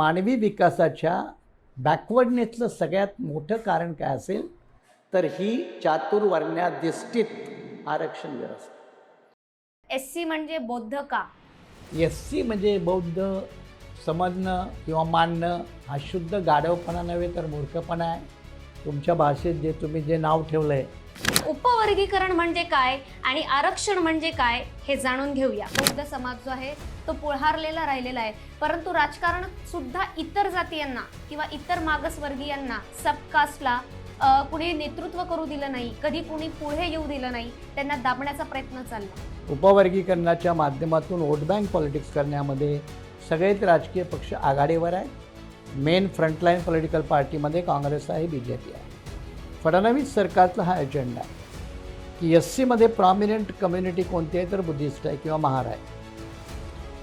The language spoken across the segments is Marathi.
मानवी विकासाच्या बॅकवर्डनेसचं सगळ्यात मोठं कारण काय असेल तर ही चातुर्वर्ण्याधिष्ठित आरक्षण व्यवस्था. SC म्हणजे बौद्ध का? SC म्हणजे बौद्ध समजणं किंवा मानणं हा शुद्ध गाढवपणा नव्हे तर मूर्खपणा आहे. तुमच्या भाषेत जे तुम्ही जे नाव ठेवलं आहे. उपवर्गीकरण म्हणजे काय आणि आरक्षण म्हणजे काय हे जाणून घेऊया. बौद्ध समाज जो आहे तो पुढारलेला राहिलेला आहे, परंतु राजकारणात सुद्धा इतर जातीयांना किंवा इतर मागासवर्गीयांना सबकास्टला कुणी नेतृत्व करू दिलं नाही, कधी कुणी पुढे येऊ दिलं नाही, त्यांना दाबण्याचा प्रयत्न चालला. उपवर्गीकरणाच्या माध्यमातून वोट बँक पॉलिटिक्स करण्यामध्ये सगळेच राजकीय पक्ष आघाडीवर आहेत. मेन फ्रंटलाईन पॉलिटिकल पार्टीमध्ये काँग्रेस आहे, BJP आहे. फडणवीस सरकारचा हा एजेंडा आहे की SCमध्ये प्रॉमिनंट कम्युनिटी कोणती आहे तर बुद्धिस्ट आहे किंवा महार आहे,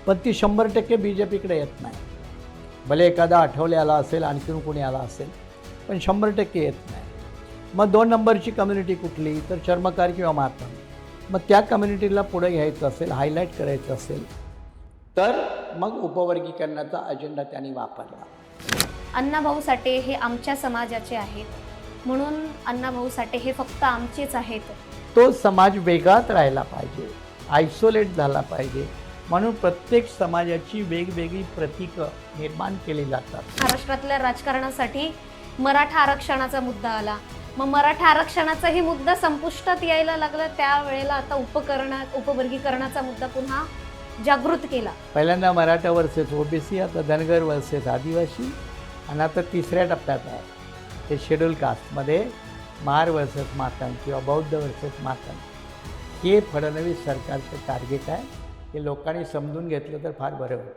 पण ती 100% BJPकडे येत नाही. भले एखादा आठवले आला असेल, आणखीन कोणी आला असेल, पण 100% येत नाही. मग 2 नंबरची कम्युनिटी कुठली तर चर्मकार किंवा मातंग. मग त्या कम्युनिटीला पुढे घ्यायचं असेल, हायलाईट करायचं असेल तर मग उपवर्गीकरणाचा अजेंडा त्यांनी वापरला. अण्णाभाऊ साठे हे आमच्या समाजाचे आहेत, म्हणून अण्णाभाऊ साठे हे फक्त आमचेच आहेत. तो समाज वेगळाच राहायला पाहिजे, आयसोलेट झाला पाहिजे, म्हणून प्रत्येक समाजाची वेगवेगळी प्रतीकं निर्माण केली जातात. महाराष्ट्रातल्या राजकारणासाठी मराठा आरक्षणाचा मुद्दा आला. मग मराठा आरक्षणाचाही मुद्दा संपुष्टात यायला लागला. त्यावेळेला आता उपवर्गीकरणाचा मुद्दा पुन्हा जागृत केला. पहिल्यांदा मराठा वर्सेस OBC, आता धनगर वर्सेस आदिवासी, आणि आता तिसऱ्या टप्प्यात आहे ते शेड्यूल कास्टमध्ये महार वर्सेस मातंग किंवा बौद्ध वर्सेस मातंग. हे फडणवीस सरकारचं टार्गेट आहे. हे लोकांनी समजून घेतलं तर फार बरं होईल.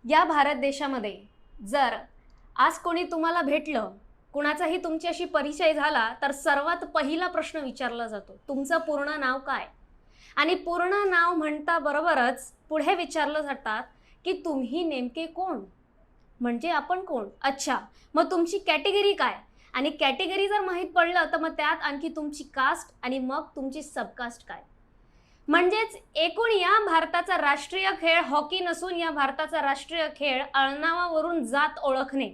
या भारत देशामध्ये जर आज कोणी तुम्हाला भेटलं, कुणाचाही तुमच्याशी परिचय झाला, तर सर्वात पहिला प्रश्न विचारला जातो, तुमचं पूर्ण नाव काय? आणि पूर्ण नाव म्हणता बरोबरच पुढे विचारलं जातात की तुम्ही नेमके कोण, म्हणजे आपण कोण. अच्छा, मग तुमची कॅटेगरी काय? आणि कॅटेगरी जर माहीत पडलं तर मग त्यात आणखी तुमची कास्ट आणि मग तुमची सबकास्ट काय. म्हणजेच एकूण या भारताचा राष्ट्रीय खेळ हॉकी नसून या भारताचा राष्ट्रीय खेळ अळनावावरून जात ओळखणे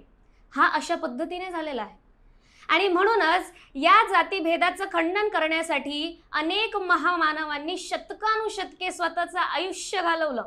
हा अशा पद्धतीने झालेला आहे. आणि म्हणूनच या जातीभेदाचं खंडन करण्यासाठी अनेक महामानवांनी शतकानुशतके स्वतःचं आयुष्य घालवलं.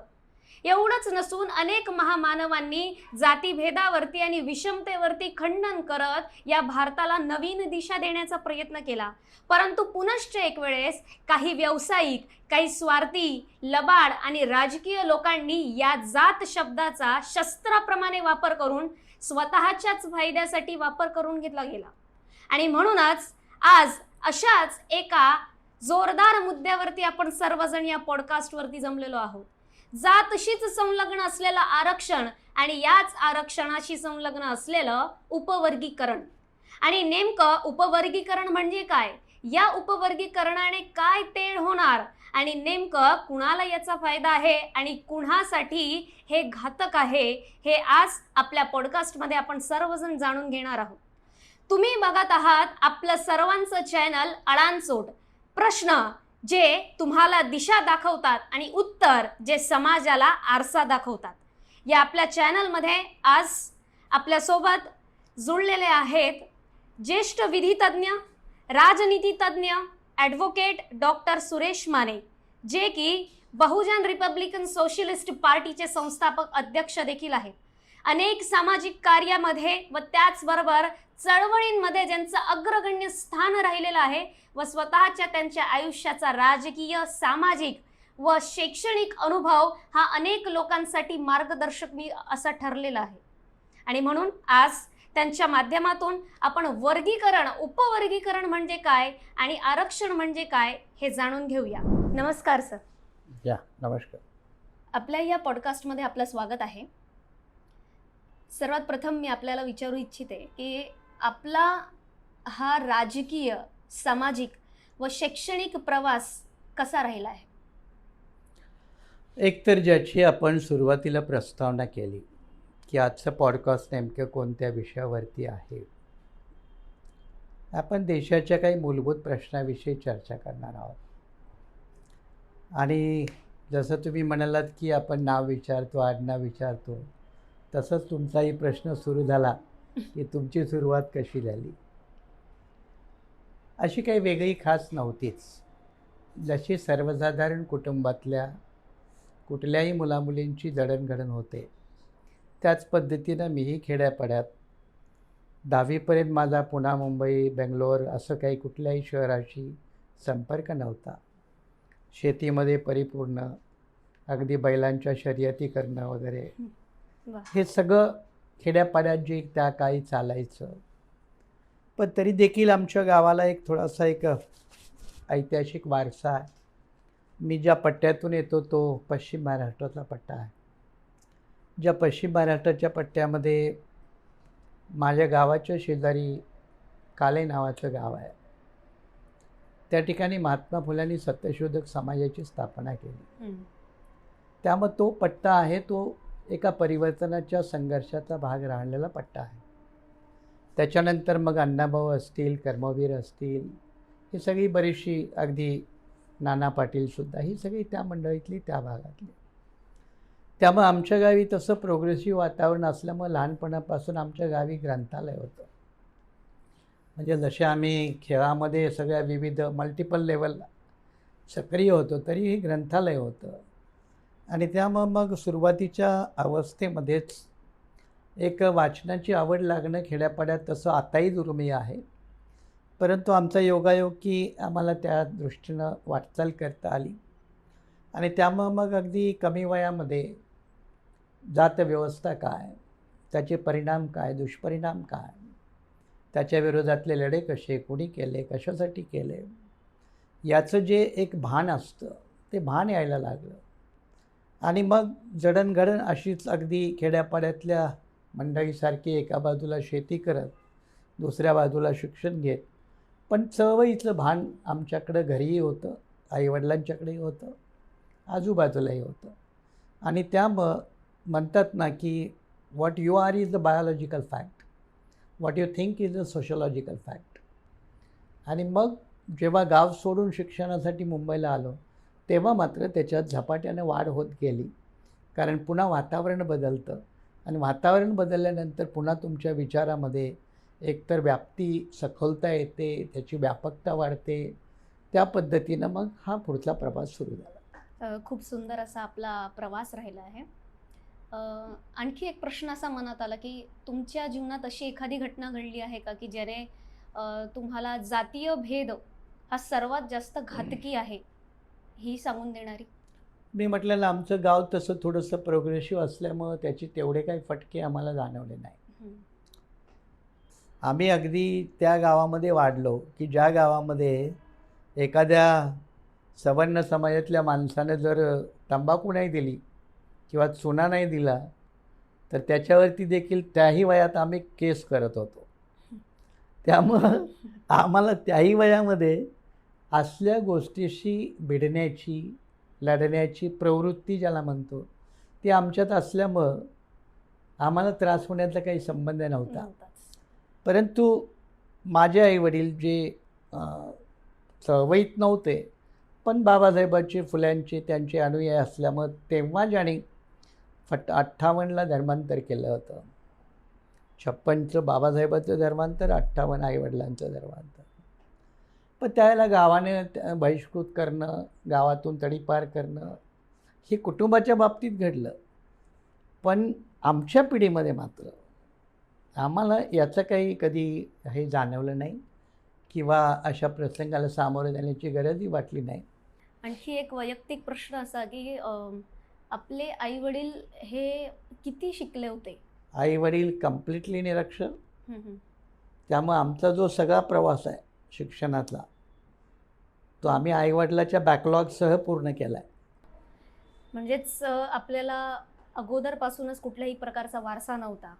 एवढंच नसून अनेक महामानवांनी जातीभेदावरती आणि विषमतेवरती खंडन करत या भारताला नवीन दिशा देण्याचा प्रयत्न केला. परंतु पुनश्च एक वेळेस काही व्यावसायिक, काही स्वार्थी, लबाड आणि राजकीय लोकांनी या जात शब्दाचा शस्त्राप्रमाणे वापर करून स्वतःच्याच फायद्यासाठी वापर करून घेतला गेला. आणि म्हणूनच आज अशाच एका जोरदार मुद्द्यावरती आपण सर्वजण या पॉडकास्टवरती जमलेलो आहोत. जातशीच संलग्न असलेलं आरक्षण आणि याच आरक्षणाशी संलग्न असलेलं उपवर्गीकरण. आणि नेमकं उपवर्गीकरण म्हणजे काय, या उपवर्गीकरणाने काय तेढ होणार आणि नेमकं कुणाला याचा फायदा आहे आणि कुणासाठी हे घातक आहे, हे आज आपल्या पॉडकास्टमध्ये आपण सर्वजण जाणून घेणार आहोत. तुम्ही बघत आहात आपलं सर्वांचं चॅनल अळांचोट. प्रश्न जे तुम्हाला दिशा दाखवतात आणि उत्तर जे समाजाला आरसा दाखवतात. या आपल्या चॅनलमध्ये आज आपल्यासोबत जुळलेले आहेत ज्येष्ठ विधितज्ञ, राजनीतितज्ञ, ॲडव्होकेट डॉक्टर सुरेश माने, जे की बहुजन रिपब्लिकन सोशलिस्ट पार्टीचे संस्थापक अध्यक्ष देखील आहेत. अनेक सामाजिक कार्यामध्ये व त्याचबरोबर चळवळींमध्ये ज्यांचं अग्रगण्य स्थान राहिलेलं आहे व स्वतःच्या त्यांच्या आयुष्याचा राजकीय, सामाजिक व शैक्षणिक अनुभव हा अनेक लोकांसाठी मार्गदर्शक असा ठरलेला आहे. आणि म्हणून आज त्यांच्या माध्यमातून आपण वर्गीकरण, उपवर्गीकरण म्हणजे काय आणि आरक्षण म्हणजे काय हे जाणून घेऊया. नमस्कार सर. या, नमस्कार. आपल्या या पॉडकास्टमध्ये आपलं स्वागत आहे. सर्वात प्रथम मी आपल्याला विचारू इच्छिते की आपला हा राजकीय, सामाजिक व शैक्षणिक प्रवास कसा राहिला आहे? एकतर ज्याची आपण सुरुवातीला प्रस्तावना केली की आजचं पॉडकास्ट नेमकं कोणत्या विषयावरती आहे, आपण देशाच्या काही मूलभूत प्रश्नाविषयी चर्चा करणार आहोत. आणि जसं तुम्ही म्हणालात की आपण नाव विचारतो, आडनाव विचारतो, तसंच तुमचाही प्रश्न सुरू झाला की तुमची सुरुवात कशी झाली. अशी काही वेगळी खास नव्हतीच. जशी सर्वसाधारण कुटुंबातल्या कुठल्याही मुलामुलींची जडणघडण होते, त्याच पद्धतीनं मीही खेड्यापाड्यात 10वीपर्यंत माझा पुणा, मुंबई, बेंगलोर असं काही कुठल्याही शहराशी संपर्क नव्हता. शेतीमध्ये परिपूर्ण, अगदी बैलांच्या शर्यती करणं वगैरे, वा. हे सगळं खेड्यापाड्यात जे त्या काळी चालायचं. पण तरी देखील आमच्या गावाला एक थोडासा एक ऐतिहासिक वारसा आहे. मी ज्या पट्ट्यातून येतो तो पश्चिम महाराष्ट्रातला पट्टा आहे. ज्या पश्चिम महाराष्ट्राच्या पट्ट्यामध्ये माझ्या गावाच्या शेजारी काले नावाचं गाव आहे. त्या ठिकाणी महात्मा फुल्यांनी सत्यशोधक समाजाची स्थापना केली. त्यामुळे तो पट्टा आहे तो एका परिवर्तनाच्या संघर्षाचा भाग राहिलेला पट्टा आहे. त्याच्यानंतर मग अण्णाभाऊ असतील, कर्मवीर असतील, ही सगळी बरीचशी, अगदी नाना पाटीलसुद्धा, ही सगळी त्या मंडळीतली, त्या भागातली. त्यामुळे आमच्या गावी तसं प्रोग्रेसिव्ह वातावरण असल्यामुळे लहानपणापासून आमच्या गावी ग्रंथालय होतं. म्हणजे जसे आम्ही खेळामध्ये सगळ्या विविध मल्टिपल लेवलला सक्रिय होतो, तरीही ग्रंथालय होतं. आणि त्यामुळं मग सुरुवातीच्या अवस्थेमध्येच एक वाचनाची आवड लागणं खेड्यापाड्यात तसं आताही दुर्मिळ आहे. परंतु आमचा योगायोग की आम्हाला त्या दृष्टीनं वाटचाल करता आली. आणि त्यामुळं मग अगदी कमी वयामध्ये जातव्यवस्था काय, त्याचे परिणाम काय, दुष्परिणाम काय, त्याच्या विरोधातले लढे कसे, कोणी केले, कशासाठी केले, याचं जे एक भान असतं ते भान यायला लागलं. आणि मग जडणघडण अशीच अगदी खेड्यापाड्यातल्या मंडळीसारखी एका बाजूला शेती करत, दुसऱ्या बाजूला शिक्षण घेत, पण चळवळीचं भान आमच्याकडं घरीही होतं, आईवडिलांच्याकडेही होतं, आजूबाजूलाही होतं. आणि त्यामुळं म्हणतात ना की what you are is the biological fact, what you think is a sociological fact. आणि मग जेव्हा गाव सोडून शिक्षणासाठी मुंबईला आलो, तेव्हा मात्र त्याच्यात झपाट्याने वाढ होत गेली. कारण पुन्हा वातावरण बदलतं आणि वातावरण बदलल्यानंतर पुन्हा तुमच्या विचारामध्ये एकतर व्याप्ती सखोलता येते, त्याची व्यापकता वाढते. त्या पद्धतीनं मग हा पुढचा प्रवास सुरू झाला. खूप सुंदर असा आपला प्रवास राहिला आहे. आणखी एक प्रश्न असा मनात आला की तुमच्या जीवनात अशी एखादी घटना घडली आहे का की ज्याने तुम्हाला जातीय भेद हा सर्वात जास्त घातकी आहे ही सांगून देणारी? मी म्हटलेलं आमचं गाव तसं थोडंसं प्रोग्रेसिव्ह असल्यामुळं त्याची तेवढे काही फटके आम्हाला जाणवले नाही. आम्ही अगदी त्या गावामध्ये वाढलो की ज्या गावामध्ये एखाद्या सवर्ण समाजातल्या माणसानं जर तंबाखू नाही दिली किंवा चुना नाही दिला तर त्याच्यावरती देखील त्याही वयात आम्ही केस करत होतो. त्यामुळं आम्हाला त्याही वयामध्ये असल्या गोष्टीशी भिडण्याची, लढण्याची प्रवृत्ती ज्याला म्हणतो, ती आमच्यात असल्यामुळं आम्हाला त्रास होण्याचा काही संबंध नव्हता. परंतु माझे आईवडील जे चळवळीत नव्हते, पण बाबासाहेबांचे, फुल्यांचे, त्यांचे अनुयायी असल्यामुळं तेव्हा ज्याने 58ला धर्मांतर केलं होतं. 56चं बाबासाहेबांचं धर्मांतर, 58 आईवडिलांचं धर्मांतर. पण त्यावेळेला गावाने बहिष्कृत करणं, गावातून तडीपार करणं, हे कुटुंबाच्या बाबतीत घडलं. पण आमच्या पिढीमध्ये मात्र आम्हाला याचं काही कधी हे जाणवलं नाही किंवा अशा प्रसंगाला सामोरं जाण्याची गरजही वाटली नाही. आणखी एक वैयक्तिक प्रश्न असा की आपले आई वडील हे किती शिकले होते? आई वडील कम्प्लिटली निरक्षर. त्यामुळे आमचा जो सगळा प्रवास आहे शिक्षणातला, तो आम्ही आईवडिलाच्या बॅकलॉगसह पूर्ण केला आहे. म्हणजेच आपल्याला अगोदरपासूनच कुठल्याही प्रकारचा वारसा नव्हता,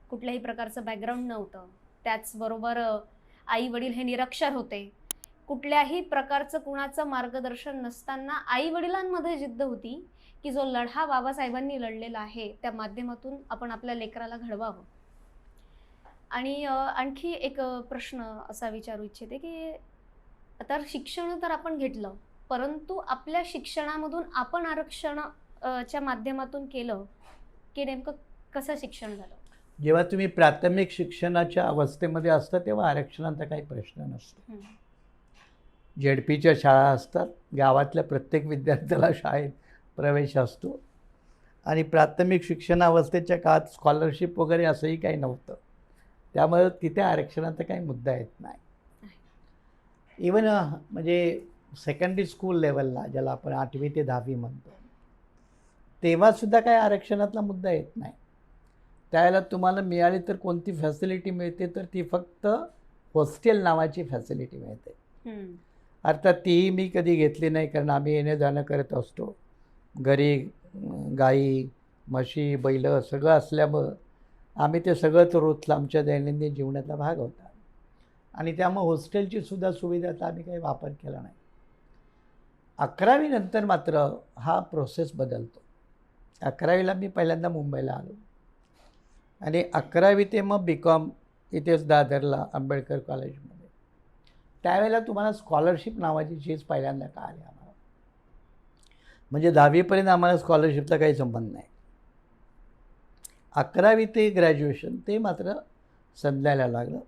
कुठल्याही प्रकारचं बॅकग्राऊंड नव्हतं. त्याचबरोबर आई वडील हे निरक्षर होते. कुठल्याही प्रकारचं कुणाचं मार्गदर्शन नसताना आई वडिलांमध्ये जिद्द होती की जो लढा बाबासाहेबांनी लढलेला आहे त्या माध्यमातून आपण आपल्या लेकराला घडवावं. आणि आणखी एक प्रश्न असा विचारू इच्छिते की आता शिक्षण तर आपण घेतलं, परंतु आपल्या शिक्षणामधून आपण आरक्षण च्या माध्यमातून केलं की नेमकं कसं शिक्षण झालं? जेव्हा तुम्ही प्राथमिक शिक्षणाच्या अवस्थेमध्ये असता तेव्हा आरक्षणाचा काही प्रश्न नसतो. झेडपीच्या शाळा असतात, गावातल्या प्रत्येक विद्यार्थ्याला शाळेत प्रवेश असतो आणि प्राथमिक शिक्षणावस्थेच्या काळात स्कॉलरशिप वगैरे असंही काही नव्हतं. त्यामुळे तिथे आरक्षणाचा काही मुद्दा येत नाही. इवन म्हणजे सेकंडरी स्कूल लेवलला, ज्याला आपण 8वी ते 10वी म्हणतो, तेव्हासुद्धा काही आरक्षणातला मुद्दा येत नाही. त्यावेळेला तुम्हाला मिळाली तर कोणती फॅसिलिटी मिळते तर ती फक्त हॉस्टेल नावाची फॅसिलिटी मिळते. अर्थात तीही मी कधी घेतली नाही, कारण आम्ही येणं जाणं करत असतो. घरी गाई, म्हशी, बैल सगळं असल्यामुळं आम्ही ते सगळंच रोजचं आमच्या दैनंदिन जीवनातला भाग होता आणि त्यामुळे हॉस्टेलची सुद्धा सुविधाचा आम्ही काही वापर केला नाही. 11वी नंतर मात्र हा प्रोसेस बदलतो. 11वीला मी पहिल्यांदा मुंबईला आलो आणि 11वी ते मग BCom इथेच दादरला आंबेडकर कॉलेजमध्ये. त्यावेळेला तुम्हाला स्कॉलरशिप नावाची चीज पहिल्यांदा कळाली आम्हाला. म्हणजे 10वीपर्यंत आम्हाला स्कॉलरशिपचा काही संबंध नाही. 11वी ते ग्रॅज्युएशन ते मात्र समजायला लागलं.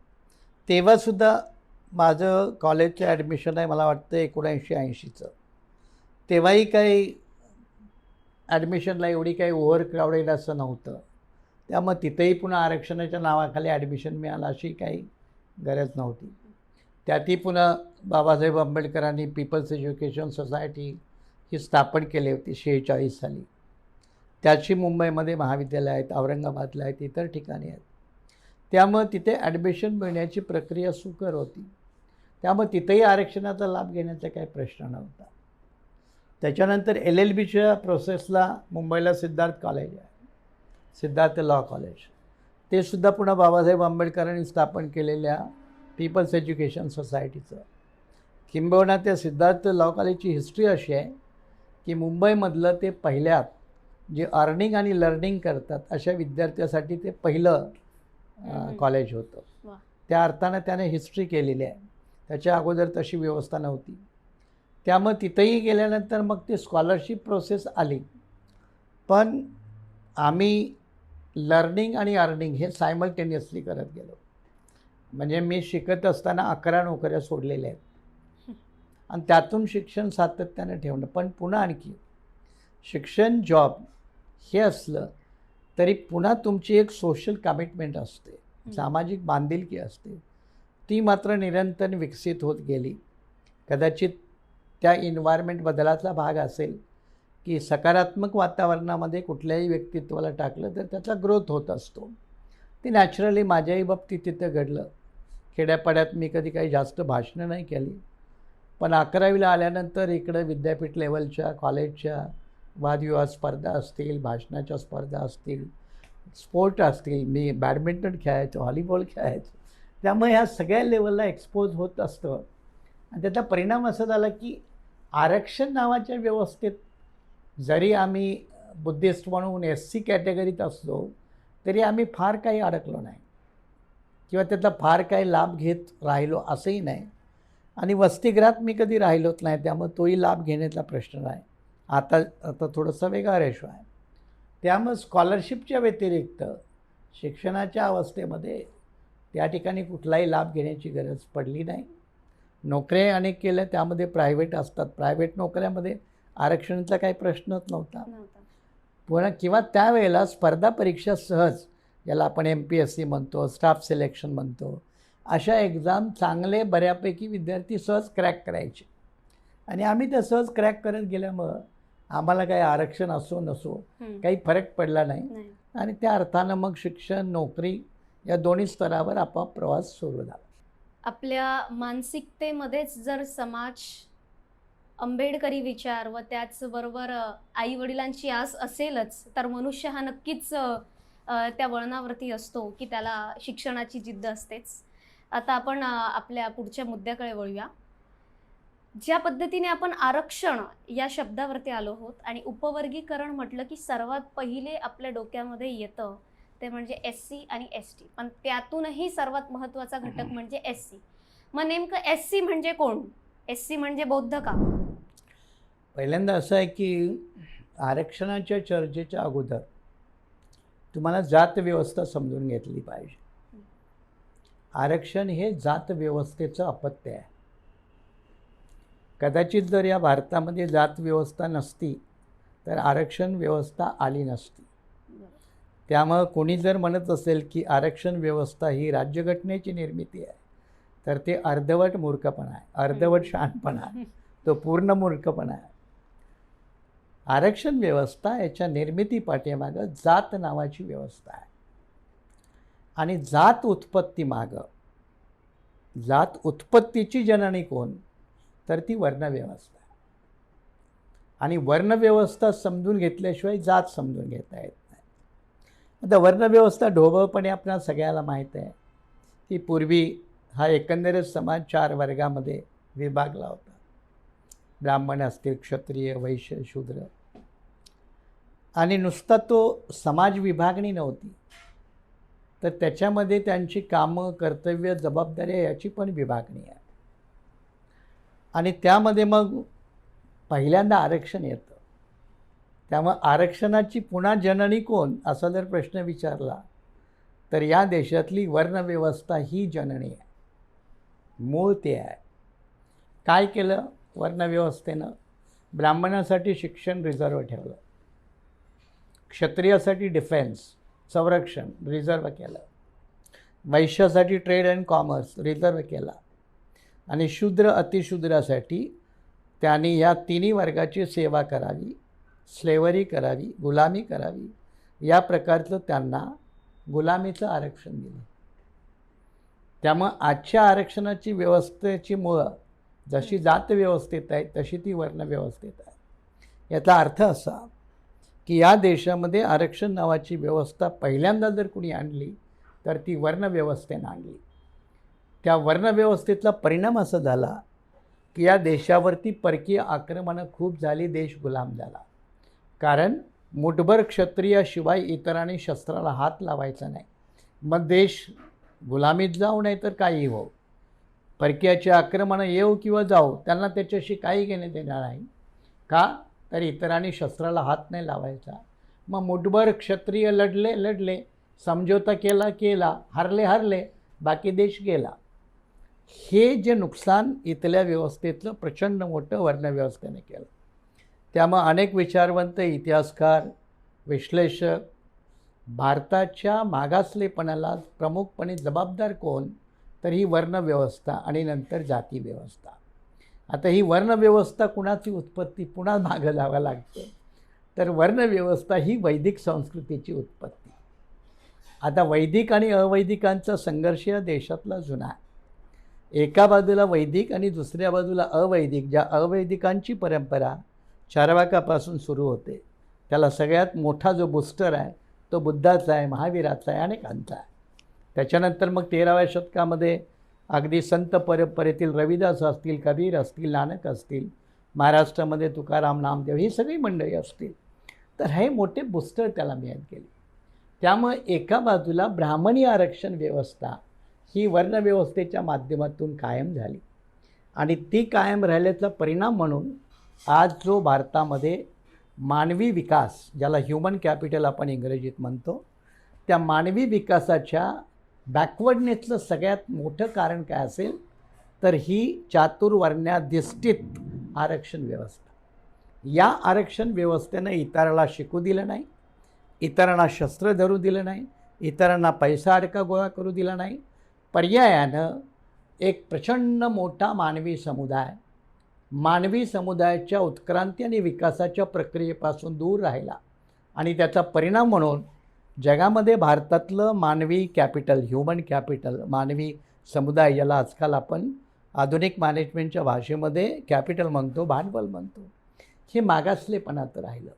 तेव्हासुद्धा माझं कॉलेजचं ॲडमिशन आहे मला वाटतं 79-80चं. तेव्हाही काही ॲडमिशनला एवढी काही ओव्हर क्राऊडेड असं नव्हतं. त्यामुळे तिथेही पुन्हा आरक्षणाच्या नावाखाली ॲडमिशन मिळालं अशी काही गरज नव्हती. त्यातही पुन्हा बाबासाहेब आंबेडकरांनी पीपल्स एज्युकेशन सोसायटी ही स्थापन केली होती 46 साली. त्याची मुंबईमध्ये महाविद्यालय आहेत, औरंगाबादला आहेत, इतर ठिकाणी आहेत. त्यामुळे तिथे ॲडमिशन मिळण्याची प्रक्रिया सुकर होती. त्यामुळे तिथेही आरक्षणाचा लाभ घेण्याचा काही प्रश्न नव्हता. त्याच्यानंतर LLBच्या प्रोसेसला मुंबईला सिद्धार्थ कॉलेज आहे, सिद्धार्थ लॉ कॉलेज. ते सुद्धा पुन्हा बाबासाहेब आंबेडकरांनी स्थापन केलेल्या पीपल्स एज्युकेशन सोसायटीचं. किंबहुना त्या सिद्धार्थ लॉ कॉलेजची हिस्ट्री अशी आहे की मुंबईमधलं ते पहिल्यात जे अर्निंग आणि लर्निंग करतात अशा विद्यार्थ्यासाठी ते पहिलं कॉलेज होतं. त्या अर्थानं त्याने हिस्ट्री केलेली आहे. त्याच्या अगोदर तशी व्यवस्था नव्हती. त्यामुळे तिथंही गेल्यानंतर मग ती स्कॉलरशिप प्रोसेस आली. पण आम्ही लर्निंग आणि अर्निंग हे सायमल्टेनियसली करत गेलो. म्हणजे मी शिकत असताना 11 नोकऱ्या सोडलेल्या आहेत आणि त्यातून शिक्षण सातत्यानं ठेवणं. पण पुन्हा आणखी शिक्षण, जॉब हे असलं तरी पुन्हा तुमची एक सोशल कमिटमेंट असते, सामाजिक बांधिलकी असते. ती मात्र निरंतर विकसित होत गेली. कदाचित त्या इन्व्हायरमेंट बदलाचा भाग असेल की सकारात्मक वातावरणामध्ये कुठल्याही व्यक्तित्वाला टाकलं तर त्याचा ग्रोथ होत असतो. ती नॅचरली माझ्याही बाबतीत तिथं घडलं. खेड्यापाड्यात मी कधी काही जास्त भाषणं नाही केली. पण 11वीला आल्यानंतर इकडं विद्यापीठ लेवलच्या कॉलेजच्या वादविवाद स्पर्धा असतील, भाषणाच्या स्पर्धा असतील, स्पोर्ट असतील. मी बॅडमिंटन खेळायचो, व्हॉलीबॉल खेळायचो. त्यामुळे ह्या सगळ्या लेवलला एक्सपोज होत असतं आणि त्याचा परिणाम असा झाला की आरक्षण नावाच्या व्यवस्थेत जरी आम्ही बुद्धिस्ट म्हणून SC कॅटेगरीत असलो तरी आम्ही फार काही अडकलो नाही किंवा त्याचा फार काही लाभ घेत राहिलो असंही नाही. आणि वसतिगृहात मी कधी राहिलोच नाही, त्यामुळे तोही लाभ घेण्याचा प्रश्न नाही. आता थोडंसं वेगळा रेशो आहे. त्यामुळे स्कॉलरशिपच्या व्यतिरिक्त शिक्षणाच्या अवस्थेमध्ये त्या ठिकाणी कुठलाही लाभ घेण्याची गरज पडली नाही. नोकऱ्या अनेक केल्या, त्यामध्ये प्रायव्हेट असतात. प्रायव्हेट नोकऱ्यामध्ये आरक्षणाचा काही प्रश्नच नव्हता. पुन्हा किंवा त्यावेळेला स्पर्धा परीक्षा सहज, ज्याला आपण MPSC म्हणतो, स्टाफ सिलेक्शन म्हणतो, अशा एक्झाम चांगले बऱ्यापैकी विद्यार्थी सहज क्रॅक करायचे आणि आम्ही त्या सहज क्रॅक करत गेल्यामुळं आम्हाला काही आरक्षण असो नसो काही फरक पडला नाही. आणि त्या अर्थानं मग शिक्षण, नोकरी या दोन्ही स्तरावर आपोआप प्रवास सुरू झाला. आपल्या मानसिकतेमध्येच जर समाज आंबेडकरी विचार व त्याचबरोबर आई वडिलांची आस असेलच तर मनुष्य हा नक्कीच त्या वळणावरती असतो की त्याला शिक्षणाची जिद्द असतेच. आता आपण आपल्या पुढच्या मुद्द्याकडे वळूया. ज्या पद्धतीने आपण आरक्षण या शब्दावरती आलो आहोत आणि उपवर्गीकरण म्हटलं की सर्वात पहिले आपल्या डोक्यामध्ये येतं ते म्हणजे SC आणि ST, पण त्यातूनही सर्वात महत्त्वाचा घटक म्हणजे SC. मग नेमकं SC म्हणजे कोण? SC म्हणजे बौद्ध का? पहिल्यांदा असं आहे की आरक्षणाच्या चर्चेच्या अगोदर तुम्हाला जात व्यवस्था समजून घेतली पाहिजे. आरक्षण हे जात व्यवस्थेचं अपत्य आहे. कदाचित जर या भारतामध्ये जात व्यवस्था नसती तर आरक्षण व्यवस्था आली नसती. त्यामुळं कोणी जर म्हणत असेल की आरक्षण व्यवस्था ही राज्यघटनेची निर्मिती आहे तर ते अर्धवट मूर्खपणा आहे, अर्धवट शहाणपणा आहे, तो पूर्ण मूर्खपणा आहे. आरक्षण व्यवस्था याच्या निर्मिती पाठीमागं जात नावाची व्यवस्था आहे आणि जात उत्पत्तीची जननी कोण तर ती वर्णव्यवस्था आहे. आणि वर्णव्यवस्था समजून घेतल्याशिवाय जात समजून घेता येत नाही. आता वर्णव्यवस्था ढोबळपणे आपल्याला सगळ्याला माहीत आहे की पूर्वी हा एकंदरीत समाज 4 वर्गामध्ये विभागला होता. ब्राह्मण असतील, क्षत्रिय, वैश्य, शूद्र. आणि नुसता तो समाज विभागणी नव्हती तर त्याच्यामध्ये त्यांची कामं, कर्तव्य, जबाबदाऱ्या याची पण विभागणी आहे. आणि त्यामध्ये मग पहिल्यांदा आरक्षण येतं. त्यामुळे आरक्षणाची पुन्हा जननी कोण असा जर प्रश्न विचारला तर या देशातली वर्णव्यवस्था ही जननी आहे, मूळ ते आहे. काय केलं वर्णव्यवस्थेनं? ब्राह्मणासाठी शिक्षण रिझर्व ठेवलं, क्षत्रियासाठी डिफेन्स, संरक्षण रिझर्व केलं, वैश्यासाठी ट्रेड अँड कॉमर्स रिझर्व केला आणि शूद्र अतिशूद्रासाठी त्यांनी या तिन्ही वर्गाची सेवा करावी, स्लेवरी करावी, गुलामी करावी, या प्रकारचं त्यांना गुलामीचं आरक्षण दिलं. त्यामुळं आजच्या आरक्षणाची व्यवस्थेची मुळं जशी जात व्यवस्थेत आहे तशी ती वर्णव्यवस्थेत आहे. याचा अर्थ असा की या देशामध्ये आरक्षण नावाची व्यवस्था पहिल्यांदा जर कुणी आणली तर ती वर्णव्यवस्थेनं आणली. त्या वर्णव्यवस्थेतला परिणाम असा झाला की या देशावरती परकीय आक्रमणं खूप झाली, देश गुलाम झाला. कारण मुठभर क्षत्रियाशिवाय इतरांनी शस्त्राला हात लावायचा नाही. मग देश गुलामीत जाऊ नाही तर काही हो, परकीयाची आक्रमणं येऊ किंवा जाऊ त्यांना त्याच्याशी काही घेणे देणार नाही. का तर इतरांनी शस्त्राला हात नाही लावायचा. मग मुठभर क्षत्रिय लढले, समझोता केला, हारले, बाकी देश गेला. हे जे नुकसान इथल्या व्यवस्थेतलं प्रचंड मोठं वर्णव्यवस्थेने केलं. त्यामुळे अनेक विचारवंत, इतिहासकार, विश्लेषक भारताच्या मागासलेपणाला प्रमुखपणे जबाबदार कोण तर ही वर्णव्यवस्था आणि नंतर जाती व्यवस्था. आता ही वर्णव्यवस्था कुणाची उत्पत्ती पुन्हा मागं जावं लागतं तर वर्णव्यवस्था ही वैदिक संस्कृतीची उत्पत्ती. आता वैदिक आणि अवैदिकांचा संघर्ष या देशातला जुना आहे. एका बाजूला वैदिक आणि दुसऱ्या बाजूला अवैदिक. ज्या अवैदिकांची परंपरा चार्वाकापासून सुरू होते त्याला सगळ्यात मोठा जो बूस्टर आहे तो बुद्धाचा आहे, महावीराचा आहे, अनेकांचा आहे. त्याच्यानंतर मग 13व्या शतकामध्ये अगदी संत परंपरेतील रविदास असतील, कबीर असतील, नानक असतील, महाराष्ट्रामध्ये तुकाराम, नामदेव ही सगळी मंडळी असतील. तर हे मोठे बूस्टर त्याला मिळत गेले. त्यामुळे एका बाजूला ब्राह्मणी आरक्षण व्यवस्था ही वर्णव्यवस्थेच्या माध्यमातून कायम झाली आणि ती कायम राहिल्याचा परिणाम म्हणून आज जो भारतामध्ये मानवी विकास, ज्याला ह्युमन कॅपिटल आपण इंग्रजीत म्हणतो, त्या मानवी विकासाच्या बॅकवर्डनेसचं सगळ्यात मोठं कारण काय असेल तर ही चातुर्वर्ण्याधिष्ठित आरक्षण व्यवस्था. या आरक्षण व्यवस्थेनं इतराला शिकू दिलं नाही, इतरांना शस्त्र धरू दिलं नाही, इतरांना पैसा अडका गोळा करू दिला नाही. पर्यायानं एक प्रचंड मोठा मानवी समुदायाच्या उत्क्रांती आणि विकासाच्या प्रक्रियेपासून दूर राहिला आणि त्याचा परिणाम म्हणून जगामध्ये भारतातलं मानवी कॅपिटल, ह्युमन कॅपिटल, मानवी समुदाय, याला आजकाल आपण आधुनिक मॅनेजमेंटच्या भाषेमध्ये कॅपिटल म्हणतो, भांडवल म्हणतो, हे मागासलेपणात राहिलं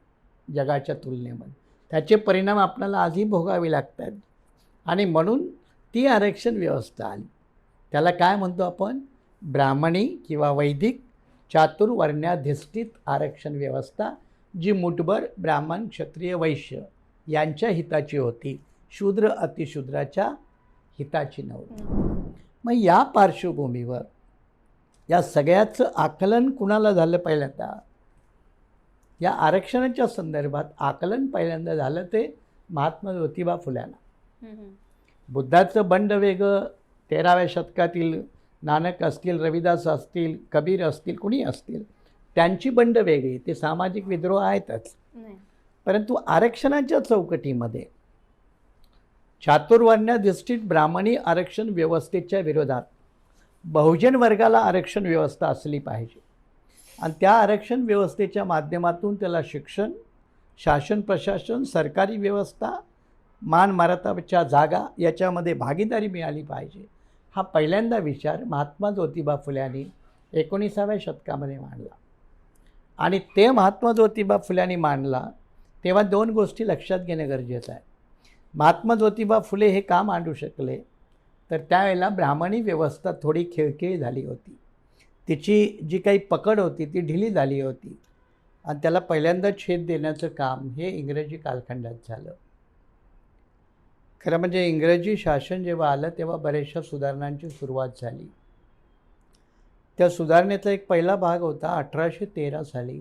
जगाच्या तुलनेमध्ये. त्याचे परिणाम आपल्याला आजही भोगावे लागत आहेत आणि म्हणून ती आरक्षण व्यवस्था आली. त्याला काय म्हणतो आपण? ब्राह्मणी किंवा वैदिक चातुर्वर्ण्याधिष्ठित आरक्षण व्यवस्था, जी मुठभर ब्राह्मण, क्षत्रिय, वैश्य यांच्या हिताची होती, शूद्र अतिशूद्राच्या हिताची नव्हती. मग या पार्श्वभूमीवर या सगळ्याचं आकलन कुणाला झालं? पहिल्यांदा या आरक्षणाच्या संदर्भात आकलन पहिल्यांदा झालं ते महात्मा ज्योतिबा फुल्यांना. बुद्धाचं बंड वेगळं, 13व्या शतकातील नानक असतील, रविदास असतील, कबीर असतील, कुणी असतील, त्यांची बंड वेगळी, ते सामाजिक विद्रोह आहेतच. परंतु आरक्षणाच्या चौकटीमध्ये चातुर्वर्ण्याधिष्ठित ब्राह्मणी आरक्षण व्यवस्थेच्या विरोधात बहुजन वर्गाला आरक्षण व्यवस्था असली पाहिजे आणि त्या आरक्षण व्यवस्थेच्या माध्यमातून त्याला शिक्षण, शासन प्रशासन, सरकारी व्यवस्था, मान मर्यादेच्या जागा याच्यामध्ये भागीदारी मिळाली पाहिजे. हा पहिल्यांदा विचार महात्मा ज्योतिबा फुल्यांनी 19व्या शतकामध्ये मांडला. आणि ते महात्मा ज्योतिबा फुल्यांनी मांडला तेव्हा दोन गोष्टी लक्षात घेणं गरजेचं आहे. महात्मा ज्योतिबा फुले हे का मांडू शकले, तर त्यावेळेला ब्राह्मणी व्यवस्था थोडी खिळखिळी झाली होती. तिची जी काही पकड होती ती ढिली झाली होती आणि त्याला पहिल्यांदा छेद देण्याचं काम हे इंग्रजी कालखंडात झालं. खरं म्हणजे इंग्रजी शासन जेव्हा आलं तेव्हा बऱ्याचशा सुधारणांची सुरुवात झाली. त्या सुधारणेचा एक पहिला भाग होता 1813 साली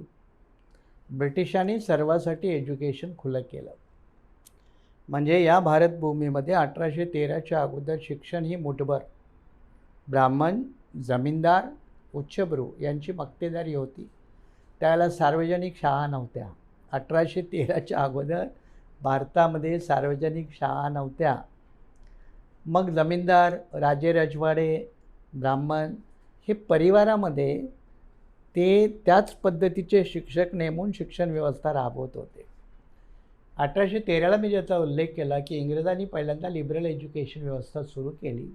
ब्रिटिशांनी सर्वांसाठी एज्युकेशन खुलं केलं. म्हणजे या भारतभूमीमध्ये 1813च्या अगोदर शिक्षण ही मुठभर ब्राह्मण, जमीनदार, उच्चभ्रू यांची मक्तेदारी होती. त्याला सार्वजनिक शाळा नव्हत्या. 1813च्या अगोदर भारतामध्ये सार्वजनिक शाळा नव्हत्या. मग जमीनदार, राजे रजवाडे, ब्राह्मण हे परिवारामध्ये ते त्याच पद्धतीचे शिक्षक नेमून शिक्षण व्यवस्था राबवत होते. 1813ला मी ज्याचा उल्लेख केला की इंग्रजांनी पहिल्यांदा लिबरल एज्युकेशन व्यवस्था सुरू केली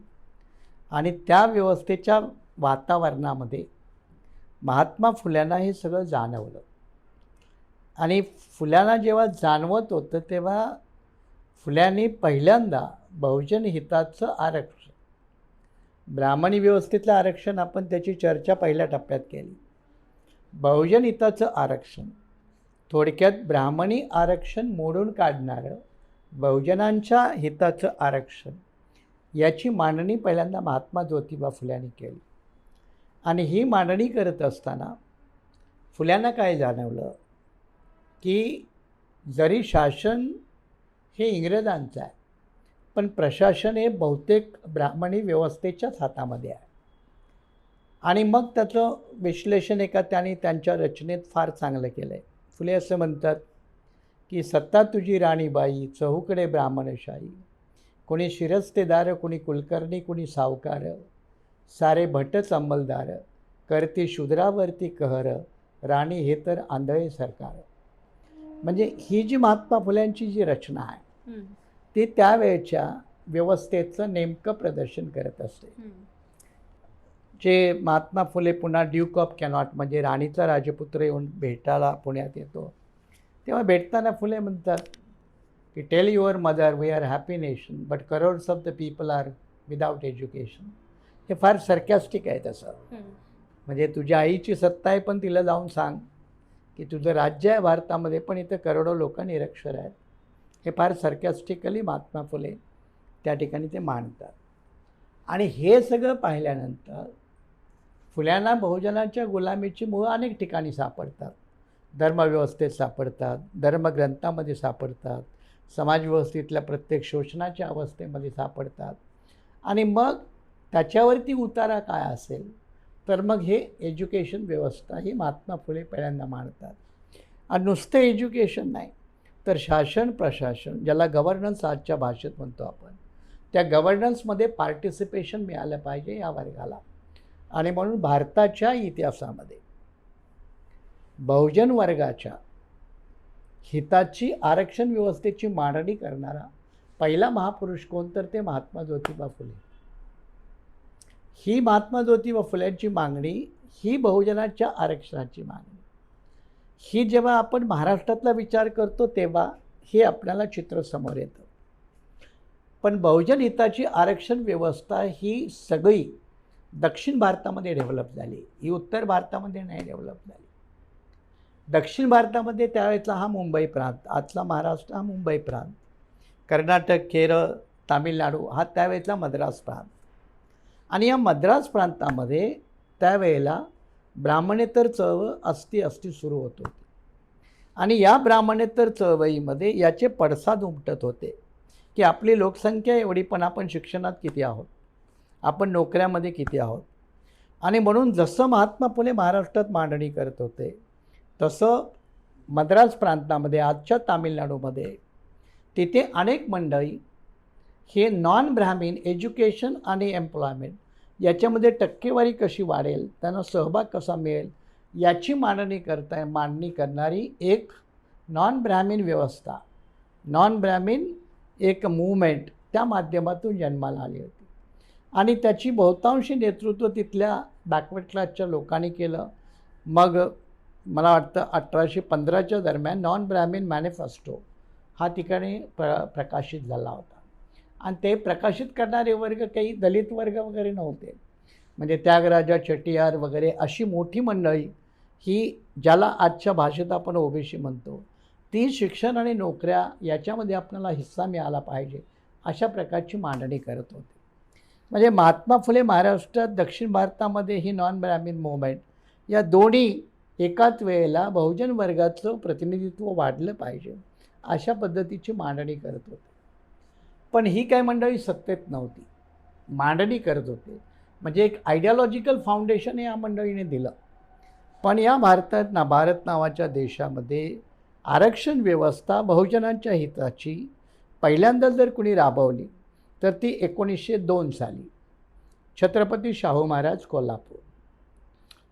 आणि त्या व्यवस्थेच्या वातावरणामध्ये महात्मा फुल्यांना हे सगळं जाणवलं. आणि फुल्यांना जेव्हा जाणवत होतं तेव्हा फुल्यांनी पहिल्यांदा बहुजन हिताचं आरक्षण, ब्राह्मणी व्यवस्थेतलं आरक्षण आपण त्याची चर्चा पहिल्या टप्प्यात केली. बहुजन हिताचं आरक्षण, थोडक्यात ब्राह्मणी आरक्षण मोडून काढणारं बहुजनांच्या हिताचं आरक्षण, याची मांडणी पहिल्यांदा महात्मा ज्योतिबा फुल्यांनी केली. आणि ही मांडणी करत असताना फुल्यांना काय जाणवलं की जरी शासन हे इंग्रजांचं आहे पण प्रशासन हे बहुतेक ब्राह्मणी व्यवस्थेच्याच हातामध्ये आहे. आणि मग त्याचं विश्लेषण एका त्यांनी त्यांच्या रचनेत फार चांगलं केलं आहे. फुले असं म्हणतात की सत्ता तुझी राणीबाई, चहूकडे ब्राह्मणशाही, कोणी शिरस्तेदार, कोणी कुलकर्णी, कोणी सावकार, सारे भटच अंमलदार, करती शूद्रावरती कहर, राणी हे तर आंधळे सरकार. म्हणजे ही जी महात्मा फुल्यांची जी रचना आहे ती त्यावेळच्या व्यवस्थेचं नेमकं प्रदर्शन करत असते. जे महात्मा फुले पुन्हा ड्यूक ऑफ कॅनॉट म्हणजे राणीचा राजपुत्र येऊन भेटायला पुण्यात येतो तेव्हा भेटताना फुले म्हणतात की tell your mother we are happy nation but crores of the people are without education. हे फार सर्कॅस्टिक आहे तसं. म्हणजे तुझ्या आईची सत्ता आहे पण तिला जाऊन सांग की तुझं राज्य आहे भारतामध्ये पण इथं करोडो लोक निरक्षर आहेत. हे फार सर्कॅस्टिकली महात्मा फुले त्या ठिकाणी ते मांडतात. आणि हे सगळं पाहिल्यानंतर फुल्यांना बहुजनांच्या गुलामीची मुळं अनेक ठिकाणी सापडतात. धर्मव्यवस्थेत सापडतात, धर्मग्रंथामध्ये सापडतात, समाजव्यवस्थेतल्या प्रत्येक शोषणाच्या अवस्थेमध्ये सापडतात. आणि मग त्याच्यावरती उतारा काय असेल तर मग हे एज्युकेशन व्यवस्था ही महात्मा फुले पहिल्यांदा मांडतात. आणि नुसतं एज्युकेशन नाही तर शासन प्रशासन, ज्याला गव्हर्नन्स आजच्या भाषेत म्हणतो आपण, त्या गव्हर्नन्समध्ये पार्टिसिपेशन मिळालं पाहिजे या वर्गाला. आणि म्हणून भारताच्या इतिहासामध्ये बहुजन वर्गाच्या हिताची आरक्षण व्यवस्थेची मांडणी करणारा पहिला महापुरुष कोण तर ते महात्मा ज्योतिबा फुले. ही महात्मा ज्योतिबा फुल्यांची मागणी ही बहुजनाच्या आरक्षणाची मागणी ही जेव्हा आपण महाराष्ट्रातला विचार करतो तेव्हा हे आपल्याला चित्र समोर येतं. पण बहुजन हिताची आरक्षण व्यवस्था ही सगळी दक्षिण भारतामध्ये डेव्हलप झाली, ही उत्तर भारतामध्ये नाही डेव्हलप झाली. दक्षिण भारतामध्ये त्यावेळेचा हा मुंबई प्रांत, आजचा महाराष्ट्र हा मुंबई प्रांत, कर्नाटक, केरळ, तामिळनाडू हा त्यावेळेचा मद्रास प्रांत. आणि या मद्रास प्रांतामध्ये त्यावेळेला ब्राह्मणेतर चळवळ असती सुरू होत होती. आणि या ब्राह्मणेतर चळवळीमध्ये याचे पडसाद उमटत होते की आपली लोकसंख्या एवढी पण आपण शिक्षणात किती आहोत, आपण नोकऱ्यामध्ये किती आहोत. आणि म्हणून जसं महात्मा फुले महाराष्ट्रात मांडणी करत होते तसं मद्रास प्रांतामध्ये, आजच्या तामिळनाडूमध्ये, तिथे अनेक मंडळी हे नॉन ब्राह्मीण एज्युकेशन आणि एम्प्लॉयमेंट याच्यामध्ये टक्केवारी कशी वाढेल, त्यांना सहभाग कसा मिळेल याची मांडणी करणारी एक नॉन ब्राह्मीण व्यवस्था, नॉन ब्राह्मीण एक मूवमेंट त्या माध्यमातून जन्माला आली होती. आणि त्याची बहुतांशी नेतृत्व तिथल्या बॅकवर्ड क्लासच्या लोकांनी केलं. मग मला वाटतं 1815च्या दरम्यान नॉन ब्राह्मीण मॅनिफेस्टो हा ठिकाणी प्रकाशित झाला होता. आणि ते प्रकाशित करणारे वर्ग काही दलित वर्ग वगैरे नव्हते, म्हणजे त्यागराजा चेट्टियार वगैरे अशी मोठी मंडळी ही ज्याला आजच्या भाषेत आपण ओबीसी म्हणतो, ती शिक्षण आणि नोकऱ्या याच्यामध्ये आपल्याला हिस्सा मिळाला पाहिजे अशा प्रकारची मांडणी करत होते. म्हणजे महात्मा फुले महाराष्ट्रात, दक्षिण भारतामध्ये ही नॉन ब्राह्मीण मूवमेंट या दोन्ही एकाच वेळेला बहुजन वर्गाचं प्रतिनिधित्व वाढलं पाहिजे अशा पद्धतीची मांडणी करत होते. पण ही काय मंडळी सत्तेत नव्हती, मांडणी करत होते. म्हणजे एक आयडिओलॉजिकल फाउंडेशन या मंडळीने दिलं. पण या भारत नावाच्या देशामध्ये आरक्षण व्यवस्था बहुजनांच्या हिताची पहिल्यांदा जर कुणी राबवली तर ती 1902 साली छत्रपती शाहू महाराज कोल्हापूर.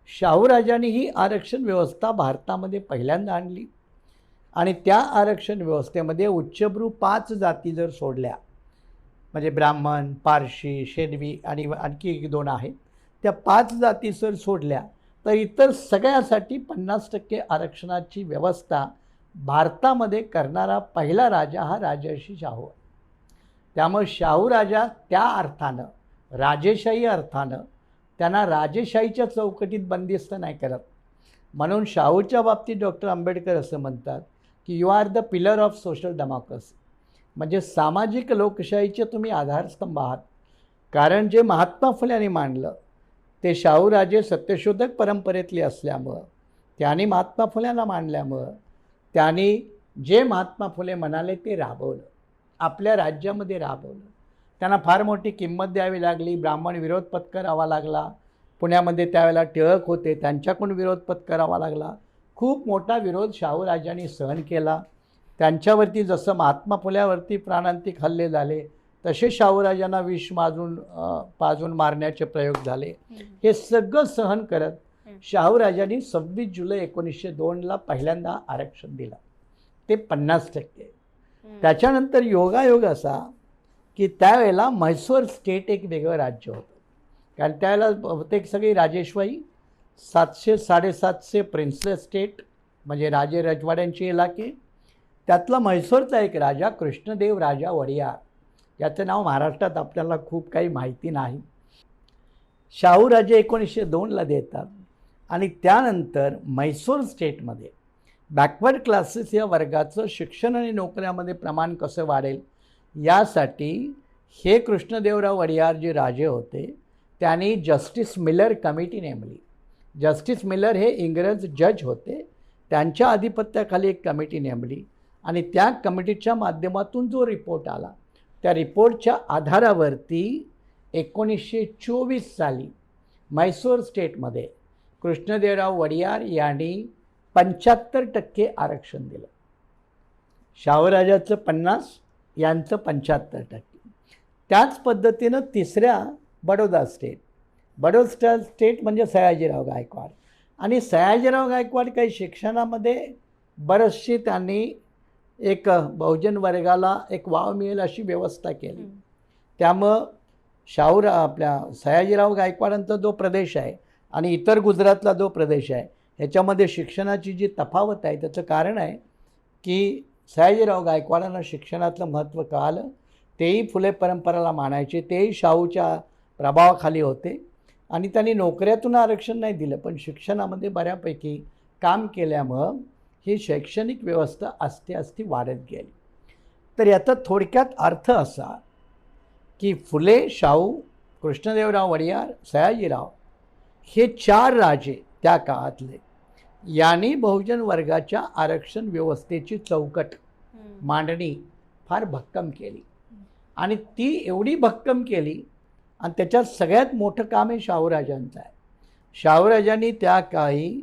शाहूराजांनी ही आरक्षण व्यवस्था भारतामध्ये पहिल्यांदा आणली. आणि त्या आरक्षण व्यवस्थेमध्ये उच्चभ्रू 5 जाती जर सोडल्या, म्हणजे ब्राह्मण, पारशी, शेडवी आणि आणखी 1-2 आहेत, त्या 5 जाती जर सोडल्या तर इतर सगळ्यासाठी 50% आरक्षणाची व्यवस्था भारतामध्ये करणारा पहिला राजा हा राजर्षी शाहू. त्यामुळे शाहू राजा त्या अर्थानं, राजेशाही अर्थानं, त्यांना राजेशाहीच्या चौकटीत बंदिस्त नाही करत. म्हणून शाहूच्या बाबतीत डॉक्टर आंबेडकर असं म्हणतात की you are the pillar of social democracy, म्हणजे सामाजिक लोकशाहीचे तुम्ही आधारस्तंभ आहात. कारण जे महात्मा फुल्यांनी मांडलं ते शाहूराजे सत्यशोधक परंपरेतले असल्यामुळं, त्यांनी महात्मा फुल्यांना मांडल्यामुळं त्यांनी जे महात्मा फुले म्हणाले ते राबवलं, आपल्या राज्यामध्ये राबवलं. त्यांना फार मोठी किंमत द्यावी लागली, ब्राह्मण विरोध पत्करावा लागला. पुण्यामध्ये त्यावेळेला टिळक होते, त्यांच्याकडून विरोध पत्करावा लागला. खूप मोठा विरोध शाहूराजांनी सहन केला. त्यांच्यावरती जसं महात्मा फुल्यावरती प्राणांतिक हल्ले झाले तसे शाहूराजांना विष पाजून मारण्याचे प्रयोग झाले. हे सगळं सहन करत शाहूराजांनी 26 जुलै 1902ला पहिल्यांदा आरक्षण दिलं, ते 50%. त्याच्यानंतर योगायोग असा की त्यावेळेला म्हैसूर स्टेट एक वेगळं राज्य होतं. कारण त्यावेळेला बहुतेक सगळी राजेशवाई, 700-750 प्रिन्सलेस स्टेट म्हणजे राजे रजवाड्यांचे इलाके, त्यातला म्हैसूरचा एक राजा कृष्णदेव राजा वडियार, याचं नाव महाराष्ट्रात आपल्याला खूप काही माहिती नाही. शाहूराजे 1902ला देतात. आणि त्यानंतर म्हैसूर स्टेटमध्ये बॅकवर्ड क्लासेस या वर्गाचं शिक्षण आणि नोकऱ्यामध्ये प्रमाण कसं वाढेल यासाठी हे कृष्णदेवराव वडियार जे राजे होते त्यांनी जस्टिस मिलर कमिटी नेमली. जस्टिस मिलर हे इंग्रज जज होते, त्यांच्या आधिपत्याखाली एक कमिटी नेमली. आणि त्या कमिटीच्या माध्यमातून जो रिपोर्ट आला त्या रिपोर्टच्या आधारावरती 1924 साली म्हैसूर स्टेटमध्ये कृष्णदेवराव वडियार यांनी 75% आरक्षण दिलं. शाहूराजाचं 50, यांचं 75%. त्याच पद्धतीनं तिसऱ्या बडोदा स्टेट म्हणजे सयाजीराव गायकवाड. आणि सयाजीराव गायकवाड काही शिक्षणामध्ये बरचशी त्यांनी एक बहुजन वर्गाला एक वाव मिळेल अशी व्यवस्था केली. त्यामुळं आपल्या सयाजीराव गायकवाडांचा जो प्रदेश आहे आणि इतर गुजरातला जो प्रदेश आहे ह्याच्यामध्ये शिक्षणाची जी तफावत आहे त्याचं कारण आहे की सयाजीराव गायकवाडांना शिक्षणातलं महत्त्व कळालं. तेही फुले परंपराला मानायचे, तेही शाहूच्या प्रभावाखाली होते. आणि त्यांनी नोकऱ्यातून आरक्षण नाही दिलं, पण शिक्षणामध्ये बऱ्यापैकी काम केल्यामुळं ही शैक्षणिक व्यवस्था आस्ते वाढत गेली. तर याचा थोडक्यात अर्थ असा की फुले, शाहू, कृष्णदेवराव वडियार, सयाजीराव हे 4 राजे त्या काळातले यांनी बहुजन वर्गाच्या आरक्षण व्यवस्थेची चौकट मांडणी फार भक्कम केली आणि ती एवढी भक्कम केली आणि त्याच्यात सगळ्यात मोठं काम हे शाहूराजांचं आहे. शाहूराजांनी त्या काळी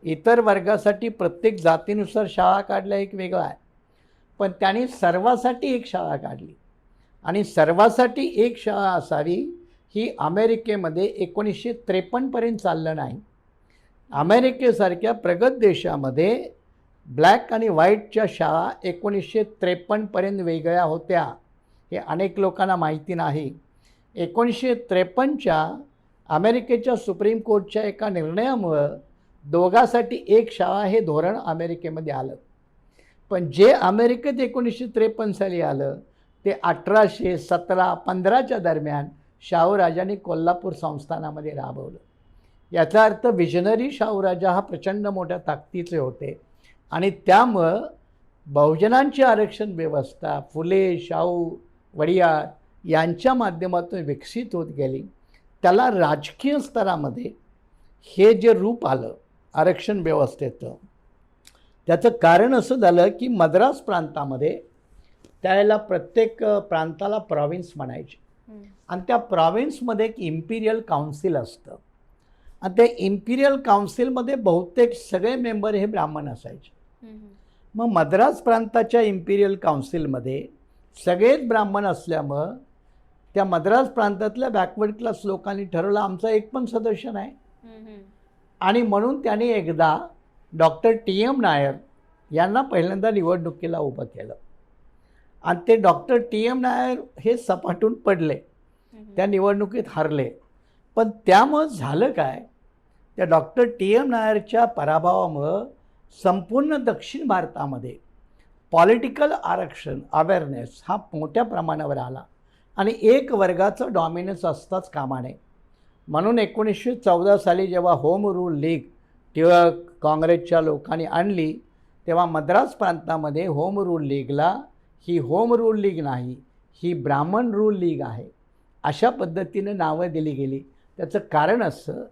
इतर वर्गासाठी प्रत्येक जातीनुसार शाळा काढल्या एक वेगळा आहे, पण त्यांनी सर्वासाठी एक शाळा काढली आणि सर्वासाठी एक शाळा असावी ही अमेरिकेमध्ये 1953पर्यंत चाललं नाही. अमेरिकेसारख्या प्रगत देशामध्ये ब्लॅक आणि व्हाईटच्या शाळा 1953पर्यंत वेगळ्या होत्या. हे अनेक लोकांना माहिती नाही. 1953च्या अमेरिकेच्या सुप्रीम कोर्टच्या एका निर्णयामुळं दोघांसाठी एक शाळा हे धोरण अमेरिकेमध्ये आलं. पण जे अमेरिकेत 1953 साली आलं ते 1817-15च्या दरम्यान शाहूराजांनी कोल्हापूर संस्थानामध्ये राबवलं. याचा अर्थ विजनरी शाहूराजा हा प्रचंड मोठ्या ताकदीचे होते आणि त्यामुळं बहुजनांची आरक्षण व्यवस्था फुले, शाहू, वडियार यांच्या माध्यमातून विकसित होत गेली. त्याला राजकीय स्तरामध्ये हे जे रूप आलं आरक्षण व्यवस्थेचं, त्याचं कारण असं झालं की मद्रास प्रांतामध्ये त्यावेळेला प्रत्येक प्रांताला प्रॉविन्स म्हणायचे आणि त्या प्रॉविन्समध्ये एक इम्पिरियल काउन्सिल असतं आणि त्या इम्पिरियल काउन्सिलमध्ये बहुतेक सगळे मेंबर हे ब्राह्मण असायचे. मग मद्रास प्रांताच्या इम्पिरियल काउन्सिलमध्ये सगळेच ब्राह्मण असल्यामुळं त्या मद्रास प्रांतातल्या बॅकवर्ड क्लास लोकांनी ठरवलं आमचा एक पण सदस्य नाही आणि म्हणून त्यांनी एकदा डॉक्टर TM नायर यांना पहिल्यांदा निवडणुकीला उभं केलं आणि ते डॉक्टर TM नायर हे सपाटून पडले, त्या निवडणुकीत हारले. पण त्यामुळं झालं काय, त्या डॉक्टर TM नायरच्या पराभवामुळं संपूर्ण दक्षिण भारतामध्ये पॉलिटिकल आरक्षण अवेअरनेस हा मोठ्या प्रमाणावर आला आणि एक वर्गाचं डॉमिनन्स असताच कामा नये. म्हणून 1914 साली जेव्हा होम रूल लीग टिळक काँग्रेसच्या लोकांनी आणली तेव्हा मद्रास प्रांतामध्ये होम रूल लीगला ही होम रूल लीग नाही, ही ब्राह्मण रूल लीग आहे अशा पद्धतीनं नावं दिली गेली. त्याचं कारण असं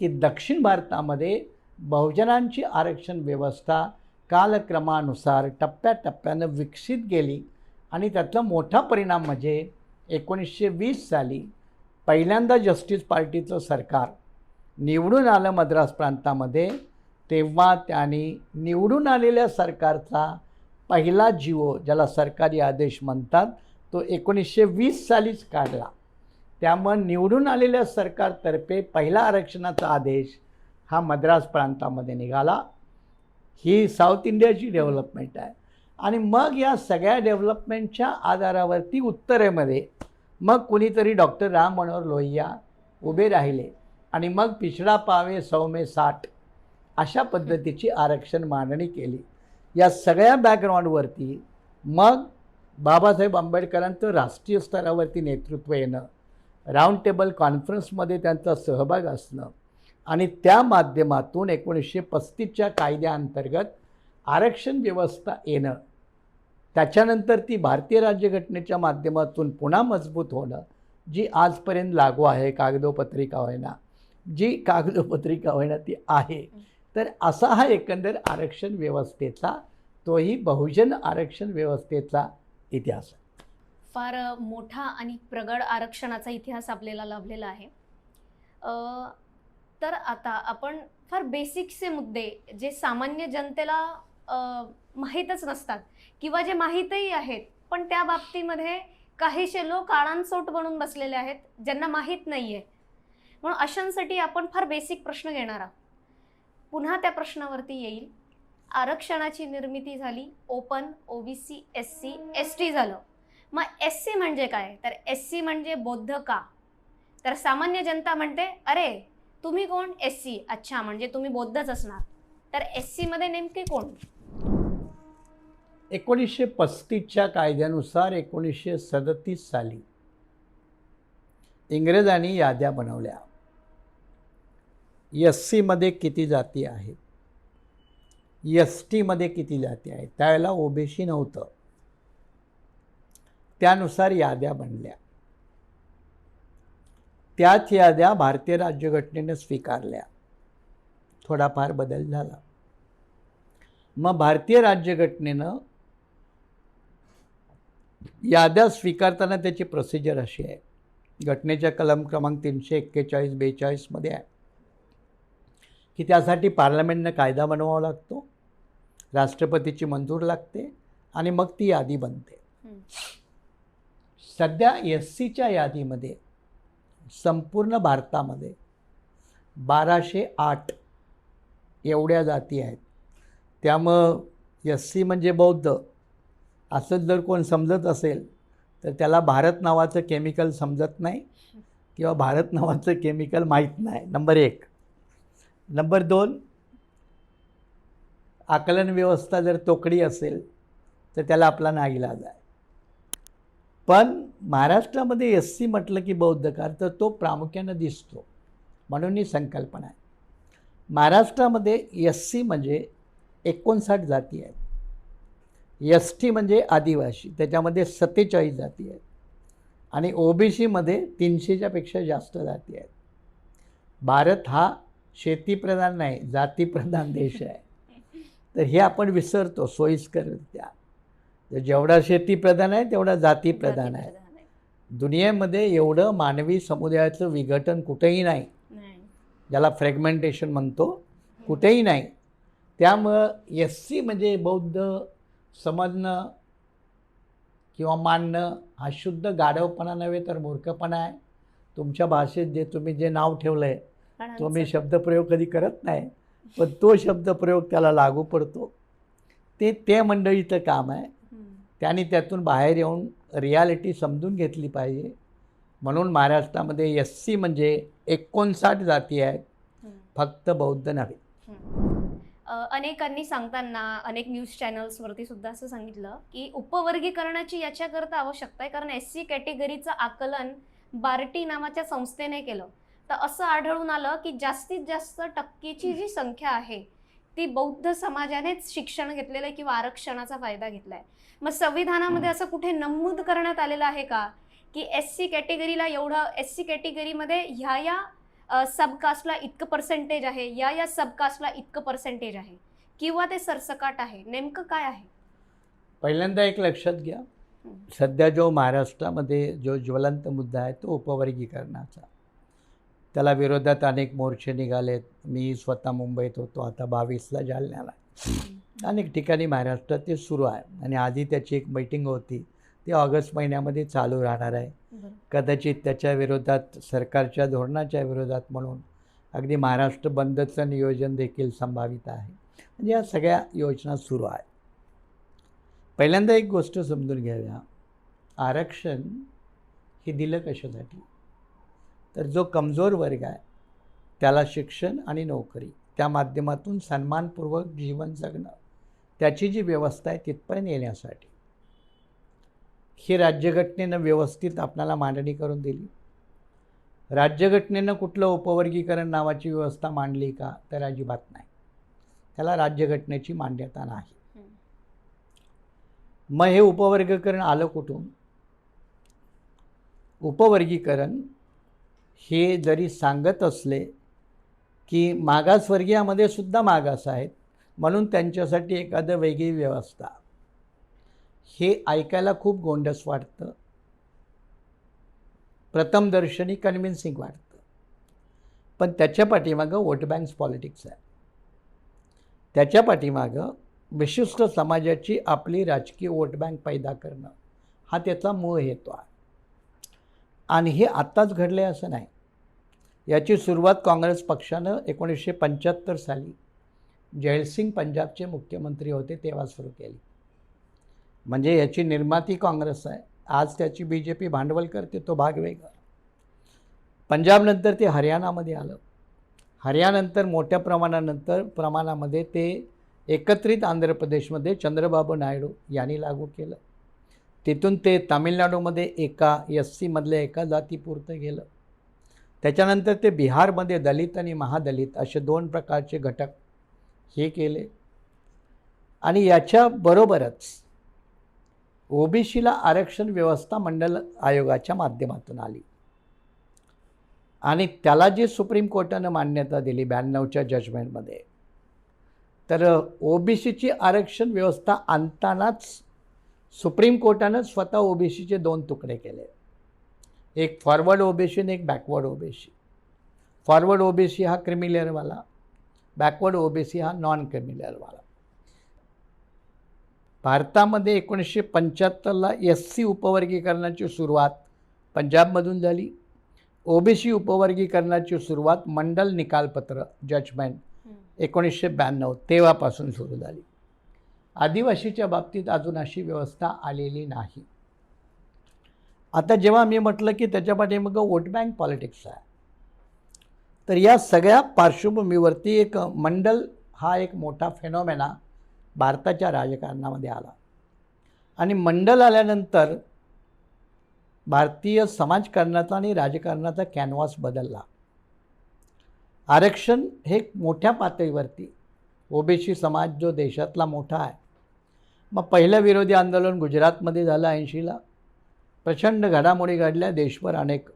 की दक्षिण भारतामध्ये बहुजनांची आरक्षण व्यवस्था कालक्रमानुसार टप्प्याटप्प्यानं विकसित गेली आणि त्याचा मोठा परिणाम म्हणजे 1920 साली पहिल्यांदा जस्टिस पार्टीचं सरकार निवडून आलं मद्रास प्रांतामध्ये. तेव्हा त्यांनी निवडून आलेल्या सरकारचा पहिला जीवो ज्याला सरकारी आदेश म्हणतात तो 1920 सालीच काढला. त्यामुळे निवडून आलेल्या सरकारतर्फे पहिला आरक्षणाचा आदेश हा मद्रास प्रांतामध्ये निघाला. ही साऊथ इंडियाची डेव्हलपमेंट आहे आणि मग या सगळ्या डेव्हलपमेंटच्या आधारावरती उत्तरेमध्ये मग कुणीतरी डॉक्टर राम मनोहर लोहिया उभे राहिले आणि मग पिछडा पावे 100 में 60 अशा पद्धतीची आरक्षण मांडणी केली. या सगळ्या बॅकग्राऊंडवरती मग बाबासाहेब आंबेडकरांचं राष्ट्रीय स्तरावरती नेतृत्व येणं, राऊंड टेबल कॉन्फरन्समध्ये त्यांचा सहभाग असणं आणि त्या माध्यमातून 1935च्या कायद्याअंतर्गत आरक्षण व्यवस्था येणं, त्याच्यानंतर ती भारतीय राज्यघटनेच्या माध्यमातून पुन्हा मजबूत होणं जी आजपर्यंत लागू आहे. कागदोपत्रिका होईना ती आहे. तर असा हा एकंदर आरक्षण व्यवस्थेचा तोही बहुजन आरक्षण व्यवस्थेचा इतिहास आहे. फार मोठा आणि प्रगड आरक्षणाचा इतिहास आपल्याला लाभलेला आहे. तर आता आपण फार बेसिकचे मुद्दे जे सामान्य जनतेला माहीतच नसतात किंवा जे माहीतही आहेत पण त्या बाबतीमध्ये काहीशे लोक काळांचोट बनून बसलेले आहेत ज्यांना माहीत नाही आहे. म्हणून अशांसाठी आपण फार बेसिक प्रश्न घेणार आहोत. पुन्हा त्या प्रश्नावरती येईल. आरक्षणाची निर्मिती झाली, ओपन, OBC, SC, ST झालं. मग SC म्हणजे काय, तर SC म्हणजे बौद्ध का. तर सामान्य जनता म्हणते अरे तुम्ही कोण, SC, अच्छा म्हणजे तुम्ही बौद्धच असणार. तर SC मध्ये नेमके कोण. 1935च्या कायद्यानुसार 1937 साली इंग्रजांनी याद्या बनवल्या. SC मध्ये किती जाती आहेत, ST मध्ये किती जाती आहेत. त्यावेळेला OBC नव्हतं. त्यानुसार याद्या बनल्या. त्याच याद्या भारतीय राज्यघटनेने स्वीकारल्या. थोडाफार बदल झाला. मग भारतीय राज्यघटनेनं याद्या स्वीकारताना त्याची प्रोसिजर अशी आहे, घटनेच्या कलम क्रमांक 341-42 आहे की त्यासाठी पार्लमेंटनं कायदा बनवावा लागतो, राष्ट्रपतीची मंजूर लागते आणि मग ती यादी बनते. सध्या SCच्या यादीमध्ये संपूर्ण भारतामध्ये 1208 एवढ्या जाती आहेत. त्यामुळं SC म्हणजे बौद्ध असंच जर कोण समजत असेल तर त्याला भारत नावाचं केमिकल समजत नाही किंवा भारत नावाचं केमिकल माहीत नाही, नंबर 1. नंबर 2, आकलन व्यवस्था जर तोकडी असेल तर त्याला आपला नाईलाज आहे. पण महाराष्ट्रामध्ये SC म्हटलं की बौद्धकार तर तो प्रामुख्यानं दिसतो, म्हणून ही संकल्पना आहे. महाराष्ट्रामध्ये SC म्हणजे 59 जाती आहेत, ST म्हणजे आदिवासी, त्याच्यामध्ये 47 जाती आहेत आणि OBCमध्ये 300च्या पेक्षा जास्त जाती आहेत. भारत हा शेतीप्रधान नाही, जातीप्रधान देश आहे. तर हे आपण विसरतो सोयीस्कररित्या. जेवढा शेतीप्रधान आहे तेवढा जातीप्रधान आहे. दुनियेमध्ये एवढं मानवी समुदायाचं विघटन कुठेही नाही, ज्याला फ्रॅगमेंटेशन म्हणतो, कुठेही नाही. त्यामुळं SC म्हणजे बौद्ध समजणं किंवा मानणं हा शुद्ध गाढवपणा नव्हे तर मूर्खपणा आहे. तुमच्या भाषेत तुम्ही जे नाव ठेवलं आहे तुम्ही शब्दप्रयोग कधी करत नाही, पण तो शब्दप्रयोग त्याला लागू पडतो. ते मंडळीचं काम आहे. त्यांनी त्यातून बाहेर येऊन रियालिटी समजून घेतली पाहिजे. म्हणून महाराष्ट्रामध्ये SC म्हणजे 59 जाती आहेत, फक्त बौद्ध नव्हे. अनेकांनी सांगताना अनेक न्यूज चॅनल्सवरती सुद्धा असं सांगितलं की उपवर्गीकरणाची याच्याकरता आवश्यकता आहे, कारण SC कॅटेगरीचं आकलन बार्टी नावाच्या संस्थेने केलं तर असं आढळून आलं की जास्तीत जास्त टक्केची जी संख्या आहे ती बौद्ध समाजानेच शिक्षण घेतलेलं आहे किंवा आरक्षणाचा फायदा घेतलाय. मग संविधानामध्ये असं कुठे नमूद करण्यात आलेलं आहे का की SC कॅटेगरीला एवढं, SC कॅटेगरीमध्ये ह्या सबकास्टला इतकं पर्सेंटेज आहे, या सबकास्टला इतकं पर्सेंटेज आहे, किंवा ते सरसकाट आहे, नेमकं काय आहे? पहिल्यांदा एक लक्षात घ्या, सध्या जो महाराष्ट्रामध्ये जो ज्वलंत मुद्दा आहे तो उपवर्गीकरणाचा. त्याला विरोधात अनेक मोर्चे निघालेत. मी स्वतः मुंबईत होतो, आता 22ला जालन्याला. अनेक ठिकाणी महाराष्ट्रात ते सुरू आहे आणि आधी त्याची एक मीटिंग होती, ती ऑगस्ट महिन्यामध्ये चालू राहणार आहे. कदाचित त्याच्या विरोधात, सरकारच्या धोरणाच्या विरोधात म्हणून अगदी महाराष्ट्र बंदचं नियोजन देखील संभावित आहे. म्हणजे या सगळ्या योजना सुरू आहेत. पहिल्यांदा एक गोष्ट समजून घ्याव्या, आरक्षण हे दिलं कशासाठी? तर जो कमजोर वर्ग आहे त्याला शिक्षण आणि नोकरी, त्या माध्यमातून सन्मानपूर्वक जीवन जगणं, त्याची जी व्यवस्था आहे तिथपर्यंत येण्यासाठी. ही राज्यघटनेनं व्यवस्थित आपल्याला मांडणी करून दिली. राज्यघटनेनं कुठलं उपवर्गीकरण नावाची व्यवस्था मांडली का? तर अजिबात नाही. त्याला राज्यघटनेची मान्यता नाही. मग हे उपवर्गीकरण आलं कुठून? उपवर्गीकरण हे जरी सांगत असले की मागासवर्गीयामध्ये सुद्धा मागास आहेत म्हणून त्यांच्यासाठी एखादं वेगळी व्यवस्था, हे ऐकायला खूप गोंडस वाटतं, प्रथमदर्शनी कन्व्हिन्सिंग वाटतं. पण त्याच्या पाठीमागं वोट बँक पॉलिटिक्स आहे. त्याच्या पाठीमागं विशिष्ट समाजाची आपली राजकीय वोट बँक पैदा करणं हा त्याचा मूळ हेतू आहे. आणि हे आत्ताच घडले असं नाही. याची सुरुवात काँग्रेस पक्षानं 1975 साली जयसिंग पंजाबचे मुख्यमंत्री होते तेव्हा सुरू केली. म्हणजे याची निर्माती काँग्रेस आहे. आज त्याची BJP भांडवल करते, तो भाग वेगळा. पंजाबनंतर ते हरियाणामध्ये आलं. हरियाणानंतर मोठ्या प्रमाणामध्ये ते एकत्रित आंध्र प्रदेशमध्ये चंद्रबाबू नायडू यांनी लागू केलं. तिथून ते तामिळनाडूमध्ये एका SC मधल्या एका जातीपुरतं गेलं. त्याच्यानंतर ते बिहारमध्ये दलित आणि महादलित असे 2 प्रकारचे घटक हे केले. आणि याच्याबरोबरच OBCला आरक्षण व्यवस्था मंडळ आयोगाच्या माध्यमातून आली आणि त्याला जी सुप्रीम कोर्टानं मान्यता दिली 92च्या जजमेंटमध्ये, तर ओबीसीची आरक्षण व्यवस्था आणतानाच सुप्रीम कोर्टानं स्वतः ओबीसीचे 2 तुकडे केले. एक फॉरवर्ड ओबीसी आणि एक बॅकवर्ड ओबीसी. फॉरवर्ड ओबीसी हा क्रिमिलेअरवाला, बॅकवर्ड ओबीसी हा नॉन क्रिमिलेअरवाला. भारतामध्ये 1975ला SC उपवर्गीकरणाची सुरुवात पंजाबमधून झाली. ओबीसी उपवर्गीकरणाची सुरुवात मंडल निकालपत्र जजमेंट 1992 तेव्हापासून सुरू झाली. आदिवासीच्या बाबतीत अजून अशी व्यवस्था आलेली नाही. आता जेव्हा मी म्हटलं की त्याच्या पाठीमागं वोट बँक पॉलिटिक्स आहे, तर या सगळ्या पार्श्वभूमीवरती एक मंडल हा एक मोठा फेनॉमेना भारताच्या राजकारणामध्ये आला आणि मंडल आल्यानंतर भारतीय समाजकारणाचा आणि राजकारणाचा कॅनव्हास बदलला. आरक्षण हे मोठ्या पातळीवरती ओबीसी समाज जो देशातला मोठा आहे. मग पहिलं विरोधी आंदोलन गुजरातमध्ये झालं 80ला. प्रचंड घडामोडी घडल्या, देशभर अनेक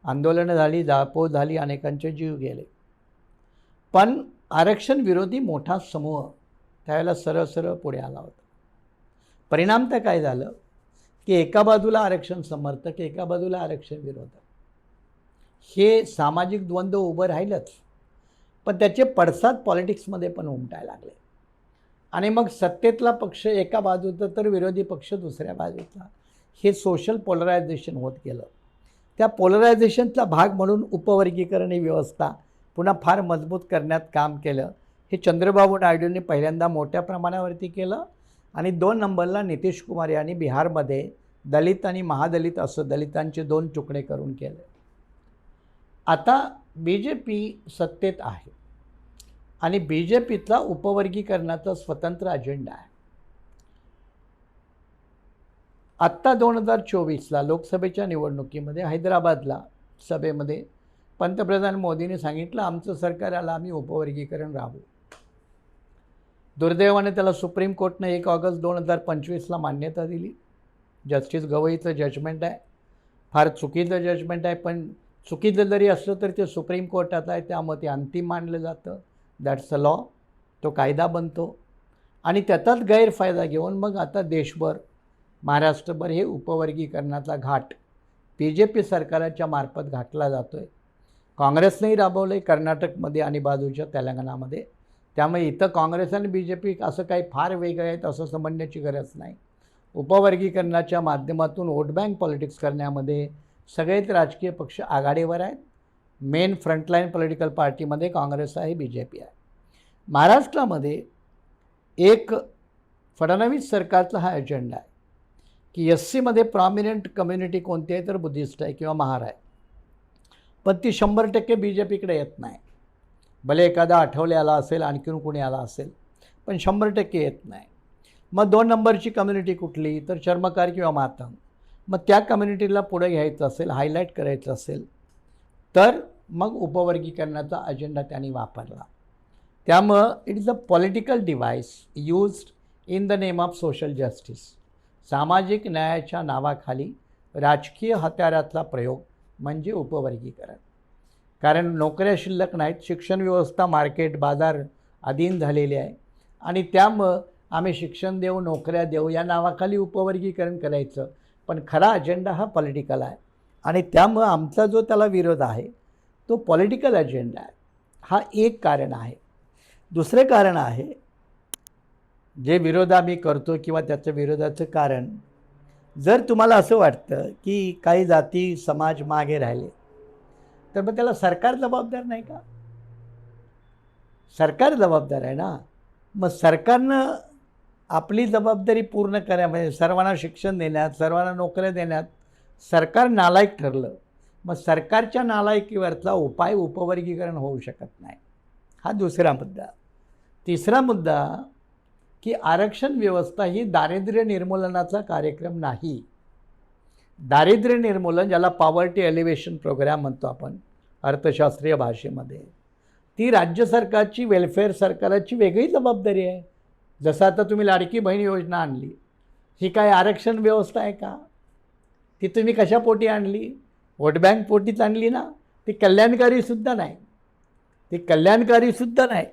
आंदोलनं झाली, जाळपोळ झाली, अनेकांचे जीव गेले. पण आरक्षण विरोधी मोठा समूह त्यावेळेला सरळ सरळ पुढे आला होता. परिणाम तर काय झालं की एका बाजूला आरक्षण समर्थक, एका बाजूला आरक्षण विरोधक, हे सामाजिक द्वंद्व उभं राहिलंच, पण त्याचे पडसाद पॉलिटिक्समध्ये पण उमटायला लागले. आणि मग सत्तेतला पक्ष एका बाजूचा तर विरोधी पक्ष दुसऱ्या बाजूचा, हे सोशल पोलरायझेशन होत गेलं. त्या पोलरायझेशनचा भाग म्हणून उपवर्गीकरण ही व्यवस्था पुन्हा फार मजबूत करण्यात काम केलं. हे चंद्रबाबू नायडूंनी पहिल्यांदा मोठ्या प्रमाणावरती केलं आणि 2 नंबरला नितीश कुमार यांनी बिहारमध्ये दलित आणि महादलित असं दलितांचे 2 तुकडे करून केले. आता BJP सत्तेत आहे आणि BJPचा उपवर्गीकरणाचा स्वतंत्र अजेंडा आहे. आत्ता 2024ला लोकसभेच्या निवडणुकीमध्ये हैदराबादला सभेमध्ये पंतप्रधान मोदींनी सांगितलं आमचं सरकार आलं आम्ही उपवर्गीकरण राबवू. दुर्दैवाने त्याला सुप्रीम कोर्टनं 1 ऑगस्ट 2025ला मान्यता दिली. जस्टिस गवईचं जजमेंट आहे, फार चुकीचं जजमेंट आहे, पण चुकीचं जरी असलं तर ते सुप्रीम कोर्टात आहे, त्यामुळे ते अंतिम मानलं जातं. दॅट्स अ लॉ, तो कायदा बनतो आणि त्याचाच गैरफायदा घेऊन मग आता देशभर महाराष्ट्रभर हे उपवर्गीकरणाचा घाट BJP सरकाराच्या मार्फत घातला जातो आहे. काँग्रेसनेही राबवलं आहे कर्नाटकमध्ये आणि बाजूच्या तेलंगणामध्ये. त्यामुळे इथं काँग्रेस आणि BJP असं काही फार वेगळं आहेत असं समजण्याची गरज नाही. उपवर्गीकरणाच्या माध्यमातून वोट बँक पॉलिटिक्स करण्यामध्ये सगळेच राजकीय पक्ष आघाडीवर आहेत. मेन फ्रंटलाईन पॉलिटिकल पार्टीमध्ये काँग्रेस आहे, BJP आहे. महाराष्ट्रामध्ये एक फडणवीस सरकारचा हा एजेंडा आहे की SCमध्ये प्रॉमिनंट कम्युनिटी कोणती आहे तर बुद्धिस्ट आहे किंवा महार आहे, पण ती 100% BJPकडे येत नाही. भले एखादा आठवले आला असेल, आणखीन कोणी आला असेल, पण 100% येत नाही. मग 2 नंबरची कम्युनिटी कुठली तर चर्मकार किंवा मातंग. मग त्या कम्युनिटीला पुढे घ्यायचं असेल, हायलाईट करायचं असेल तर मग उपवर्गीकरणाचा अजेंडा त्यांनी वापरला. त्यामुळं it is a political device used in the name of social justice. सामाजिक न्यायाच्या नावाखाली राजकीय हत्यारातला प्रयोग म्हणजे उपवर्गीकरण. कारण नोकऱ्या शिल्लक नाहीत, शिक्षण व्यवस्था मार्केट बाजार अधीन झालेली आहे आणि त्यामुळं आम्ही शिक्षण देऊ, नोकऱ्या देऊ या नावाखाली उपवर्गीकरण करायचं. पण खरा अजेंडा हा पॉलिटिकल आहे आणि त्यामुळं आमचा जो त्याला विरोध आहे तो पॉलिटिकल अजेंडा आहे. हा एक कारण आहे. दुसरे कारण आहे जे विरोध आम्ही करतो किंवा त्याचं विरोधाचं कारण, जर तुम्हाला असं वाटतं की काही जाती समाज मागे राहिले तर मग त्याला सरकार जबाबदार नाही का? सरकार जबाबदार आहे ना. मग सरकारनं आपली जबाबदारी पूर्ण करा, म्हणजे सर्वांना शिक्षण देण्यात, सर्वांना नोकऱ्या देण्यात सरकार नालायक ठरलं, मग सरकारच्या नालायकीवरचा उपाय उपवर्गीकरण होऊ शकत नाही. हा दुसरा मुद्दा. तिसरा मुद्दा की आरक्षण व्यवस्था ही दारिद्र्य निर्मूलनाचा कार्यक्रम नाही. दारिद्र्य निर्मूलन, ज्याला पॉवर्टी एलिव्हेशन प्रोग्राम म्हणतो आपण अर्थशास्त्रीय भाषेमध्ये, ती राज्य सरकारची, वेलफेअर सरकाराची वेगळी जबाबदारी आहे. जसं आता तुम्ही लाडकी बहीण योजना आणली, ही काय आरक्षण व्यवस्था आहे का? ती तुम्ही कशापोटी आणली? वोट बँक पोटीच आणली ना. ती कल्याणकारीसुद्धा नाही, ती कल्याणकारीसुद्धा नाही.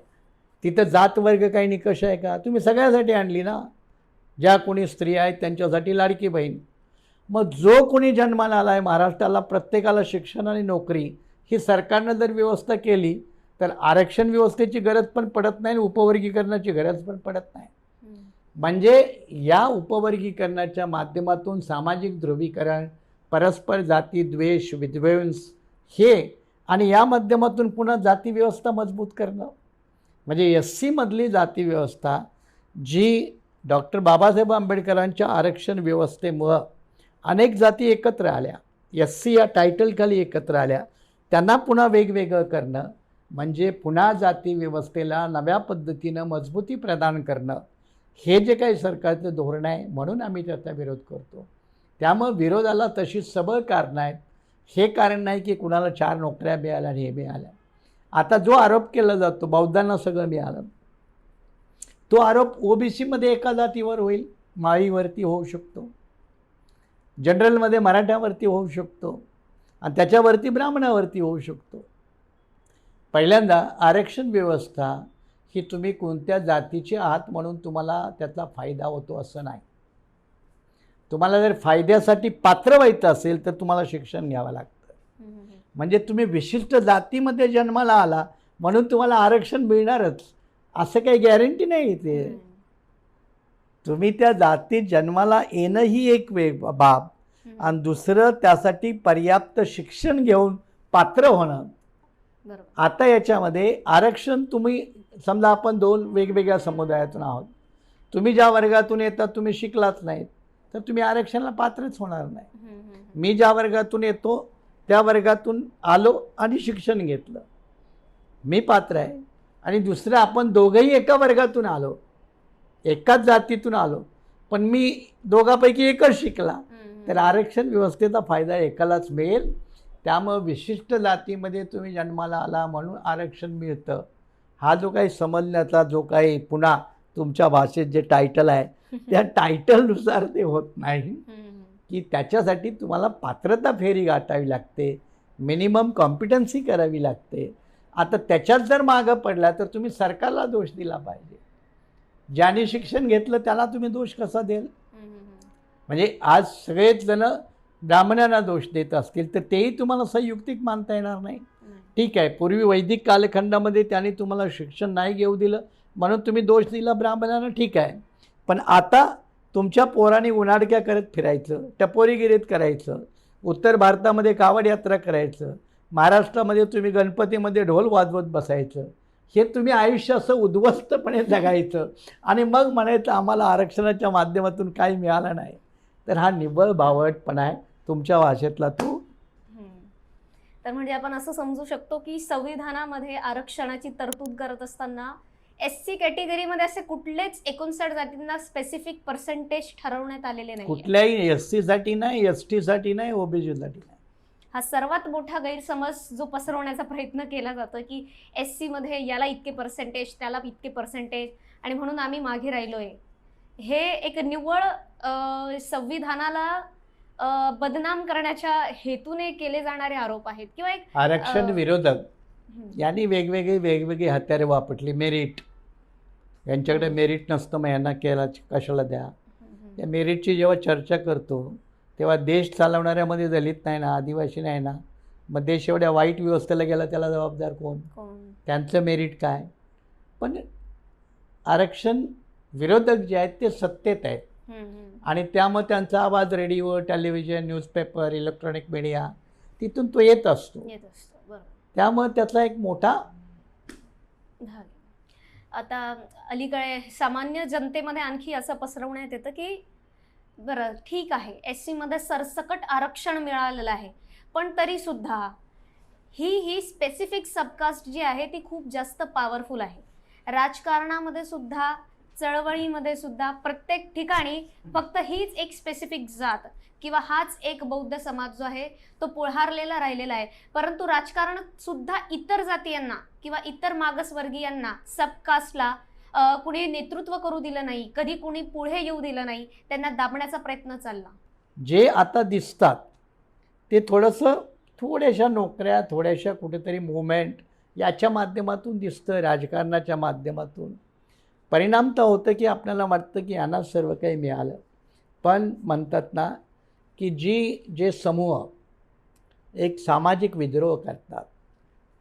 तिथं जात वर्ग काही निकष आहे का? तुम्ही सगळ्यासाठी आणली ना. ज्या कोणी स्त्री आहेत त्यांच्यासाठी लाडकी बहीण. मग जो कोणी जन्माला आला आहे महाराष्ट्राला, प्रत्येकाला शिक्षण आणि नोकरी ही सरकारनं जर व्यवस्था केली तर आरक्षण व्यवस्थेची गरज पण पडत नाही आणि उपवर्गीकरणाची गरज पण पडत नाही. म्हणजे या उपवर्गीकरणाच्या माध्यमातून सामाजिक ध्रुवीकरण, परस्पर जाती द्वेष, विध्वंस हे आणि या माध्यमातून पुन्हा जाती व्यवस्था मजबूत करणं. म्हणजे SC मधली जाती व्यवस्था जी डॉक्टर बाबासाहेब आंबेडकरांच्या आरक्षण व्यवस्थेमुळं अनेक जाती एकत्र आल्या, SC या टायटलखाली एकत्र आल्या, त्यांना पुन्हा वेगवेगळं करणं म्हणजे पुन्हा जाती व्यवस्थेला नव्या पद्धतीनं मजबूती प्रदान करणं हे जे काही सरकारचं धोरण आहे. म्हणून आम्ही त्याचा विरोध करतो. त्यामुळं विरोधाला तशी सबळ कारणं आहेत. हे कारण नाही की कुणाला 4 नोकऱ्या मिळाल्या आणि हे मिळाल्या. आता जो आरोप केला जातो बौद्धांना सगळं मिळालं, तो आरोप OBCमध्ये एका जातीवर होईल, माळीवरती होऊ शकतो, जनरलमध्ये मराठ्यावरती होऊ शकतो आणि त्याच्यावरती ब्राह्मणावरती होऊ शकतो. पहिल्यांदा आरक्षण व्यवस्था ही तुम्ही कोणत्या जातीचे आहात म्हणून तुम्हाला त्याचा फायदा होतो असं नाही. तुम्हाला जर फायद्यासाठी पात्र व्हायचं असेल तर तुम्हाला शिक्षण घ्यावं लागतं. म्हणजे तुम्ही विशिष्ट जातीमध्ये जन्माला आला म्हणून तुम्हाला आरक्षण मिळणारच असं काही गॅरंटी नाही. ते तुम्ही त्या जातीत जन्माला येणं ही एक बाब आणि दुसरं त्यासाठी पर्याप्त शिक्षण घेऊन पात्र होणं. आता याच्यामध्ये आरक्षण तुम्ही समजा आपण 2 वेगवेगळ्या समुदायातून आहोत. तुम्ही ज्या वर्गातून येतात तुम्ही शिकलाच नाहीत तर तुम्ही आरक्षणाला पात्रच होणार नाही. मी ज्या वर्गातून येतो त्या वर्गातून आलो आणि शिक्षण घेतलं, मी पात्र आहे. आणि दुसरं आपण दोघंही एका वर्गातून आलो, एकाच जातीतून आलो, पण मी दोघांपैकी एकच शिकला तर आरक्षण व्यवस्थेचा फायदा एकालाच मिळेल. त्यामुळं विशिष्ट जातीमध्ये तुम्ही जन्माला आला म्हणून आरक्षण मिळतं हा जो काही समजण्याचा जो काही पुन्हा तुमच्या भाषेत जे टायटल आहे त्या टायटलनुसार ते होत नाही. की त्याच्यासाठी तुम्हाला पात्रता फेरी गाठावी लागते, मिनिमम कॉम्पिटन्सी करावी लागते. आता त्याच्यात जर मागं पडला तर तुम्ही सरकारला दोष दिला पाहिजे. ज्याने शिक्षण घेतलं त्याला तुम्ही दोष कसा द्याल? म्हणजे आज सगळेच जण ब्राह्मणांना दोष देत असतील तर तेही तुम्हाला संयुक्तिक मानता येणार नाही. ठीक आहे, पूर्वी वैदिक कालखंडामध्ये त्याने तुम्हाला शिक्षण नाही घेऊ दिलं म्हणून तुम्ही दोष दिला ब्राह्मणांना, ठीक आहे. पण आता तुमच्या पोरांनी उन्हाडक्या करत फिरायचं, टपोरीगिरीत करायचं, उत्तर भारतामध्ये कावड यात्रा करायचं, महाराष्ट्रामध्ये तुम्ही गणपतीमध्ये ढोल वाजवत बसायचं, हे तुम्ही आयुष्य असं उद्ध्वस्तपणे जगायचं आणि मग म्हणायचं आम्हाला आरक्षणाच्या माध्यमातून काही मिळालं नाही. तर हा निव्वळ बावळटपणा आहे तुमच्या भाषेतला तो. तर म्हणजे आपण असं समजू शकतो की संविधानामध्ये आरक्षणाची तरतूद करत असताना SC कॅटेगरीमध्ये असे कुठलेच 59 जातींना स्पेसिफिक पर्सेंटेज ठरवण्यात आलेले नाही. कुठल्याही SC साठी नाही, ST साठी नाही, OBC साठी नाही. हा सर्वात मोठा गैरसमज जो पसरवण्याचा प्रयत्न केला जातो की SC मध्ये याला इतके पर्सेंटेज, त्याला इतके पर्सेंटेज आणि म्हणून आम्ही मागे राहिलोय. हे एक निव्वळ संविधानाला बदनाम करण्याच्या हेतूने केले जाणारे आरोप आहेत किंवा एक आरक्षण विरोधक यांनी वेगवेगळी हत्यारे वापरली. मेरिट, यांच्याकडे मेरिट नसतं मग यांना केला कशाला द्या. या मेरिटची जेव्हा चर्चा करतो तेव्हा देश चालवणाऱ्यामध्ये दलित नाही ना, आदिवासी नाही ना, मग देश एवढ्या वाईट व्यवस्थेला गेला त्याला जबाबदार कोण? त्यांचं मेरिट काय? पण आरक्षण विरोधक जे आहेत ते सत्तेत आहेत आणि त्यामुळे त्यांचा आवाज radio, television, newspaper, electronic media तिथून तो येत असतो. त्यामुळे त्याचा एक मोठा आता अलीकडे सामान्य जनतेमध्ये आणखी असं पसरवण्यात येतं की बरं ठीक आहे SC मध्ये सरसकट आरक्षण मिळालेलं आहे पण तरी सुद्धा ही स्पेसिफिक सबकास्ट जी आहे ती खूप जास्त पॉवरफुल आहे. राजकारणामध्ये सुद्धा, चळवळीमध्ये सुद्धा प्रत्येक ठिकाणी फक्त हीच एक स्पेसिफिक जात किंवा हाच एक बौद्ध समाज जो आहे तो पुढारलेला राहिलेला आहे. परंतु राजकारणात सुद्धा इतर जातीयांना किंवा इतर मागासवर्गीयांना, सबकास्टला कुणी नेतृत्व करू दिलं नाही, कधी कुणी पुढे येऊ दिलं नाही, त्यांना दाबण्याचा प्रयत्न चालला. जे आता दिसतात ते थोड्याशा नोकऱ्या, थोड्याशा कुठेतरी मुवमेंट याच्या माध्यमातून दिसतं, राजकारणाच्या माध्यमातून. परिणाम तर होतं की आपल्याला वाटतं की यांना सर्व काही मिळालं. पण म्हणतात ना की जे समूह एक सामाजिक विद्रोह करतात,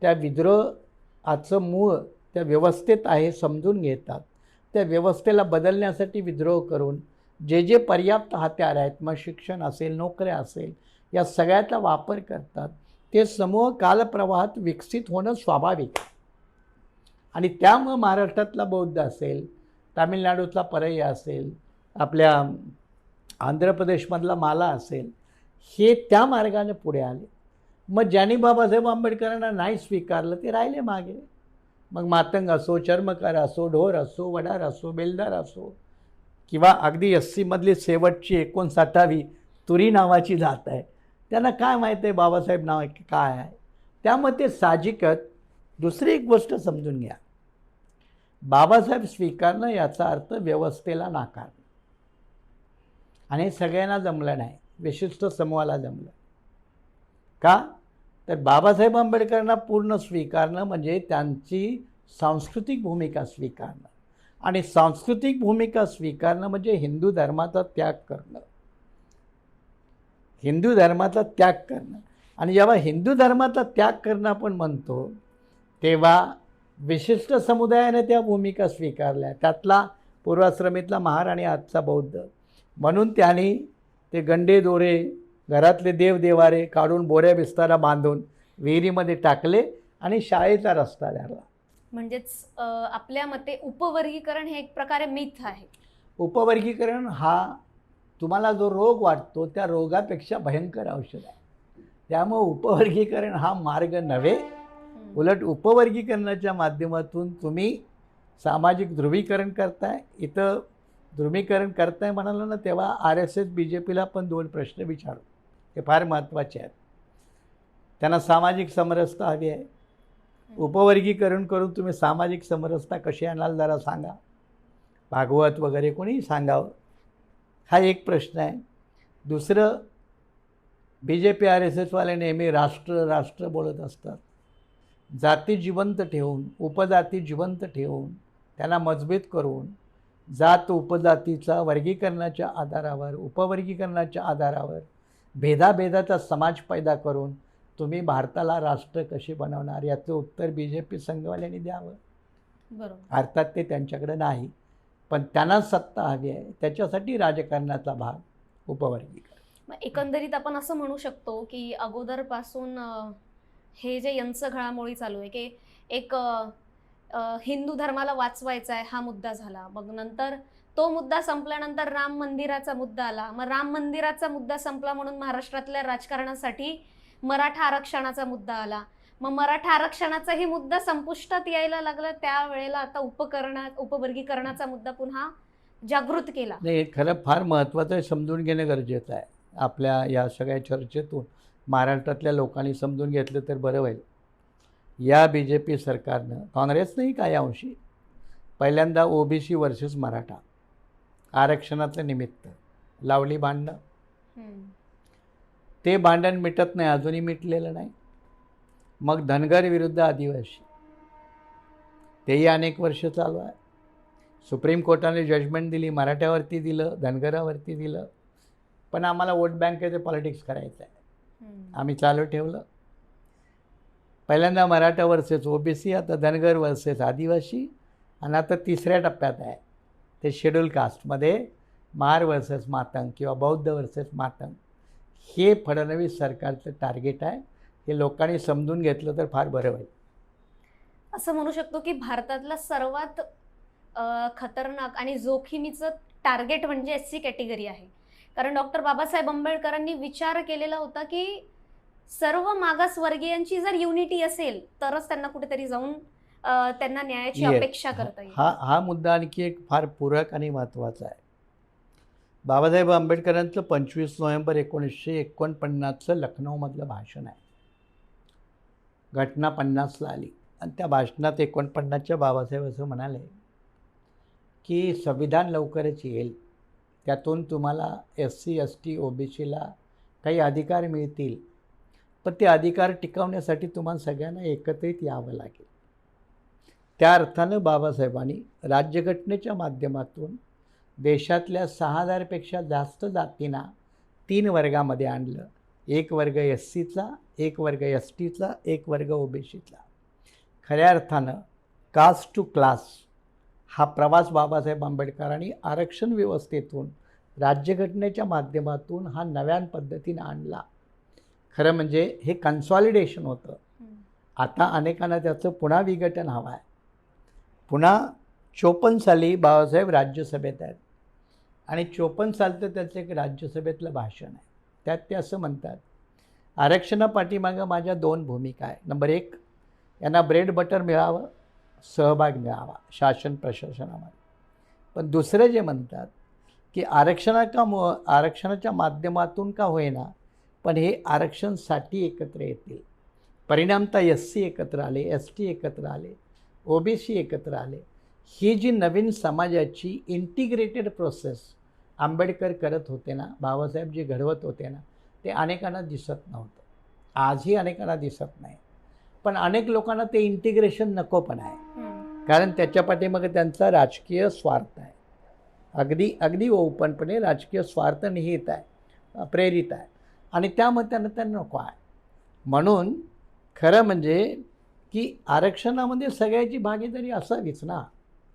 त्या विद्रोहाचं मूळ त्या व्यवस्थेत आहे समजून घेतात. त्या व्यवस्थेला बदलण्यासाठी विद्रोह करून जे पर्याप्त हत्यार आहेत, मग शिक्षण असेल, नोकऱ्या असेल, या सगळ्याचा वापर करतात. ते समूह कालप्रवाहात विकसित होणं स्वाभाविक आहे. आणि त्यामुळं महाराष्ट्रातला बौद्ध असेल, तामिळनाडूतला परय्या असेल, आपल्या आंध्र प्रदेशमधला माला असेल, हे त्या मार्गाने पुढे आले. मग ज्यांनी बाबासाहेब आंबेडकरांना नाही स्वीकारलं ते राहिले मागे. मग मातंग असो, चर्मकार असो, ढोर असो, वडार असो, बेलदार असो, किंवा अगदी 80मधली शेवटची 59वी तुरी नावाची जात आहे, त्यांना काय माहीत आहे बाबासाहेब नाव काय आहे. त्यामुळे ते साहजिकच. दुसरी एक गोष्ट समजून घ्या, बाबासाहेब स्वीकारणं याचा अर्थ व्यवस्थेला नाकार. आणि हे सगळ्यांना जमलं नाही, विशिष्ट समूहाला जमलं. का तर बाबासाहेब आंबेडकरांना पूर्ण स्वीकारणं म्हणजे त्यांची सांस्कृतिक भूमिका स्वीकारणं, आणि सांस्कृतिक भूमिका स्वीकारणं म्हणजे हिंदू धर्माचा त्याग करणं. हिंदू धर्माचा त्याग करणं. आणि जेव्हा हिंदू धर्माचा त्याग करणं आपण म्हणतो, तेव्हा विशिष्ट समुदायाने त्या भूमिका स्वीकारल्या. त्यातला पूर्वाश्रमीतला महार आणि आजचा बौद्ध. म्हणून त्यांनी ते गंडे दोरे, घरातले देवदेवारे काढून बोऱ्या बिस्तारा बांधून विहिरीमध्ये टाकले आणि शाळेचा रस्ता धरला. म्हणजेच आपल्या मते उपवर्गीकरण हे एक प्रकारे मिथ आहे. उपवर्गीकरण हा तुम्हाला जो रोग वाटतो त्या रोगापेक्षा भयंकर औषध आहे. त्यामुळे उपवर्गीकरण हा मार्ग नव्हे. उलट उपवर्गीकरणाच्या माध्यमातून तुम्ही सामाजिक ध्रुवीकरण करताय. इथं ध्रुवीकरण करताय म्हणालं ना, तेव्हा RSS BJPला पण 2 प्रश्न विचारू, ते फार महत्त्वाचे आहेत. त्यांना सामाजिक समरसता हवी आहे. उपवर्गीकरण करून तुम्ही सामाजिक समरसता कशी आणाल जरा सांगा. भागवत वगैरे कोणीही सांगावं. हा एक प्रश्न आहे. दुसरं, BJP RSSवाले नेहमी राष्ट्र राष्ट्र बोलत असतात. जाती जिवंत ठेवून, उपजाती जिवंत ठेवून, त्यांना मजबूत करून, जात उपजातीचा वर्गीकरणाच्या आधारावर, उपवर्गीकरणाच्या आधारावर भेदाभेदाचा समाज पैदा करून तुम्ही भारताला राष्ट्र कशी बनवणार, याचं उत्तर BJP संघवाल्यांनी द्यावं. बरोबर. अर्थात ते त्यांच्याकडे नाही, पण त्यांना सत्ता हवी आहे. त्याच्यासाठी राजकारणाचा भाग उपवर्गीकरण. मग एकंदरीत आपण असं म्हणू शकतो की अगोदरपासून हे जे यांचं घडामोडी चालू आहे की एक हिंदू धर्माला वाचवायचा आहे हा मुद्दा झाला. मग नंतर तो मुद्दा संपल्यानंतर राम मंदिराचा मुद्दा आला. मग राम मंदिराचा मुद्दा संपला म्हणून महाराष्ट्रातल्या राजकारणासाठी मराठा आरक्षणाचा मुद्दा आला. मग मराठा आरक्षणाचाही मुद्दा संपुष्टात यायला लागला. त्यावेळेला आता उपवर्गीकरणाचा मुद्दा पुन्हा जागृत केला. नाही, खरं फार महत्त्वाचं आहे, समजून घेणं गरजेचं आहे. आपल्या या सगळ्या चर्चेतून महाराष्ट्रातल्या लोकांनी समजून घेतलं तर बरं होईल. या BJP सरकारनं, काँग्रेसनंही काही अंशी, पहिल्यांदा OBC वर्सेस मराठा आरक्षणाचं निमित्त लावली भांडणं. ते भांडण मिटत नाही, अजूनही मिटलेलं नाही. मग धनगर विरुद्ध आदिवासी, तेही अनेक वर्ष चालू आहे. सुप्रीम कोर्टाने जजमेंट दिली, मराठ्यावरती दिलं, धनगरावरती दिलं. पण आम्हाला वोट बँकेचं पॉलिटिक्स करायचं आहे, आम्ही चालू ठेवलं. पहिल्यांदा मराठा वर्सेस OBC, आता धनगर वर्सेस आदिवासी, आणि आता तिसऱ्या टप्प्यात आहे ते शेड्यूल कास्टमध्ये महार वर्सेस मातंग किंवा बौद्ध वर्सेस मातंग. हे फडणवीस सरकारचं टार्गेट आहे. हे लोकांनी समजून घेतलं तर फार बरं होईल. असं म्हणू शकतो की भारतातला सर्वात खतरनाक आणि जोखमीचं टार्गेट म्हणजे SC कॅटेगरी आहे. कारण डॉक्टर बाबासाहेब आंबेडकरांनी विचार केलेला होता की सर्व मागासवर्गीयांची जर युनिटी असेल तरच त्यांना कुठेतरी जाऊन त्यांना न्यायाची अपेक्षा करता येईल. हा मुद्दा आणखी एक फार पूरक आणि महत्त्वाचा आहे. बाबासाहेब आंबेडकरांचं 25 नोव्हेंबर 1949चं लखनौमधलं भाषण आहे. घटना 50ला आली आणि त्या भाषणात 49च्या बाबासाहेब असं म्हणाले की संविधान लवकरच येईल, त्यातून तुम्हाला SC ST OBCला काही अधिकार मिळतील, पण ते अधिकार टिकवण्यासाठी तुम्हाला सगळ्यांना एकत्रित यावं लागेल. त्या अर्थानं बाबासाहेबांनी राज्यघटनेच्या माध्यमातून देशातल्या 6,000पेक्षा जास्त जातींना 3 वर्गामध्ये आणलं. एक वर्ग SCचा, एक वर्ग STचा, एक वर्ग OBCतला. खऱ्या अर्थानं कास्ट टू क्लास हा प्रवास बाबासाहेब आंबेडकरांनी आरक्षण व्यवस्थेतून राज्यघटनेच्या माध्यमातून हा नव्यान पद्धतीनं आणला. खरं म्हणजे हे कन्सॉलिडेशन होतं. आता अनेकांना त्याचं पुन्हा विघटन हवं आहे. पुन्हा 54 साली बाबासाहेब राज्यसभेत आहेत आणि 54 सालचं त्याचं एक राज्यसभेतलं भाषण आहे. त्यात ते असं म्हणतात, आरक्षणापाठीमागं माझ्या 2 भूमिका आहे. नंबर 1, यांना ब्रेड बटर मिळावं, सहभाग मिळावा शासन प्रशासनामध्ये. पण दुसरं जे म्हणतात की आरक्षणाच्या माध्यमातून का होईना पण हे आरक्षणसाठी एकत्र येतील. परिणामतः SC एकत्र आले, ST एकत्र आले, OBC एकत्र आले. ही जी नवीन समाजाची इंटिग्रेटेड प्रोसेस आंबेडकर करत होते ना, बाबासाहेब जे घडवत होते ना, ते अनेकांना दिसत नव्हतं. आजही अनेकांना दिसत नाही. पण अनेक लोकांना ते इंटिग्रेशन नको पण आहे. कारण त्याच्या पाठीमागे त्यांचा राजकीय स्वार्थ आहे. अगदी ओपनपणे राजकीय स्वार्थ निहित आहे, प्रेरित आहे आणि त्यामुळे त्यांना नको आहे. म्हणून खरं म्हणजे की आरक्षणामध्ये सगळ्याची भागीदारी असावीच ना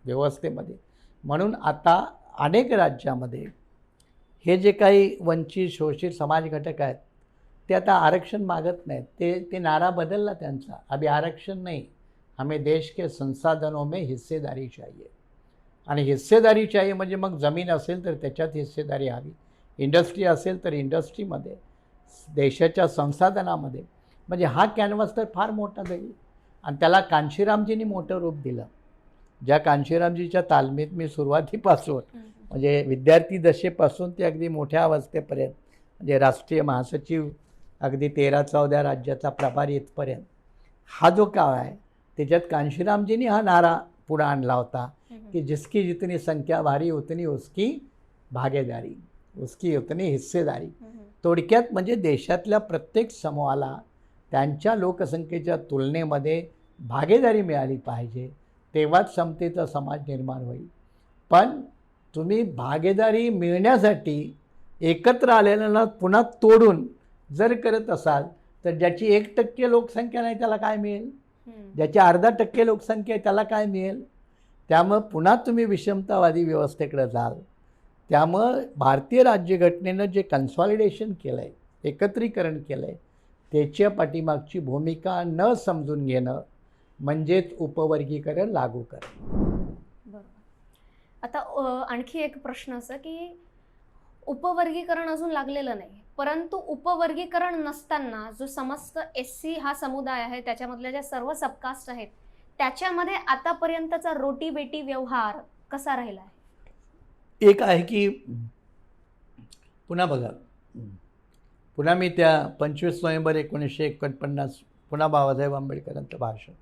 व्यवस्थेमध्ये. म्हणून आता अनेक राज्यामध्ये हे जे काही वंचित शोषित समाज घटक आहेत ते आता आरक्षण मागत नाहीत. ते नारा बदलला त्यांचा. अभी आरक्षण नहीं, हमें देश के संसाधनों में हिस्सेदारी चाहिए. आणि हिस्सेदारी चाहिए म्हणजे मग जमीन असेल तर त्याच्यात हिस्सेदारी हवी, इंडस्ट्री असेल तर इंडस्ट्रीमध्ये, देशाच्या संसाधनामध्ये. म्हणजे हा कॅनव्हास तर फार मोठा जाईल आणि त्याला कांशीरामजींनी मोठं रूप दिलं. ज्या कांशीरामजीच्या तालमीत मी सुरुवातीपासून म्हणजे विद्यार्थी दशेपासून ते अगदी मोठ्या अवस्थेपर्यंत म्हणजे राष्ट्रीय महासचिव अगदी 13-14 राज्याचा प्रभारी इथपर्यंत हा जो काळ आहे त्याच्यात कांशीरामजींनी हा नारा पुढे आणला होता की जिसकी जितनी संख्या भारी उतनी उसकी भागीदारी, उसकी उतनी हिस्सेदारी. थोडक्यात म्हणजे देशातल्या प्रत्येक समूहाला त्यांच्या लोकसंख्येच्या तुलनेमध्ये भागीदारी मिळाली पाहिजे, तेव्हाच समतेचा समाज निर्माण होईल. पण तुम्ही भागीदारी मिळण्यासाठी एकत्र आलेल्यांना पुन्हा तोडून जर करत असाल तर ज्याची 1% लोकसंख्या नाही त्याला काय मिळेल, ज्याची 0.5% लोकसंख्या आहे त्याला काय मिळेल. त्यामुळं पुन्हा तुम्ही विषमतावादी व्यवस्थेकडे जाल. त्यामुळं भारतीय राज्यघटनेनं जे कन्सॉलिडेशन केलं आहे, एकत्रीकरण केलं आहे, त्याच्या पाठीमागची भूमिका न समजून घेणं म्हणजेच उपवर्गीकरण लागू करणं. बरोबर. आता आणखी एक प्रश्न असा की उपवर्गीकरण अजून लागलेलं नाही, परंतु उपवर्गीकरण नसताना जो समस्त SC हा समुदाय आहे त्याच्यामधल्या ज्या सर्व सबकास्ट आहेत त्याच्यामध्ये आतापर्यंतचा रोटी बेटी व्यवहार कसा राहिला आहे? एक आहे की पुन्हा बघा, पुन्हा मी त्या 25 नोव्हेंबर 1949 पुन्हा बाबासाहेब आंबेडकरांचं भाषण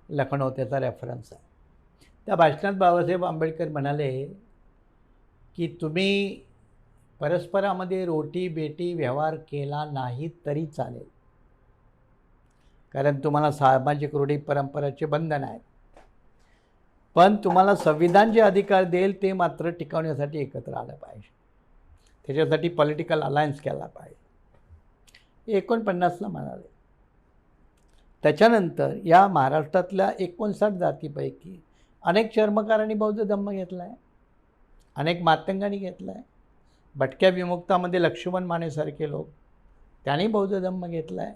लखनौ त्याचा रेफरन्स आहे. त्या भाषणात बाबासाहेब आंबेडकर म्हणाले की तुम्ही परस्परामध्ये रोटी बेटी व्यवहार केला नाही तरी चालेल, कारण तुम्हाला सामाजिक रूढी परंपराचे बंधन आहेत. पण तुम्हाला संविधान जे अधिकार देईल ते मात्र टिकवण्यासाठी एकत्र आलं पाहिजे, त्याच्यासाठी पॉलिटिकल अलायन्स केला पाहिजे. 49ला म्हणाले. त्याच्यानंतर या महाराष्ट्रातल्या 59 जातीपैकी अनेक चर्मकारांनी बौद्ध धम्म घेतला आहे, अनेक मातंगांनी घेतला आहे. भटक्या विमुक्तामध्ये लक्ष्मण मानेसारखे लोक त्यांनी बौद्ध धम्म घेतला आहे.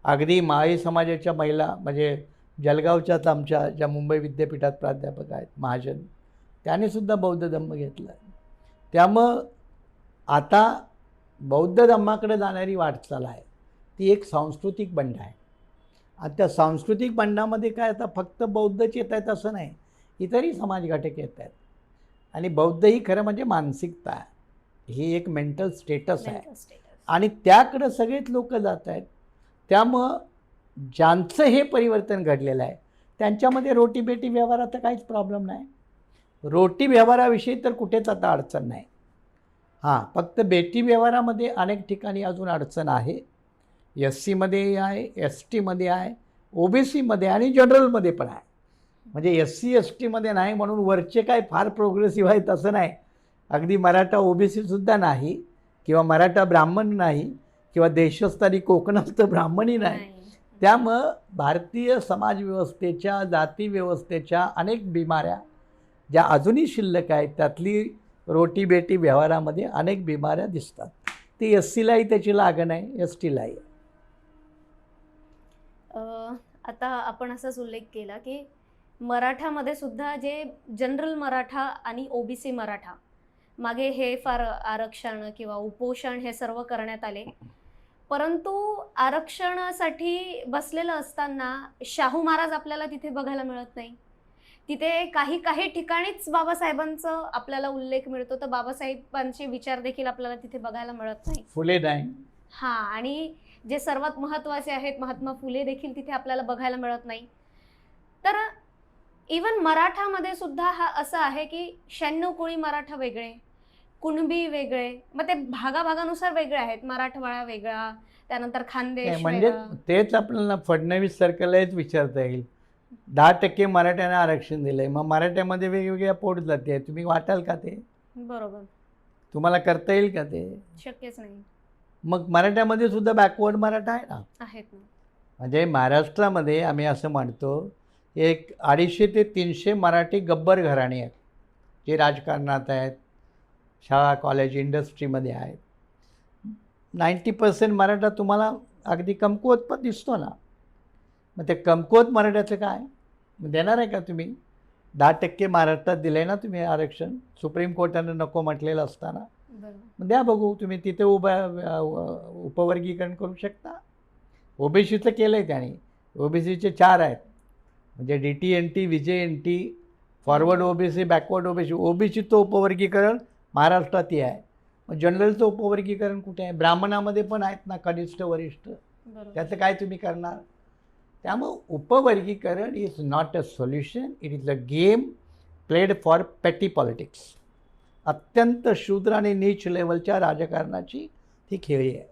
अगदी माळी समाजाच्या महिला म्हणजे जळगावच्याच आमच्या ज्या मुंबई विद्यापीठात प्राध्यापक आहेत महाजन, त्यांनीसुद्धा बौद्ध धम्म घेतला आहे. त्यामुळं आता बौद्ध धम्माकडे जाणारी वाटचाल आहे ती एक सांस्कृतिक बंड आहे. आणि त्या सांस्कृतिक बंडामध्ये काय आता फक्त बौद्धच येत आहेत असं नाही, इतरही समाजघटक येत आहेत. आणि बौद्ध ही खरं म्हणजे मानसिकता आहे, ही एक मेंटल स्टेटस आहे आणि त्याकडं सगळेच लोक जात आहेत. त्यामुळं ज्यांचं हे परिवर्तन घडलेलं आहे त्यांच्यामध्ये रोटी बेटी व्यवहाराचा काहीच प्रॉब्लेम नाही. रोटी व्यवहाराविषयी तर कुठेच आता अडचण नाही. हां, फक्त बेटी व्यवहारामध्ये अनेक ठिकाणी अजून अडचण आहे. एस सीमध्ये आहे, एस टीमध्ये आहे, OBCमध्ये आणि जनरलमध्ये पण आहे. म्हणजे एस सी एस टीमध्ये नाही म्हणून वरचे काय फार प्रोग्रेसिव्ह आहेत असं नाही. अगदी मराठा OBCसुद्धा नाही किंवा मराठा ब्राह्मण नाही किंवा देशस्थानी कोकणस्थ ब्राह्मणही नाही. त्यामुळं भारतीय समाजव्यवस्थेच्या जातीव्यवस्थेच्या अनेक बिमाऱ्या ज्या अजूनही शिल्लक आहेत त्यातली रोटीबेटी व्यवहारामध्ये अनेक बिमाऱ्या दिसतात. ती एस सीलाही त्याची लागण आहे, एस टीलाही. आता आपण असाच उल्लेख केला की मराठामध्ये सुद्धा जे जनरल मराठा आणि OBC मराठा मागे हे फार आरक्षण किंवा उपोषण हे सर्व करण्यात आले, परंतु आरक्षणासाठी बसलेलं असताना शाहू महाराज आपल्याला तिथे बघायला मिळत नाही. तिथे काही ठिकाणीच बाबासाहेबांचं आपल्याला उल्लेख मिळतो, तर बाबासाहेबांचे विचार देखील आपल्याला तिथे बघायला मिळत नाही. फुले नाही. हां, आणि जे सर्वात महत्त्वाचे आहेत महात्मा फुले देखील तिथे आपल्याला बघायला मिळत नाही. तर इवन मराठामध्ये सुद्धा हा असं आहे की 96 कोळी मराठा वेगळे, कुणबी वेगळे, मग ते भागाभागानुसार वेगळे आहेत. मराठवाडा वेगळा, त्यानंतर खानदेश म्हणजे वेगळा. तेच आपल्याला फडणवीस सरकारलाच विचारता येईल. 10% मराठ्यांना आरक्षण दिलंय, मग मराठ्यामध्ये वेगवेगळ्या पोट जाती आहेत, तुम्ही वाटाल का ते? बरोबर, तुम्हाला करता येईल का ते? शक्यच नाही. मग मराठ्यामध्ये सुद्धा बॅकवर्ड मराठा आहे ना. आहेत ना. म्हणजे महाराष्ट्रामध्ये आम्ही असं म्हणतो एक 250 ते 300 मराठी गब्बर घराणे आहेत जे राजकारणात आहेत, शाळा कॉलेज इंडस्ट्रीमध्ये आहेत. 90% मराठा तुम्हाला अगदी कमकुवत पण दिसतो ना. मग ते कमकुवत मराठ्याचं काय मग देणार आहे का तुम्ही? 10% महाराष्ट्रात दिलं आहे ना तुम्ही आरक्षण, सुप्रीम कोर्टानं नको म्हटलेलं असताना. मग द्या बघू, तुम्ही तिथे उपवर्गीकरण करू शकता. OBCचं केलं आहे त्याने. OBCचे 4 आहेत, म्हणजे DT NT, VJ-NT, forward OBC, backward OBC. OBCचं उपवर्गीकरण महाराष्ट्रातही आहे. मग जनरलचं उपवर्गीकरण कुठे आहे? ब्राह्मणामध्ये पण आहेत ना कनिष्ठ वरिष्ठ. त्याचं काय तुम्ही करणार? त्यामुळं उपवर्गीकरण is not a solution, it is a game played for petty politics. अत्यंत शूद्र आणि नीच लेवलच्या राजकारणाची ती खेळी आहे.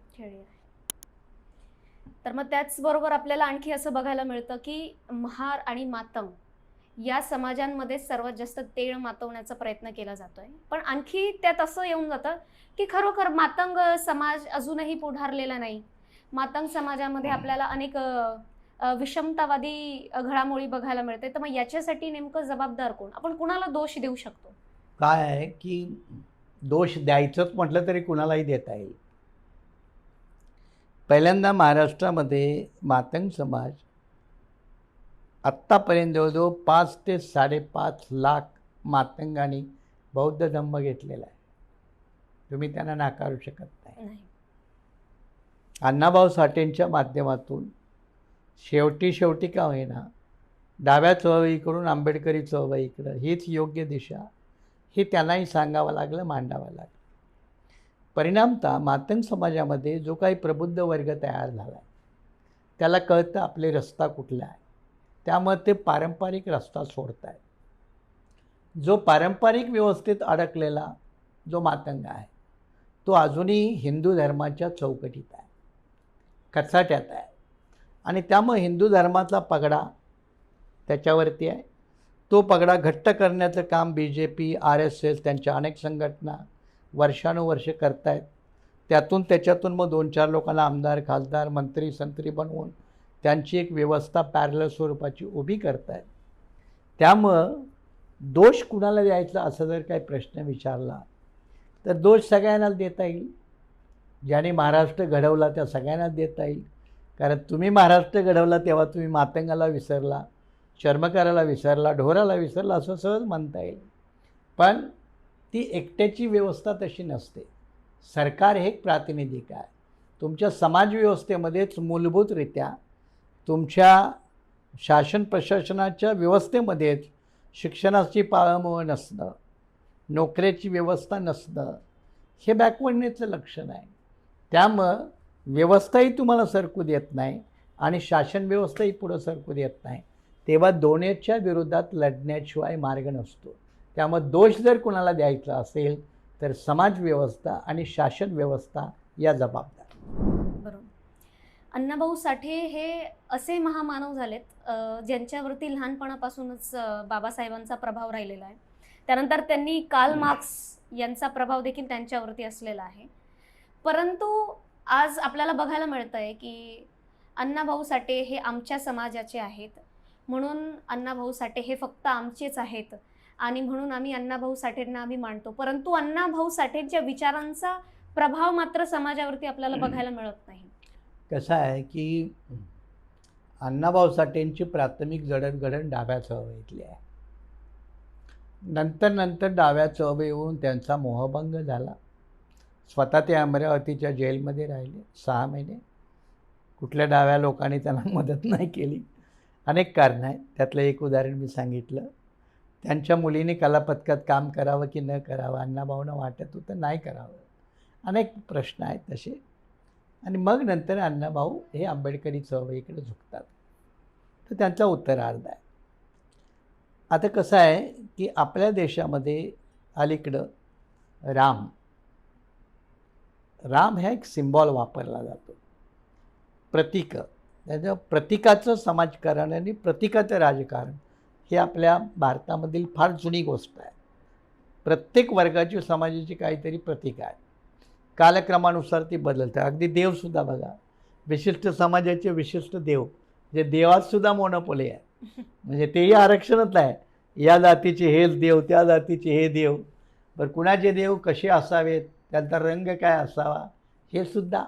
तर मग त्याचबरोबर आपल्याला आणखी असं बघायला मिळतं की महार आणि मातंग या समाजांमध्ये सर्वात जास्त तेढ मातवण्याचा प्रयत्न केला जातोय. पण आणखी त्यात असं येऊन जातं की खरोखर मातंग समाज अजूनही पुढारलेला नाही. मातंग समाजामध्ये आपल्याला अनेक विषमतावादी घडामोडी बघायला मिळते. तर मग याच्यासाठी नेमकं जबाबदार कोण? आपण कुणाला दोष देऊ शकतो? काय आहे की दोष द्यायचंच म्हटलं तरी कुणालाही देता येईल. पहिल्यांदा महाराष्ट्रामध्ये मातंग समाज आत्तापर्यंत जवळजवळ 5 ते 5.5 लाख मातंगांनी बौद्ध धम्म घेतलेला आहे. तुम्ही त्यांना नाकारू शकत नाही. अण्णाभाऊ साठेंच्या माध्यमातून शेवटी का होईना डाव्या चळवळीकडून आंबेडकरी चळवळीकडं हीच योग्य दिशा हे त्यांनाही सांगावं लागलं, मांडावं लागलं. परिणामतः मातंग समाजामध्ये जो काही प्रबुद्ध वर्ग तयार झाला आहे त्याला कळतं आपले रस्ता कुठला आहे. त्यामुळे ते पारंपरिक रस्ता सोडत आहेत. जो पारंपरिक व्यवस्थेत अडकलेला जो मातंग आहे तो अजूनही हिंदू धर्माच्या चौकटीत आहे, कचाट्यात आहे. आणि त्यामुळे हिंदू धर्माचा पगडा त्याच्यावरती आहे. तो पगडा घट्ट करण्याचं काम BJP, RSS त्यांच्या अनेक संघटना वर्षानुवर्षे करत आहेत. त्याच्यातून मग 2-4 लोकांना आमदार, खासदार, मंत्री, संत्री बनवून त्यांची एक व्यवस्था पॅरलल स्वरूपाची उभी करत आहेत. त्यामुळं दोष कुणाला द्यायचा असं जर काही प्रश्न विचारला तर दोष सगळ्यांनाच देता येईल. ज्याने महाराष्ट्र घडवला त्या सगळ्यांनाच देता येईल. कारण तुम्ही महाराष्ट्र घडवला तेव्हा तुम्ही मातंगाला विसरला, चर्मकाराला विसरला, ढोराला विसरला असं सहज म्हणता येईल. पण ती एकट्याची व्यवस्था तशी नसते. सरकार हे एक प्रातिनिधिक आहे. तुमच्या समाजव्यवस्थेमध्येच मूलभूतरित्या तुमच्या शासन प्रशासनाच्या व्यवस्थेमध्येच शिक्षणाची पाळंमुळं नसणं, नोकऱ्याची व्यवस्था नसणं हे बॅकवर्डनेसचं लक्षण आहे. त्यामुळं व्यवस्थाही तुम्हाला सरकू देत नाही आणि शासन व्यवस्थाही पुढं सरकू देत नाही. तेव्हा दोन्हीच्या विरोधात लढण्याशिवाय मार्ग नसतो. त्यामुळे दोष जर कुणाला द्यायचा असेल तर समाज व्यवस्था आणि शासन व्यवस्था या जबाबदार. बरोबर. अण्णाभाऊ साठे हे असे महामानव झालेत ज्यांच्यावरती लहानपणापासूनच बाबासाहेबांचा प्रभाव राहिलेला आहे. त्यानंतर त्यांनी कार्ल मार्क्स यांचा प्रभाव देखील त्यांच्यावरती असलेला आहे. परंतु आज आपल्याला बघायला मिळतंय की अण्णाभाऊ साठे हे आमच्या समाजाचे आहेत, म्हणून अण्णाभाऊ साठे हे फक्त आमचेच आहेत आणि म्हणून आम्ही अण्णाभाऊ साठेंना आम्ही मानतो. परंतु अण्णाभाऊ साठेंच्या विचारांचा प्रभाव मात्र समाजावरती आपल्याला बघायला मिळत नाही. कसं आहे की अण्णाभाऊ साठेंची प्राथमिक जडणघडण डाव्या चळवळीतली आहे. नंतर डाव्या चळवळीवरून त्यांचा मोहभंग झाला. स्वतः ते अमरावतीच्या जेलमध्ये राहिले 6 महिने. कुठल्या डाव्या लोकांनी त्यांना मदत नाही केली. अनेक कारणं आहेत. त्यातलं एक उदाहरण मी सांगितलं. त्यांच्या मुलीने कलापथकात काम करावं की न करावं अण्णाभाऊंना वाटत होतं नाही करावं. अनेक प्रश्न आहेत तसे. आणि मग नंतर अण्णाभाऊ हे आंबेडकरी चळवळीकडे झुकतात. तर त्यांचा उत्तरार्ध आहे. आता कसं आहे की आपल्या देशामध्ये अलीकडं राम हा एक सिम्बॉल वापरला जातो, प्रतीक. त्याचं प्रतीकाचं समाजकारण आणि प्रतीकाचं राजकारण हे आपल्या भारतामधील फार जुनी गोष्ट आहे. प्रत्येक वर्गाची समाजाची काहीतरी प्रतीक आहे. कालक्रमानुसार ती बदलतात. अगदी देवसुद्धा बघा, विशिष्ट समाजाचे विशिष्ट देव, जे देवातसुद्धा मोनोपोली आहे. म्हणजे तेही आरक्षणच आहे. या जातीचे हेच देव, त्या जातीचे हे देव. बरं, कुणाचे देव कसे असावेत, त्यांचा रंग काय असावा, हे सुद्धा.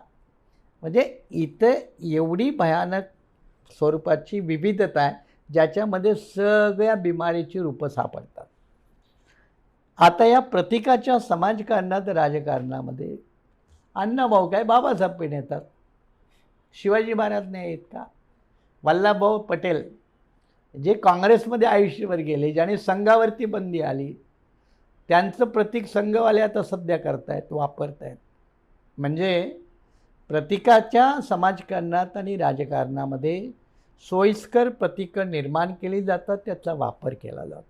म्हणजे इथं एवढी भयानक स्वरूपाची विविधता आहे ज्याच्यामध्ये सगळ्या बिमारीची रूपं सापडतात. आता या प्रतीकाच्या समाजकारणात राजकारणामध्ये अण्णाभाऊ काय बाबासाहेब पण येतात, शिवाजी महाराज नाही येत का? वल्लभभाऊ पटेल जे काँग्रेसमध्ये आयुष्यभर गेले, ज्याने संघावरती बंदी आली, त्यांचं प्रतीक संघवाले आता सध्या करतायत, वापरतायत. म्हणजे प्रतीकाच्या समाजकारणात आणि राजकारणामध्ये सोयीस्कर प्रतीकं निर्माण केली जातात, त्याचा वापर केला जातो.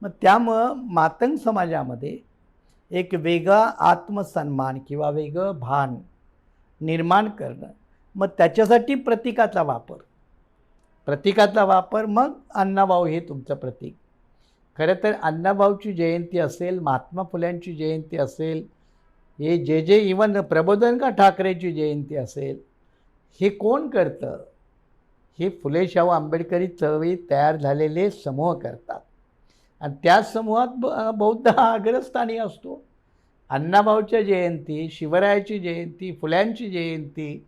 मग त्यामुळं मातंग समाजामध्ये एक वेगळा आत्मसन्मान किंवा वेगळं भान निर्माण करणं, मग त्याच्यासाठी प्रतीकाचा वापर, मग अण्णाभाऊ हे तुमचं प्रतीक. खरं तर अण्णाभाऊची जयंती असेल, महात्मा फुल्यांची जयंती असेल, हे जे इवन प्रबोधनकार ठाकरेची जयंती असेल, हे कोण करतं? हे फुले शाहू आंबेडकरी चळवळीत तयार झालेले समूह करतात. आणि त्या समूहात बौद्ध हा अग्रस्थानी असतो. अण्णाभाऊच्या जयंती, शिवरायाची जयंती, फुल्यांची जयंती,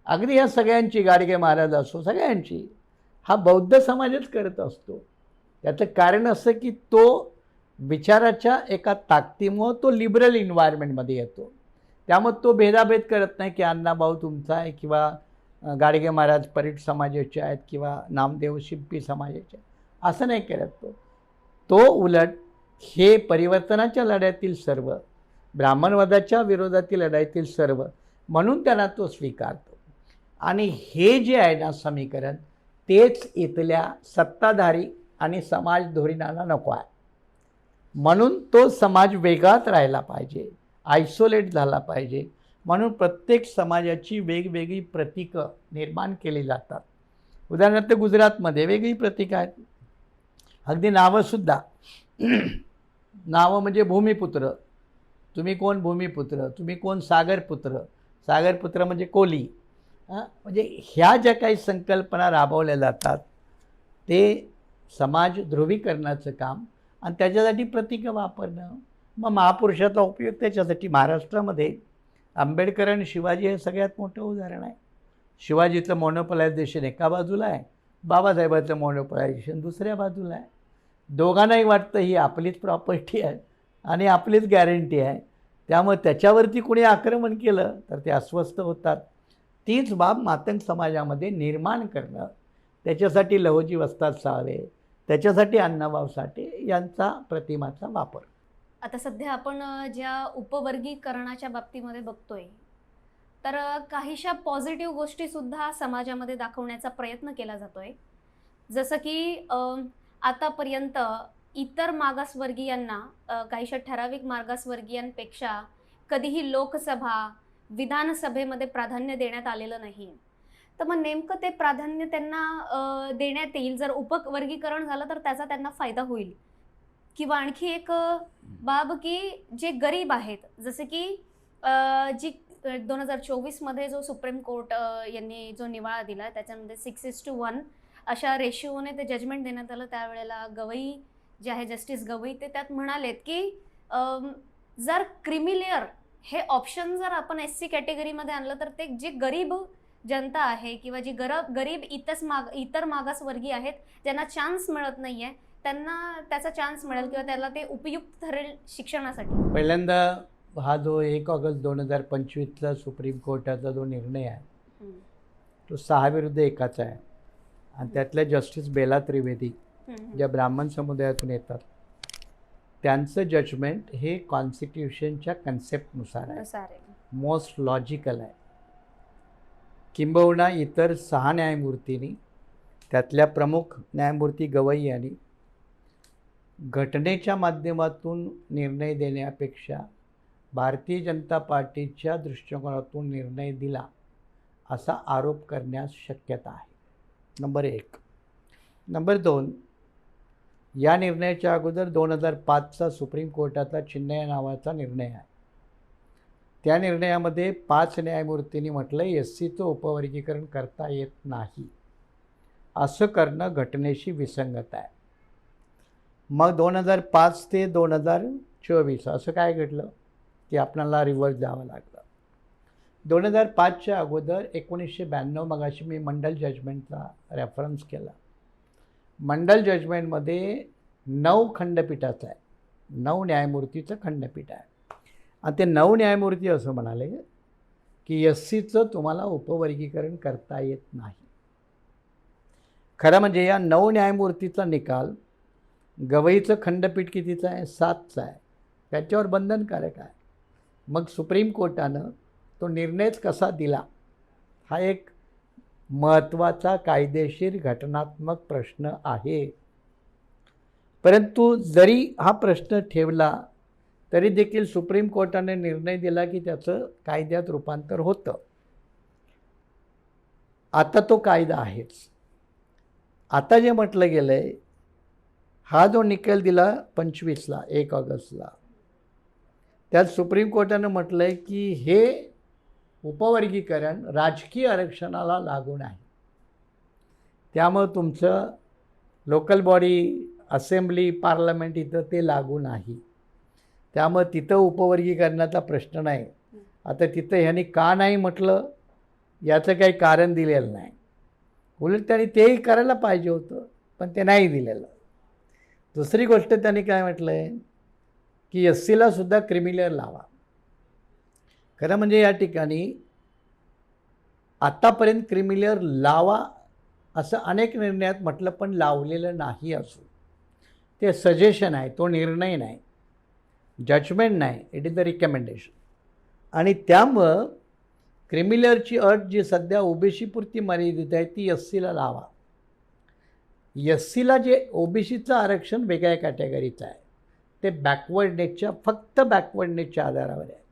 अगदी या सगळ्यांची, गाडगे महाराज असो, सगळ्यांची हा बौद्ध समाजच करत असतो. त्याचं कारण असं की तो विचाराच्या एका ताकदीमुळं तो लिबरल एन्व्हायरमेंटमध्ये येतो. त्यामुळे तो भेदाभेद करत नाही की अण्णाभाऊ तुमचा आहे किंवा गाडगे महाराज परीट समाजाचे आहेत किंवा नामदेव शिंपी समाजाचे, असं नाही करत तो उलट हे परिवर्तनाच्या लढ्यातील सर्व, ब्राह्मणवादाच्या विरोधातील लढाईतील सर्व म्हणून त्यांना तो स्वीकारतो. आणि हे जे आहे ना समीकरण, तेच इथल्या सत्ताधारी आणि समाज धोरणाला नको आहे. म्हणून तो समाज वेगळाच राहिला पाहिजे, आयसोलेट झाला पाहिजे. म्हणून प्रत्येक समाजाची वेगवेगळी प्रतीकं निर्माण केली जातात. उदाहरणार्थ गुजरातमध्ये वेगळी प्रतीकं आहेत. अगदी नावंसुद्धा नावं म्हणजे भूमिपुत्र, तुम्ही कोण भूमिपुत्र, तुम्ही कोण सागरपुत्र, सागरपुत्र म्हणजे कोली. म्हणजे ह्या ज्या काही संकल्पना राबवल्या जातात ते समाज ध्रुवीकरणाचं काम आणि त्याच्यासाठी प्रतीकं वापरणं. मग महापुरुषाचा उपयोग त्याच्यासाठी. महाराष्ट्रामध्ये आंबेडकर आणि शिवाजी हे सगळ्यात मोठं उदाहरण आहे. शिवाजीचं मोनोपलायझेशन एका बाजूला आहे, बाबासाहेबांचं मोनोपलायझेशन दुसऱ्या बाजूला आहे. दोघांनाही वाटतं ही आपलीच प्रॉपर्टी आहे आणि आपलीच गॅरंटी आहे, त्यामुळे त्याच्यावरती कोणी आक्रमण केलं तर ते अस्वस्थ होतात. तीच बाब मातंग समाजामध्ये निर्माण करणं, त्याच्यासाठी लहोजी वस्ताद साळवे, त्याच्यासाठी अण्णाभाऊ साठे यांचा प्रतिमाचा वापर. आता सध्या आपण ज्या उपवर्गीकरणाच्या बाबतीमध्ये बघतोय, तर काहीशा पॉझिटिव्ह गोष्टीसुद्धा समाजामध्ये दाखवण्याचा प्रयत्न केला जातोय. जसं की आतापर्यंत इतर मागासवर्गीयांना, काहीशा ठराविक मागासवर्गीयांपेक्षा कधीही लोकसभा, विधानसभेमध्ये प्राधान्य देण्यात आलेलं नाही. तर मग नेमकं ते प्राधान्य त्यांना देण्यात येईल. जर उपवर्गीकरण झालं तर त्याचा त्यांना फायदा होईल. किंवा आणखी एक बाब की जे गरीब आहेत, जसे की जी 2024 मध्ये जो सुप्रीम कोर्ट यांनी जो निवाळा दिला त्याच्यामध्ये 6:1 अशा रेशिओने ते जजमेंट देण्यात आलं. त्यावेळेला गवई जे आहे जस्टिस गवई ते त्यात म्हणालेत की जर क्रिमिलेअर हे ऑप्शन जर आपण SC कॅटेगरीमध्ये आणलं तर ते जे गरीब जनता आहे किंवा जी गरीब इतर मागासवर्गीय आहेत ज्यांना चान्स मिळत नाहीये त्यांना त्याचा चान्स मिळेल किंवा त्याला ते उपयुक्त ठरेल शिक्षणासाठी. पहिल्यांदा हा जो 1 ऑगस्ट 2025चा सुप्रीम कोर्टाचा जो निर्णय आहे तो 6-1 आहे आणि त्यातल्या जस्टिस बेला त्रिवेदी ज्या ब्राह्मण समुदायातून येतात त्यांचं जजमेंट हे कॉन्स्टिट्यूशनच्या कन्सेप्टनुसार आहे, मोस्ट लॉजिकल आहे. किंबहुना इतर 6 न्यायमूर्तींनी त्यातल्या प्रमुख न्यायमूर्ती गवई यांनी घटनेच्या माध्यमातून निर्णय देण्यापेक्षा भारतीय जनता पार्टीच्या दृष्टिकोनातून निर्णय दिला असा आरोप करण्यास शक्यता आहे. नंबर 1. नंबर 2, या निर्णयाच्या अगोदर 2005चा सुप्रीम कोर्टाचा चिन्नया नावाचा निर्णय आहे. त्या निर्णयामध्ये 5 न्यायमूर्तींनी म्हटलं SCचं उपवर्गीकरण करता येत नाही, असं करणं घटनेशी विसंगत आहे. मग 2005 ते 2024 असं काय घडलं की आपल्याला रिव्हर्स जावं लागलं. 2005च्या अगोदर 1992 मगाशी मी मंडल जजमेंटचा रेफरन्स केला. मंडल जजमेंटमध्ये 9 खंडपीठाचं आहे, 9 न्यायमूर्तीचं खंडपीठ आहे आणि ते 9 न्यायमूर्ती असं म्हणाले की SCचं तुम्हाला उपवर्गीकरण करता येत नाही. खरं म्हणजे या 9 न्यायमूर्तीचा निकाल गवईचं खंडपीठ कितीचं आहे? 7चं आहे. त्याच्यावर बंधनकारक आहे. मग सुप्रीम कोर्टानं तो निर्णयच कसा दिला हा एक महत्त्वाचा कायदेशीर घटनात्मक प्रश्न आहे. परंतु जरी हा प्रश्न ठेवला तरी देखील सुप्रीम कोर्टाने निर्णय दिला की त्याचं कायद्यात रूपांतर होतं. आता तो कायदा आहेच. आता जे म्हटलं गेलं आहे, हा जो निकाल दिला 25ला 1 ऑगस्टला, त्यात सुप्रीम कोर्टानं म्हटलं आहे की हे उपवर्गीकरण राजकीय आरक्षणाला लागू नाही. त्यामुळं तुमचं लोकल बॉडी, असेंब्ली, पार्लमेंट इथं ते लागू नाही. त्यामुळं तिथं उपवर्गीकरणाचा प्रश्न नाही. आता तिथं ह्यांनी का नाही म्हटलं याचं काही कारण दिलेलं नाही. उलट त्यांनी तेही करायला पाहिजे होतं पण ते नाही दिलेलं. दुसरी गोष्ट त्यांनी काय म्हटलं आहे की SCला सुद्धा क्रिमिलेअर लावा. खरं म्हणजे या ठिकाणी आत्तापर्यंत क्रिमिलेअर लावा असं अनेक निर्णयात म्हटलं पण लावलेलं नाही. असो ते सजेशन आहे, तो निर्णय नाही, जजमेंट नाही, इट इज द रिकमेंडेशन. आणि त्यामुळं क्रिमिलेअरची अट जी सध्या OBC पुरती मर्यादित आहे ती SCला लावा. SCला जे OBCचं आरक्षण वेगळ्या कॅटेगरीचं आहे ते फक्त बॅकवर्डनेसच्या आधारावर आहे.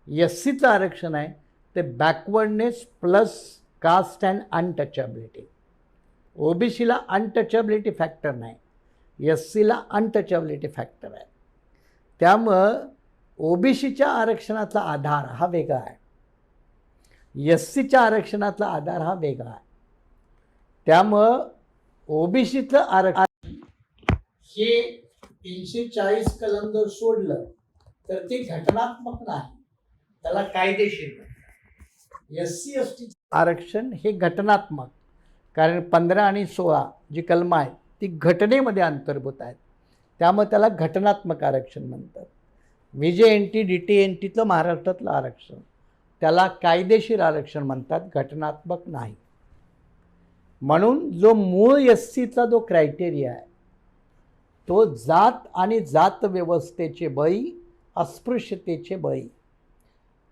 SCचं आरक्षण आहे ते backwardness plus caste and untouchability. OBCला अनटचॅबिलिटी फॅक्टर नाही, SCला अनटचॅबिलिटी फॅक्टर आहे. त्यामुळं OBCच्या आरक्षणाचा आधार हा वेगळा आहे, SCच्या आरक्षणाचा आधार हा वेगळा आहे. त्यामुळं OBCचं आरक्षण हे 340 कलम जर सोडलं तर ते घटनात्मक नाही, त्याला कायदेशीर. SC ST आरक्षण हे घटनात्मक, कारण 15 आणि 16 जी कलमं आहेत ती घटनेमध्ये अंतर्भूत आहेत. त्यामुळे त्याला घटनात्मक आरक्षण म्हणतात. VJNT DTNTचं महाराष्ट्रातलं आरक्षण त्याला कायदेशीर आरक्षण म्हणतात, घटनात्मक नाही. म्हणून जो मूळ SCचा जो क्रायटेरिया आहे तो जात आणि जात व्यवस्थेचे बळी, अस्पृश्यतेचे बळी.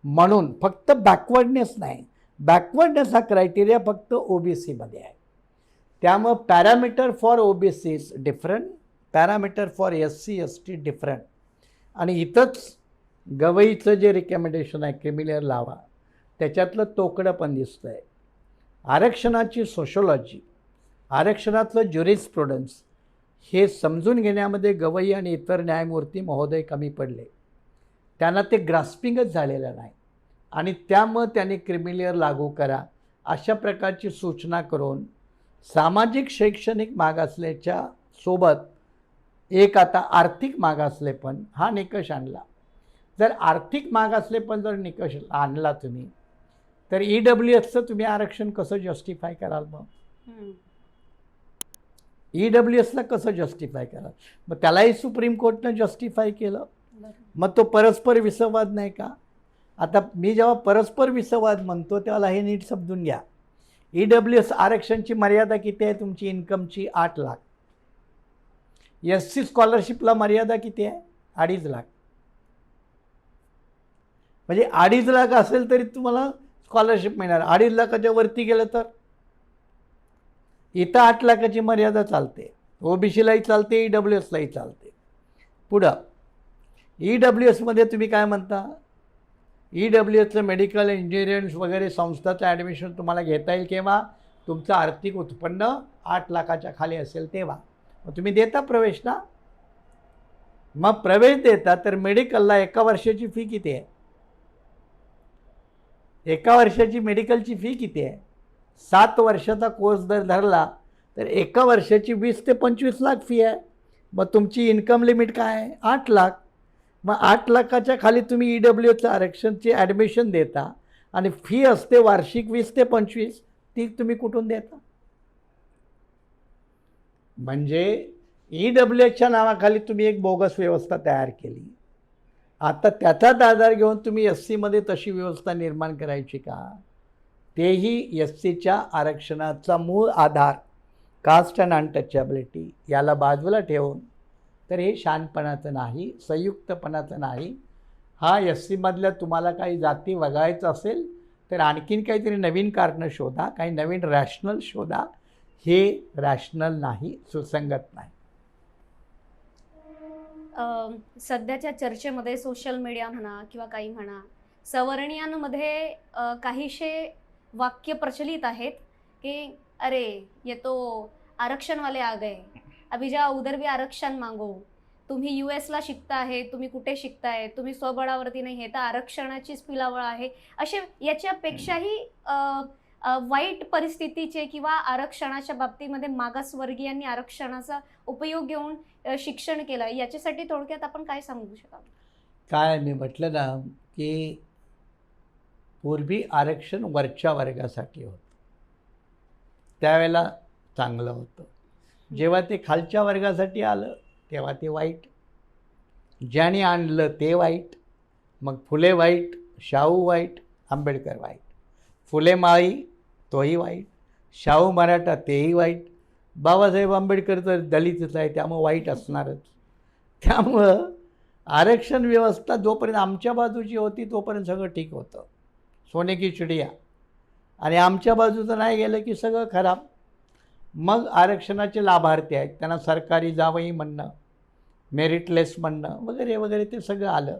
म्हणून फक्त बॅकवर्डनेस नाही, बॅकवर्डनेस हा क्रायटेरिया फक्त OBCमध्ये आहे. त्यामुळं parameter for OBC different, parameter for SC ST different. आणि इथंच गवईचं जे रिकमेंडेशन आहे क्रिमिलेअर लावा त्याच्यातलं तोकडं पण दिसतं आहे. आरक्षणाची सोशोलॉजी, आरक्षणातलं ज्युरिस्प्रुडन्स हे समजून घेण्यामध्ये गवई आणि इतर न्यायमूर्ती महोदय कमी पडले. त्यांना ते ग्रास्पिंगच झालेलं नाही आणि त्यामुळं त्यांनी क्रिमिलियर लागू करा अशा प्रकारची सूचना करून सामाजिक शैक्षणिक मागासल्याच्या सोबत एक आता आर्थिक मागासलेपण हा निकष आणला. जर आर्थिक मागासलेपण जर निकष आणला तुम्ही, तर EWSचं तुम्ही आरक्षण कसं जस्टिफाय कराल? मग EWSला कसं जस्टिफाय कराल? मग त्यालाही सुप्रीम कोर्टनं जस्टिफाय केलं. मग तो परस्पर विसंवाद नाही का? आता मी जेव्हा परस्पर विसंवाद म्हणतो त्याला हे नीट समजून घ्या. EWS आरक्षणची मर्यादा किती आहे? तुमची इन्कमची 8 लाख. SC स्कॉलरशिपला मर्यादा किती आहे? 2.5 लाख. म्हणजे 2.5 लाख असेल तरी तुम्हाला स्कॉलरशिप मिळणार. 2.5 लाखाच्या वरती गेलं तर इथं 8 लाखाची मर्यादा चालते. OBCलाही चालते, EWSलाही चालते. पुढं EWSमध्ये तुम्ही काय म्हणता? EWSचं मेडिकल, इंजिनिअरिंग वगैरे संस्थाचं ॲडमिशन तुम्हाला घेता येईल केव्हा? तुमचं आर्थिक उत्पन्न 8 लाखाच्या खाली असेल तेव्हा. मग तुम्ही देता प्रवेश ना? मग प्रवेश देता तर मेडिकलला 1 वर्षाची फी किती आहे? 1 वर्षाची मेडिकलची फी किती आहे? 7 वर्षाचा कोर्स जर धरला तर 1 वर्षाची 20 ते 25 लाख फी आहे. मग तुमची इन्कम लिमिट काय आहे? 8 लाख. मग 8 लाखाच्या खाली तुम्ही EWSचं आरक्षणची ॲडमिशन देता आणि फी असते वार्षिक 20 ते 25, ती तुम्ही कुठून देता? म्हणजे EWSच्या नावाखाली तुम्ही एक बोगस व्यवस्था तयार केली. आता त्याचाच आधार घेऊन तुम्ही SCमध्ये तशी व्यवस्था निर्माण करायची का? तेही SCच्या आरक्षणाचा मूळ आधार कास्ट अँड अनटचॅबिलिटी याला बाजूला ठेवून, तर हे शहाणपणाचं नाही, संयुक्तपणाचं नाही. हा SCमधल्या तुम्हाला काही जाती वगळायचं असेल तर आणखीन काहीतरी नवीन कारणं शोधा, काही नवीन रॅशनल शोधा. हे रॅशनल नाही, सुसंगत नाही. सध्याच्या चर्चेमध्ये सोशल मीडिया म्हणा किंवा काही म्हणा, सवर्णीयांमध्ये काहीशे वाक्य प्रचलित आहेत की अरे ये तो आरक्षण वाले आ गए, अभी जाओ उधर भी आरक्षण मागो, तुम्ही US ला शिकता आहे, तुम्ही कुठे शिकताय, तुम्ही स्वबळावरती नाही, हे तर आरक्षणाचीच पिलावळ आहे. असे याच्यापेक्षाही वाईट परिस्थितीचे किंवा आरक्षणाच्या बाबतीमध्ये मागासवर्गीयांनी आरक्षणाचा उपयोग घेऊन शिक्षण केलं, याच्यासाठी थोडक्यात आपण काय सांगू शकाल? काय मी म्हटलं ना की पूर्वी आरक्षण वरच्या वर्गासाठी होतं, त्यावेळेला चांगलं होतं. जेव्हा ते खालच्या वर्गासाठी आलं तेव्हा ते वाईट. ज्याने आणलं ते वाईट. मग फुले वाईट, शाहू वाईट, आंबेडकर वाईट. फुले माळी तोही वाईट, शाहू मराठा तेही वाईट, बाबासाहेब आंबेडकर तर दलितच आहे त्यामुळं वाईट असणारच. त्यामुळं आरक्षण व्यवस्था जोपर्यंत आमच्या बाजूची होती तोपर्यंत सगळं ठीक होतं, सोने की चिडिया. आणि आमच्या बाजूचं नाही गेलं की सगळं खराब. मग आरक्षणाचे लाभार्थी आहेत त्यांना सरकारी जावई म्हणणं, मेरिटलेस म्हणणं वगैरे वगैरे ते सगळं आलं.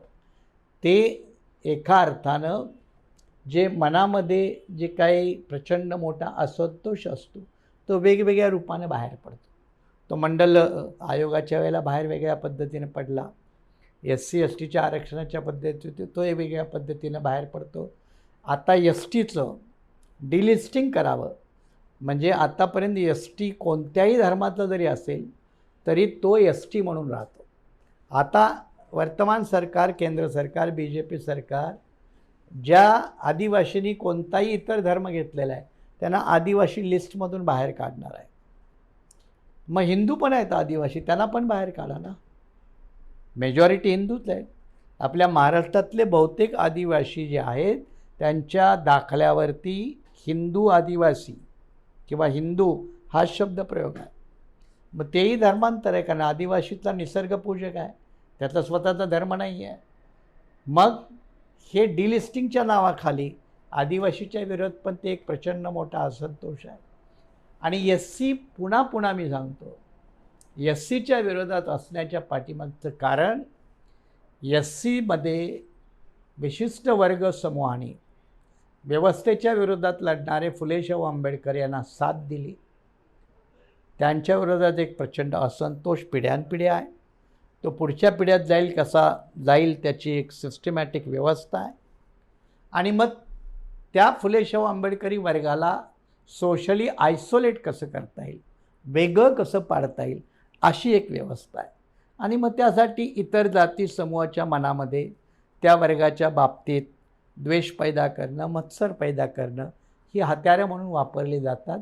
ते एका अर्थानं जे मनामध्ये जे काही प्रचंड मोठा असंतोष असतो तो वेगवेगळ्या रूपाने बाहेर पडतो. तो मंडल आयोगाच्या वेळेला बाहेर वेगळ्या पद्धतीने पडला, SC STच्या आरक्षणाच्या पद्धतीने तो वेगळ्या पद्धतीनं बाहेर पडतो. आता STचं डिलिस्टिंग करावं म्हणजे आतापर्यंत ST कोणत्याही धर्माचा जरी असेल तरी तो ST म्हणून राहतो. आता वर्तमान सरकार, केंद्र सरकार, BJP सरकार ज्या आदिवासींनी कोणताही इतर धर्म घेतलेला आहे त्यांना आदिवासी लिस्टमधून बाहेर काढणार आहे. मग हिंदू पण आहेत आदिवासी, त्यांना पण बाहेर काढा ना. मेजॉरिटी हिंदूच आहेत. आपल्या महाराष्ट्रातले बहुतेक आदिवासी जे आहेत त्यांच्या दाखल्यावरती हिंदू आदिवासी किंवा हिंदू हा शब्द प्रयोग आहे. मग तेही धर्मांतर आहे, कारण आदिवासीचा निसर्गपूजक आहे, त्याचा स्वतःचा धर्म नाही आहे. मग हे डिलिस्टिंगच्या नावाखाली आदिवासीच्या विरोधात पण ते एक प्रचंड मोठा असंतोष आहे. आणि SC पुन्हा मी सांगतो, SCच्या विरोधात असण्याच्या पाठीमागचं कारण SCमध्ये विशिष्ट वर्ग समूहाने व्यवस्थेच्या विरोधात लढणारे फुले शाहू आंबेडकर यांना साथ दिली. त्यांच्या विरोधात एक प्रचंड असंतोष पिढ्यानपिढ्या आहे. तो पुढच्या पिढ्यात जाईल त्याची एक सिस्टमॅटिक व्यवस्था आहे. आणि मग त्या फुले शाहू आंबेडकरी वर्गाला सोशली आयसोलेट कसं करता येईल, वेगळं कसं पाडता येईल, अशी एक व्यवस्था आहे. आणि मग त्यासाठी इतर जाती समूहाच्या मनामध्ये त्या वर्गाच्या बाबतीत द्वेष पैदा करणं, मत्सर पैदा करणं ही हत्यारं म्हणून वापरली जातात.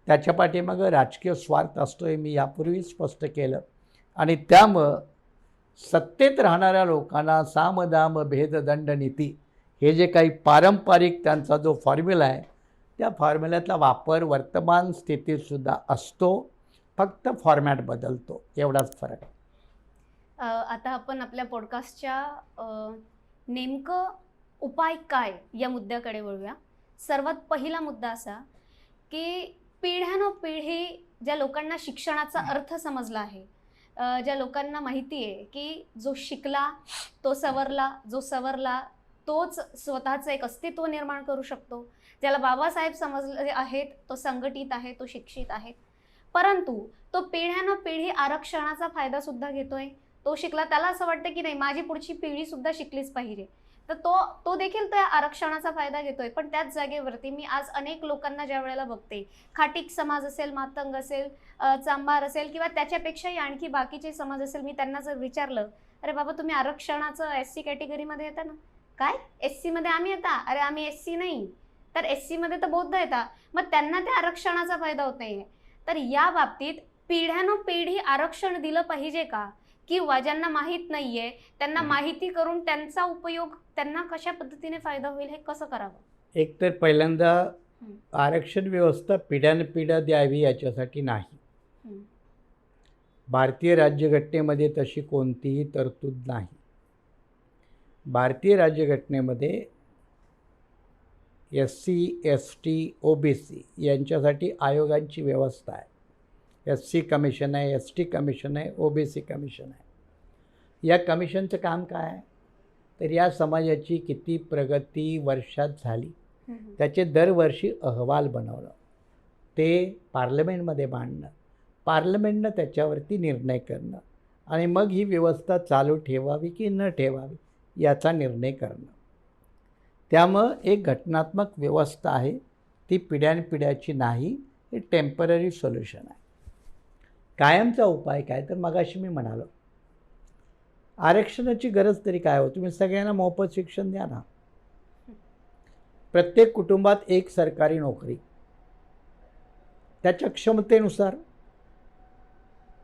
त्याच्या पाठीमागं राजकीय स्वार्थ असतो हे मी यापूर्वी स्पष्ट केलं. आणि त्यामुळं सत्तेत राहणाऱ्या लोकांना सामदाम भेददंड नीती हे जे काही पारंपरिक त्यांचा जो फॉर्म्युला आहे, त्या फॉर्म्युल्यातला वापर वर्तमान स्थितीतसुद्धा असतो, फक्त फॉर्मॅट बदलतो, एवढाच फरक आहे. आता आपण आपल्या पॉडकास्टच्या नेमकं उपाय काय या मुद्द्याकडे वळूया. सर्वात पहिला मुद्दा असा की पिढ्यानपिढी ज्या लोकांना शिक्षणाचा अर्थ समजला आहे, ज्या लोकांना माहिती आहे की जो शिकला तो सवरला, जो सवरला तोच स्वतःचं एक अस्तित्व निर्माण करू शकतो, ज्याला बाबासाहेब समजले आहेत तो संघटित आहे, तो शिक्षित आहे, परंतु तो पिढ्यानपिढी आरक्षणाचा फायदा सुद्धा घेतोय. तो शिकला, त्याला असं वाटतं की नाही माझी पुढची पिढी सुद्धा शिकलीच पाहिजे, तर तो देखील त्या आरक्षणाचा फायदा घेतोय. पण त्याच जागेवरती मी आज अनेक लोकांना ज्या वेळेला बघते, खाटीक समाज असेल, मातंग असेल, चांभार असेल किंवा त्याच्यापेक्षाही आणखी बाकीचे समाज असेल, मी त्यांना जर विचारलं अरे बाबा तुम्ही आरक्षणाचं SC कॅटेगरीमध्ये येता ना, काय SC मध्ये आम्ही येता, अरे आम्ही SC नाही, तर SC मध्ये तर बौद्ध येतात, मग त्यांना त्या आरक्षणाचा फायदा होत नाहीये. तर या बाबतीत पिढ्यानपिढी आरक्षण दिलं पाहिजे का, किंवा ज्यांना माहीत नाहीये त्यांना माहिती करून त्यांचा उपयोग त्यांना कशा पद्धतीने फायदा होईल हे कसं करावं? एक तर पहिल्यांदा आरक्षण व्यवस्था पिढ्यानपिढ्या द्यावी याच्यासाठी नाही. भारतीय राज्यघटनेमध्ये तशी कोणतीही तरतूद नाही. भारतीय राज्यघटनेमध्ये SC, ST, OBC यांच्यासाठी आयोगांची व्यवस्था आहे. SC कमिशन आहे, ST कमिशन आहे, OBC कमिशन आहे. या कमिशनचं काम काय आहे, तर या समाजाची किती प्रगती वर्षात झाली त्याचे दरवर्षी अहवाल बनवणं, ते पार्लमेंटमध्ये मांडणं, पार्लमेंटनं त्याच्यावरती निर्णय करणं आणि मग ही व्यवस्था चालू ठेवावी की न ठेवावी याचा निर्णय करणं. त्यामुळं एक घटनात्मक व्यवस्था आहे, ती पिढ्यानपिढ्याची नाही, हे टेम्पररी सोल्युशन आहे. कायमचा उपाय काय, तर मगाशी मी म्हणालो आरक्षणाची गरज तरी काय हो, तुम्ही सगळ्यांना मोफत शिक्षण द्या ना. प्रत्येक कुटुंबात एक सरकारी नोकरी त्याच्या क्षमतेनुसार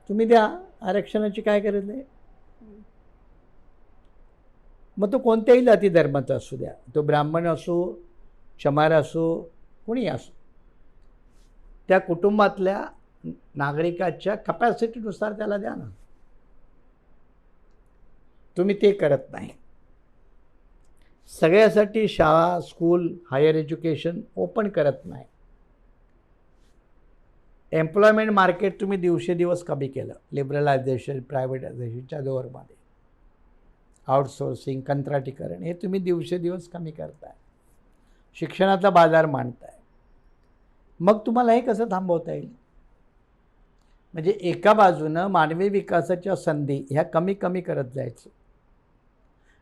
तुम्ही द्या, आरक्षणाची काय गरज आहे. मग तो कोणत्याही जाती धर्माचा असू द्या, तो ब्राह्मण असो, चमार असो, कोणी असो, त्या कुटुंबातल्या नागरिकाच्या कपॅसिटीनुसार त्याला द्या ना. तुम्ही ते करत नाही. सगळ्यासाठी शाळा, स्कूल, हायर एज्युकेशन ओपन करत नाही. एम्प्लॉयमेंट मार्केट तुम्ही दिवसेदिवस कमी केलं, लिबरलायझेशन, प्रायव्हेटायझेशनच्या जोरमध्ये, आउटसोर्सिंग, कंत्राटीकरण हे तुम्ही दिवसेदिवस कमी करताय. शिक्षणाचा बाजार मांडताय. मग तुम्हाला हे कसं थांबवता येईल. म्हणजे एका बाजूनं मानवी विकासाच्या संधी ह्या कमी कमी करत जायचं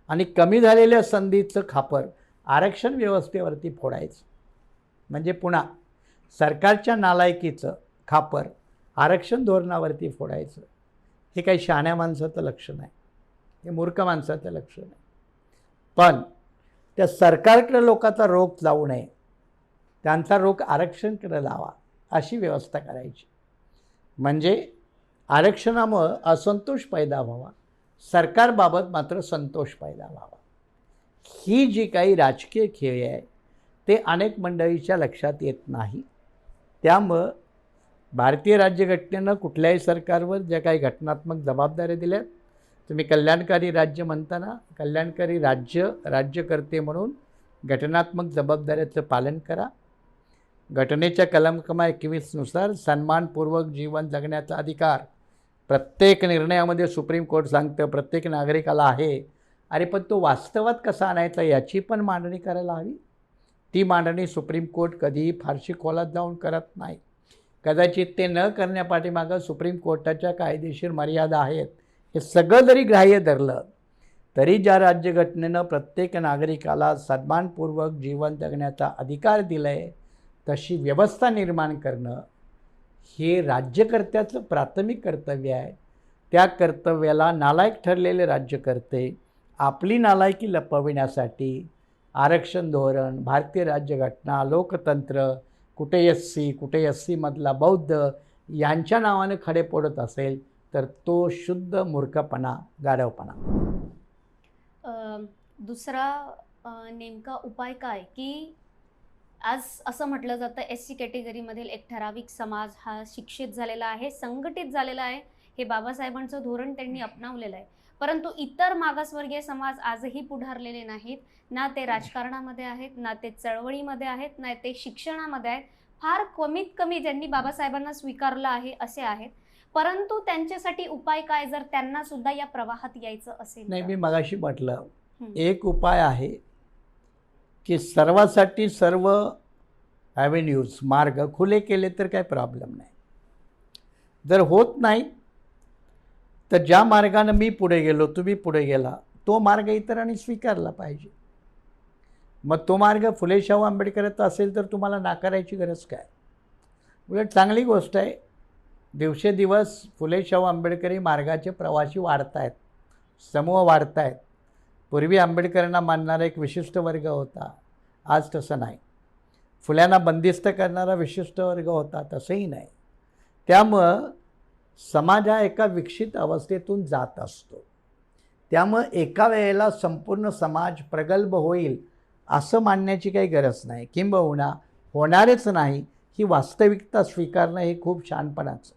आणि कमी झालेल्या संधीचं खापर आरक्षण व्यवस्थेवरती फोडायचं. म्हणजे पुन्हा सरकारच्या नालायकीचं खापर आरक्षण धोरणावरती फोडायचं. हे काही शहाण्या माणसाचं लक्ष नाही, हे मूर्ख माणसाचं लक्ष नाही. पण त्या सरकारकडे लोकांचा रोख जाऊ नये, त्यांचा रोख आरक्षणकडे लावा, अशी व्यवस्था करायची. म्हणजे आरक्षणामुळं असंतोष पैदा व्हावा, सरकारबाबत मात्र संतोष पैदा व्हावा. ही जी काही राजकीय खेळ आहे ते अनेक मंडळीच्या लक्षात येत नाही. त्यामुळं भारतीय राज्यघटनेनं कुठल्याही सरकारवर ज्या काही घटनात्मक जबाबदाऱ्या दिल्यात, तुम्ही कल्याणकारी राज्य म्हणताना कल्याणकारी राज्यकर्ते म्हणून घटनात्मक जबाबदाऱ्याचं पालन करा. घटनेच्या कलम 21 नुसार सन्मानपूर्वक जीवन जगण्याचा अधिकार प्रत्येक निर्णयामध्ये सुप्रीम कोर्ट सांगतं प्रत्येक नागरिकाला आहे. अरे पण तो वास्तवात कसा आणायचा याची पण मांडणी करायला हवी. ती मांडणी सुप्रीम कोर्ट कधीही फारशी खोलात जाऊन करत नाही. कदाचित ते न करण्यापाठीमागं सुप्रीम कोर्टाच्या कायदेशीर मर्यादा आहेत. हे सगळं जरी ग्राह्य धरलं तरी ज्या राज्यघटनेनं प्रत्येक नागरिकाला सन्मानपूर्वक जीवन जगण्याचा अधिकार दिला आहे तशी व्यवस्था निर्माण करणं हे राज्यकर्त्याचं प्राथमिक कर्तव्य आहे. त्या कर्तव्याला नालायक ठरलेले राज्यकर्ते आपली नालायकी लपविण्यासाठी आरक्षण धोरण, भारतीय राज्यघटना, लोकतंत्र, कुठे एस सी मधला बौद्ध यांच्या नावाने खडे पडत असेल तर तो शुद्ध मूर्खपणा, गाढवपणा. दुसरा नेमका उपाय काय की आज असं म्हटलं जातं SC कॅटेगरीमधील एक ठराविक समाज हा शिक्षित झालेला आहे, संघटित झालेला आहे. हे बाबासाहेबांचं धोरण त्यांनी अपनावलेलं आहे. परंतु इतर मागासवर्गीय समाज आजही पुढारलेले नाहीत. ना ते राजकारणामध्ये आहेत, ना ते चळवळीमध्ये आहेत, ना ते शिक्षणामध्ये आहेत. फार कमीत कमी ज्यांनी बाबासाहेबांना स्वीकारलं आहे असे आहेत. परंतु त्यांच्यासाठी उपाय काय जर त्यांना सुद्धा या प्रवाहात यायचं असेल? नाही, मी मगाशी म्हटलं एक उपाय आहे की सर्वांसाठी सर्व ॲव्हेन्यूज, मार्ग खुले केले तर काही प्रॉब्लेम नाही. जर होत नाही तर ज्या मार्गानं मी पुढे गेलो, तुम्ही पुढे गेला, तो मार्ग इतरांनी स्वीकारला पाहिजे. मग तो मार्ग फुले शाहू आंबेडकरांचा असेल तर तुम्हाला नाकारायची गरज काय? उलट चांगली गोष्ट आहे. दिवसेदिवस फुले शाहू आंबेडकरी मार्गाचे प्रवासी वाढत आहेत, समूह वाढत आहेत. पूर्वी आंबेडकरांना मानणारा एक विशिष्ट वर्ग होता, आज तसं नाही. फुल्यांना बंदिस्त करणारा विशिष्ट वर्ग होता, तसंही नाही. त्यामुळं समाज हा एका विकसित अवस्थेतून जात असतो. त्यामुळं एका वेळेला संपूर्ण समाज प्रगल्भ होईल असं मानण्याची काही गरज नाही. किंबहुना होणारच नाही ही वास्तविकता स्वीकारणं हे खूप शहाणपणाचं.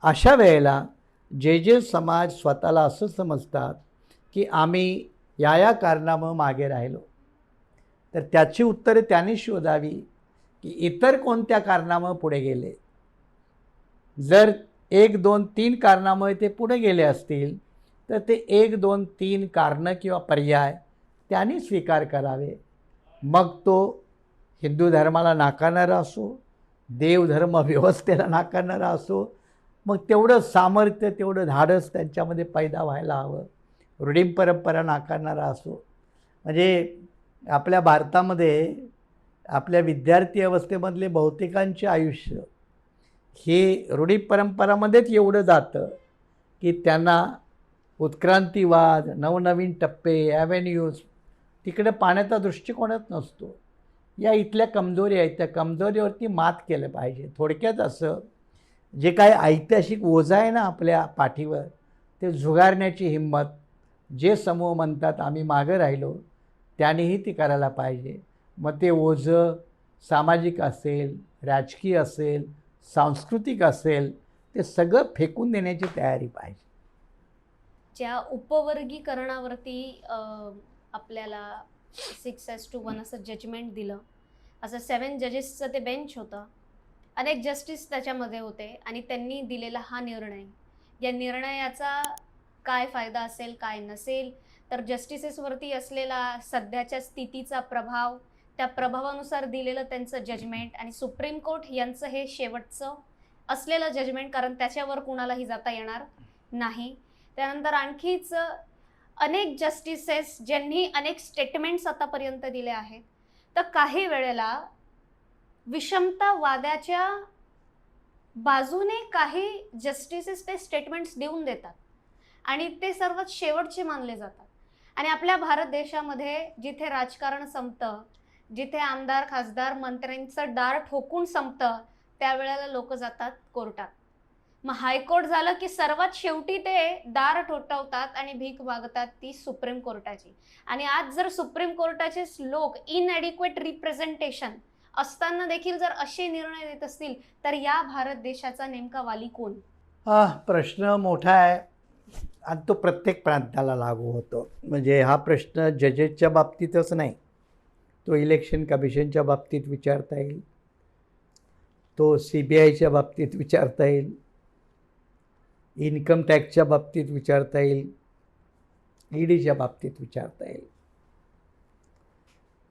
अशा वेळेला जे समाज स्वतःला असं समजतात की आम्ही या कारणामुळे मागे राहिलो, तर त्याची उत्तरे त्यांनी शोधावी की इतर कोणत्या कारणामुळे पुढे गेले. जर 1, 2, 3 कारणामुळे ते पुढे गेले असतील तर ते 1, 2, 3 कारणं किंवा पर्याय त्यांनी स्वीकार करावे. मग तो हिंदू धर्माला नाकारणारा असो, देवधर्म व्यवस्थेला नाकारणारा असो, मग तेवढं सामर्थ्य, तेवढं धाडस त्यांच्यामध्ये पैदा व्हायला हवं. रूढी परंपरा नाकारणारा असो. म्हणजे आपल्या भारतामध्ये आपल्या विद्यार्थी अवस्थेमधले बहुतेकांचे आयुष्य हे रूढी परंपरामध्येच एवढं जातं की त्यांना उत्क्रांतीवाद, नवनवीन टप्पे, ॲव्हेन्यूज तिकडे पाहण्याचा दृष्टिकोनच नसतो. या इथल्या कमजोरी आहेत, त्या कमजोरीवरती मात केलं पाहिजे. थोडक्यात असं जे काही ऐतिहासिक ओझं आहे ना आपल्या पाठीवर, ते झुगारण्याची हिंमत जे समूह म्हणतात आम्ही मागं राहिलो त्यानेही ती करायला पाहिजे. मग ते ओझं सामाजिक असेल, राजकीय असेल, सांस्कृतिक असेल, ते सगळं फेकून देण्याची तयारी पाहिजे. ज्या उपवर्गीकरणावरती आपल्याला 6-1 असं जजमेंट दिलं, असं 7 जजेसचं ते बेंच होतं. अनेक जस्टिस त्याच्यामध्ये होते आणि त्यांनी दिलेला हा निर्णय, या निर्णयाचा काय फायदा असेल काय नसेल, तर जस्टिसेसवरती असलेला सध्याच्या स्थितीचा प्रभाव, त्या प्रभावानुसार दिलेलं त्यांचं जजमेंट आणि सुप्रीम कोर्ट यांचं हे शेवटचं असलेलं जजमेंट, कारण त्याच्यावर कुणालाही जाता येणार नाही. त्यानंतर आणखीच अनेक जस्टिसेस ज्यांनी अनेक स्टेटमेंट्स आतापर्यंत दिले आहेत, तर काही वेळेला विषमतावादाच्या बाजूने काही जस्टिसेस ते स्टेटमेंट्स देऊन देतात आणि ते सर्वात शेवटचे मानले जातात. आणि आपल्या भारत देशामध्ये जिथे राजकारण संपतं, जिथे आमदार, खासदार, मंत्र्यांचं दार ठोकून संपतं, त्यावेळेला लोक जातात कोर्टात. मग हायकोर्ट झालं की सर्वात शेवटी ते दार ठोठावतात आणि भीक मागतात ती सुप्रीम कोर्टाची. आणि आज जर सुप्रीम कोर्टाचे लोक इनएडिक्वेट रिप्रेझेंटेशन असताना देखील जर असे निर्णय देत असतील तर या भारत देशाचा नेमका वाली कोण? हा प्रश्न मोठा आहे आणि तो प्रत्येक प्रांताला लागू होतो. म्हणजे हा प्रश्न जजेसच्या बाबतीतच नाही, तो इलेक्शन कमिशनच्या बाबतीत विचारता येईल, तो CBIच्या बाबतीत विचारता येईल, इन्कम टॅक्सच्या बाबतीत विचारता येईल, EDच्या बाबतीत विचारता येईल.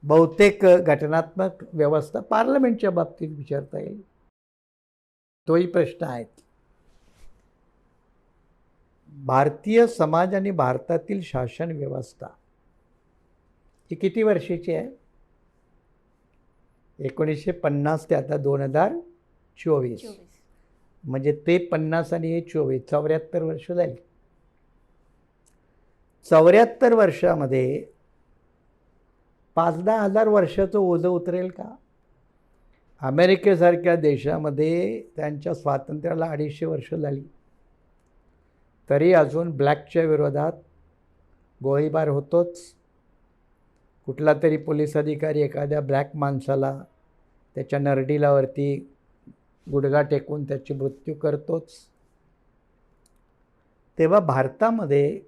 बहुतेक घटनात्मक व्यवस्था पार्लमेंटच्या बाबतीत विचारता येईल. तोही प्रश्न आहे. भारतीय समाज आणि भारतातील शासन व्यवस्था ही किती वर्षाची आहे? 1950 ते आता 2024. म्हणजे ते 50 आणि हे 24, 74 वर्ष झाली. 74 वर्षामध्ये 5-10 हजार वर्षाचं ओझं उतरेल का? अमेरिकेसारख्या देशामध्ये त्यांच्या स्वातंत्र्याला 250 वर्ष झाली, तरी अजून ब्लॅकच्या विरोधात गोळीबार होतोच. कुठला तरी पोलीस अधिकारी एखाद्या ब्लॅक माणसाला त्याच्या नरडिलावरती गुडघा टेकून त्याची मृत्यू करतोच. तेव्हा भारतामध्ये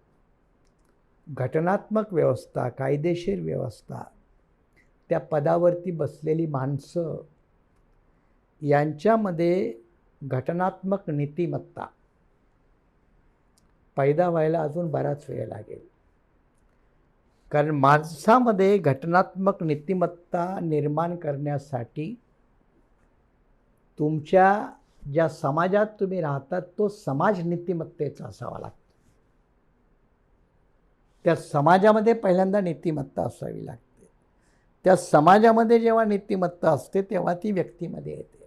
घटनात्मक व्यवस्था, कायदेशीर व्यवस्था, त्या पदावरती बसलेली माणसं यांच्यामध्ये घटनात्मक नीतिमत्ता पैदा व्हायला अजून बराच वेळ लागेल. कारण माणसामध्ये घटनात्मक नीतिमत्ता निर्माण करण्यासाठी तुमच्या ज्या समाजात तुम्ही राहतात तो समाज नीतिमत्तेचा असावा लागतो. त्या समाजामध्ये पहिल्यांदा नीतिमत्ता असावी लागते. त्या समाजामध्ये जेव्हा नीतिमत्ता असते तेव्हा ती व्यक्तीमध्ये येते.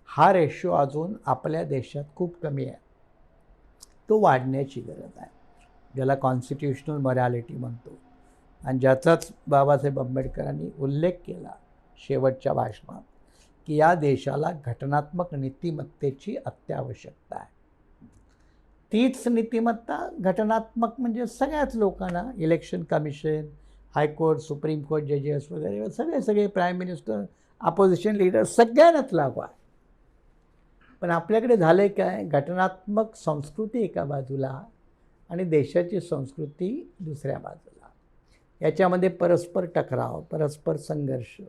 हा रेशो अजून आपल्या देशात खूप कमी आहे. तो वाढण्याची गरज आहे, ज्याला कॉन्स्टिट्यूशनल मॉरॅलिटी म्हणतो, आणि ज्याचाच बाबासाहेब आंबेडकरांनी उल्लेख केला शेवटच्या भाषणात की या देशाला घटनात्मक नीतिमत्तेची अत्यावश्यकता आहे. तीच नीतिमत्ता घटनात्मक म्हणजे सगळ्याच लोकांना, election commission, high court, supreme court जजेस वगैरे सगळे प्राईम मिनिस्टर, अपोजिशन लीडर सगळ्यांनाच लागू आहे. पण आपल्याकडे झालं आहे काय, घटनात्मक संस्कृती एका बाजूला आणि देशाची संस्कृती दुसऱ्या बाजूला. याच्यामध्ये परस्पर टकराव, परस्पर संघर्ष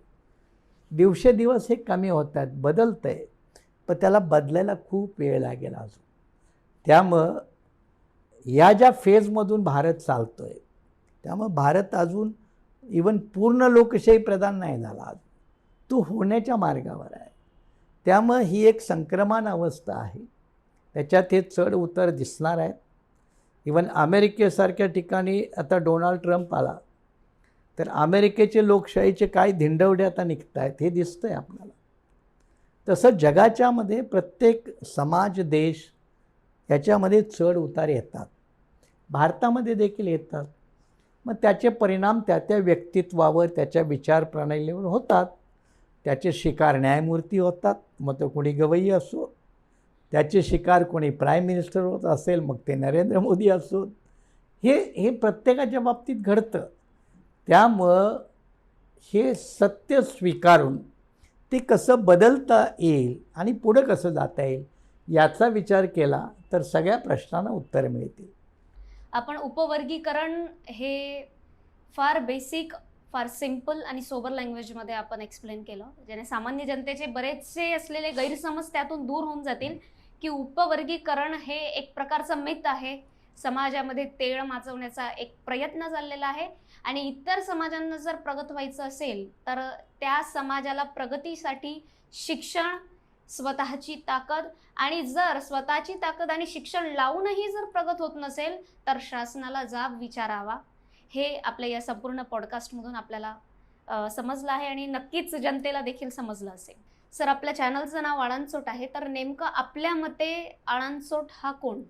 दिवसेदिवस हे कमी होत आहेत, बदलतं आहे, पण त्याला बदलायला खूप वेळ लागेल अजून. त्यामुळं या ज्या फेजमधून भारत चालतो आहे, त्यामुळं भारत अजून इवन पूर्ण लोकशाही प्रधान नाही झाला, अजून तो होण्याच्या मार्गावर आहे. त्यामुळं ही एक संक्रमण अवस्था आहे, त्याच्यात हे चढ उतार दिसणार आहेत. इवन अमेरिकेसारख्या ठिकाणी आता डोनाल्ड ट्रम्प आला तर अमेरिकेचे लोकशाहीचे काय धिंडवडे आता निघत आहेत हे दिसतं आहे आपल्याला. तसं जगाच्यामध्ये प्रत्येक समाज, देश याच्यामध्ये चढ उतार येतात, भारतामध्ये देखील येतात. मग त्याचे परिणाम त्या व्यक्तित्वावर, त्याच्या विचारप्रणालीवर होतात. त्याचे शिकार न्यायमूर्ती होतात, मग तो कोणी गवई असो. त्याचे शिकार कोणी प्राईम मिनिस्टर होत असेल, मग ते नरेंद्र मोदी असो. हे प्रत्येकाच्या बाबतीत घडतं. त्यामुळं हे सत्य स्वीकारून ते कसं बदलता येईल आणि पुढं कसं जाता येईल याचा विचार केला तर सगळ्या प्रश्नांना उत्तर मिळतील. आपण उपवर्गीकरण हे फार बेसिक, फार सिंपल आणि सोबर लँग्वेजमध्ये आपण एक्सप्लेन केलं, ज्याने सामान्य जनतेचे बरेचसे असलेले गैरसमज त्यातून दूर होऊन जातील की उपवर्गीकरण हे एक प्रकारचं मिथ आहे, समाजामध्ये तेळ माचवण्याचा एक प्रयत्न चाललेला आहे, आणि इतर समाजांना जर प्रगत व्हायचं असेल तर त्या समाजाला प्रगतीसाठी शिक्षण, स्वतःची ताकद, आणि जर स्वतःची ताकद आणि शिक्षण लावूनही जर प्रगत होत नसेल तर शासनाला जाब विचारावा. हे आपल्या या संपूर्ण पॉडकास्टमधून आपल्याला समजलं आहे आणि नक्कीच जनतेला देखील समजलं असेल. सर, आपल्या चॅनलचं नाव आळंदचोट आहे, तर नेमकं आपल्या मते आळंदचोट हा कोण?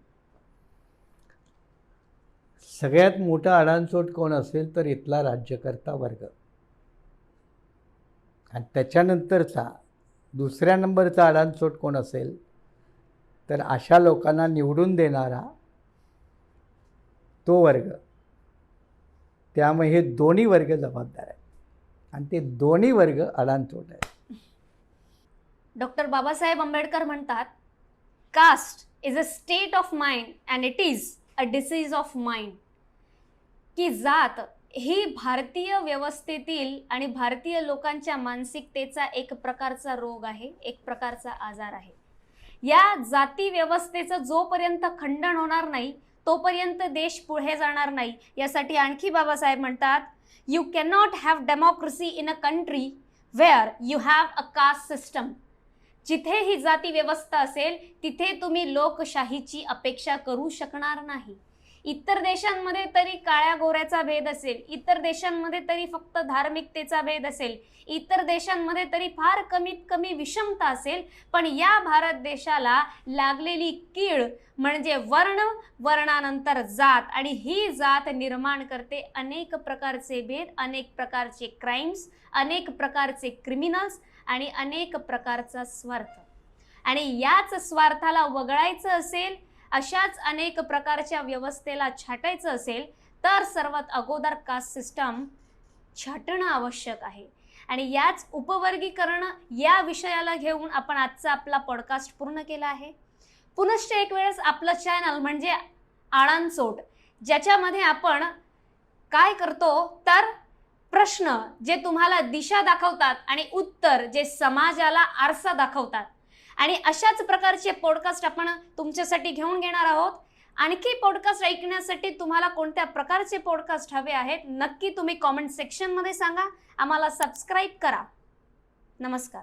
सगळ्यात मोठा आडाणचोट कोण असेल तर इथला राज्यकर्ता वर्ग, आणि त्याच्यानंतरचा दुसऱ्या नंबरचा आडाणचोट कोण असेल तर अशा लोकांना निवडून देणारा तो वर्ग. त्यामुळे हे दोन्ही वर्ग जबाबदार आहेत आणि ते दोन्ही वर्ग आडाणचोट आहेत. डॉक्टर बाबासाहेब आंबेडकर म्हणतात, caste is a state of mind and it is a disease of mind. की जात ही भारतीय व्यवस्थेतील आणि भारतीय लोकांच्या मानसिकतेचा एक प्रकारचा रोग आहे, एक प्रकारचा आजार आहे. या जाती व्यवस्थेचं जोपर्यंत खंडन होणार नाही तोपर्यंत देश पुढे जाणार नाही. यासाठी आणखी बाबासाहेब म्हणतात You cannot have democracy in a country where you have a caste system. जिथे ही जाती व्यवस्था असेल तिथे तुम्ही लोकशाहीची अपेक्षा करू शकणार नाही. इतर देशांमध्ये तरी काळ्या गोऱ्याचा भेद असेल, इतर देशांमध्ये तरी फक्त धार्मिकतेचा भेद असेल, इतर देशांमध्ये तरी फार कमीत कमी विषमता असेल, पण या भारत देशाला लागलेली कीड म्हणजे वर्ण, वर्णानंतर जात, आणि ही जात निर्माण करते अनेक प्रकारचे भेद, अनेक प्रकारचे क्राइम्स, अनेक प्रकारचे क्रिमिनल्स आणि अनेक प्रकारचा स्वार्थ. आणि याच स्वार्थाला वगळायचं असेल, अशाच अनेक प्रकारच्या व्यवस्थेला छाटायचं असेल तर सर्वात अगोदर कास्ट सिस्टम छाटणं आवश्यक आहे. आणि याच उपवर्गीकरण या विषयाला घेऊन आपण आजचा आपला पॉडकास्ट पूर्ण केला आहे. पुनश्च एक वेळेस आपलं चॅनल म्हणजे आळांचोट, ज्याच्यामध्ये आपण काय करतो तर प्रश्न जे तुम्हाला दिशा दाखवतात आणि उत्तर जे समाजाला आरसा दाखवतात, आणि अशाच प्रकारचे पॉडकास्ट आपण तुमच्यासाठी घेऊन घेणार आहोत. आणखी पॉडकास्ट ऐकण्यासाठी तुम्हाला कोणत्या प्रकारचे पॉडकास्ट हवे आहेत नक्की तुम्ही कॉमेंट सेक्शनमध्ये सांगा. आम्हाला सबस्क्राईब करा. नमस्कार.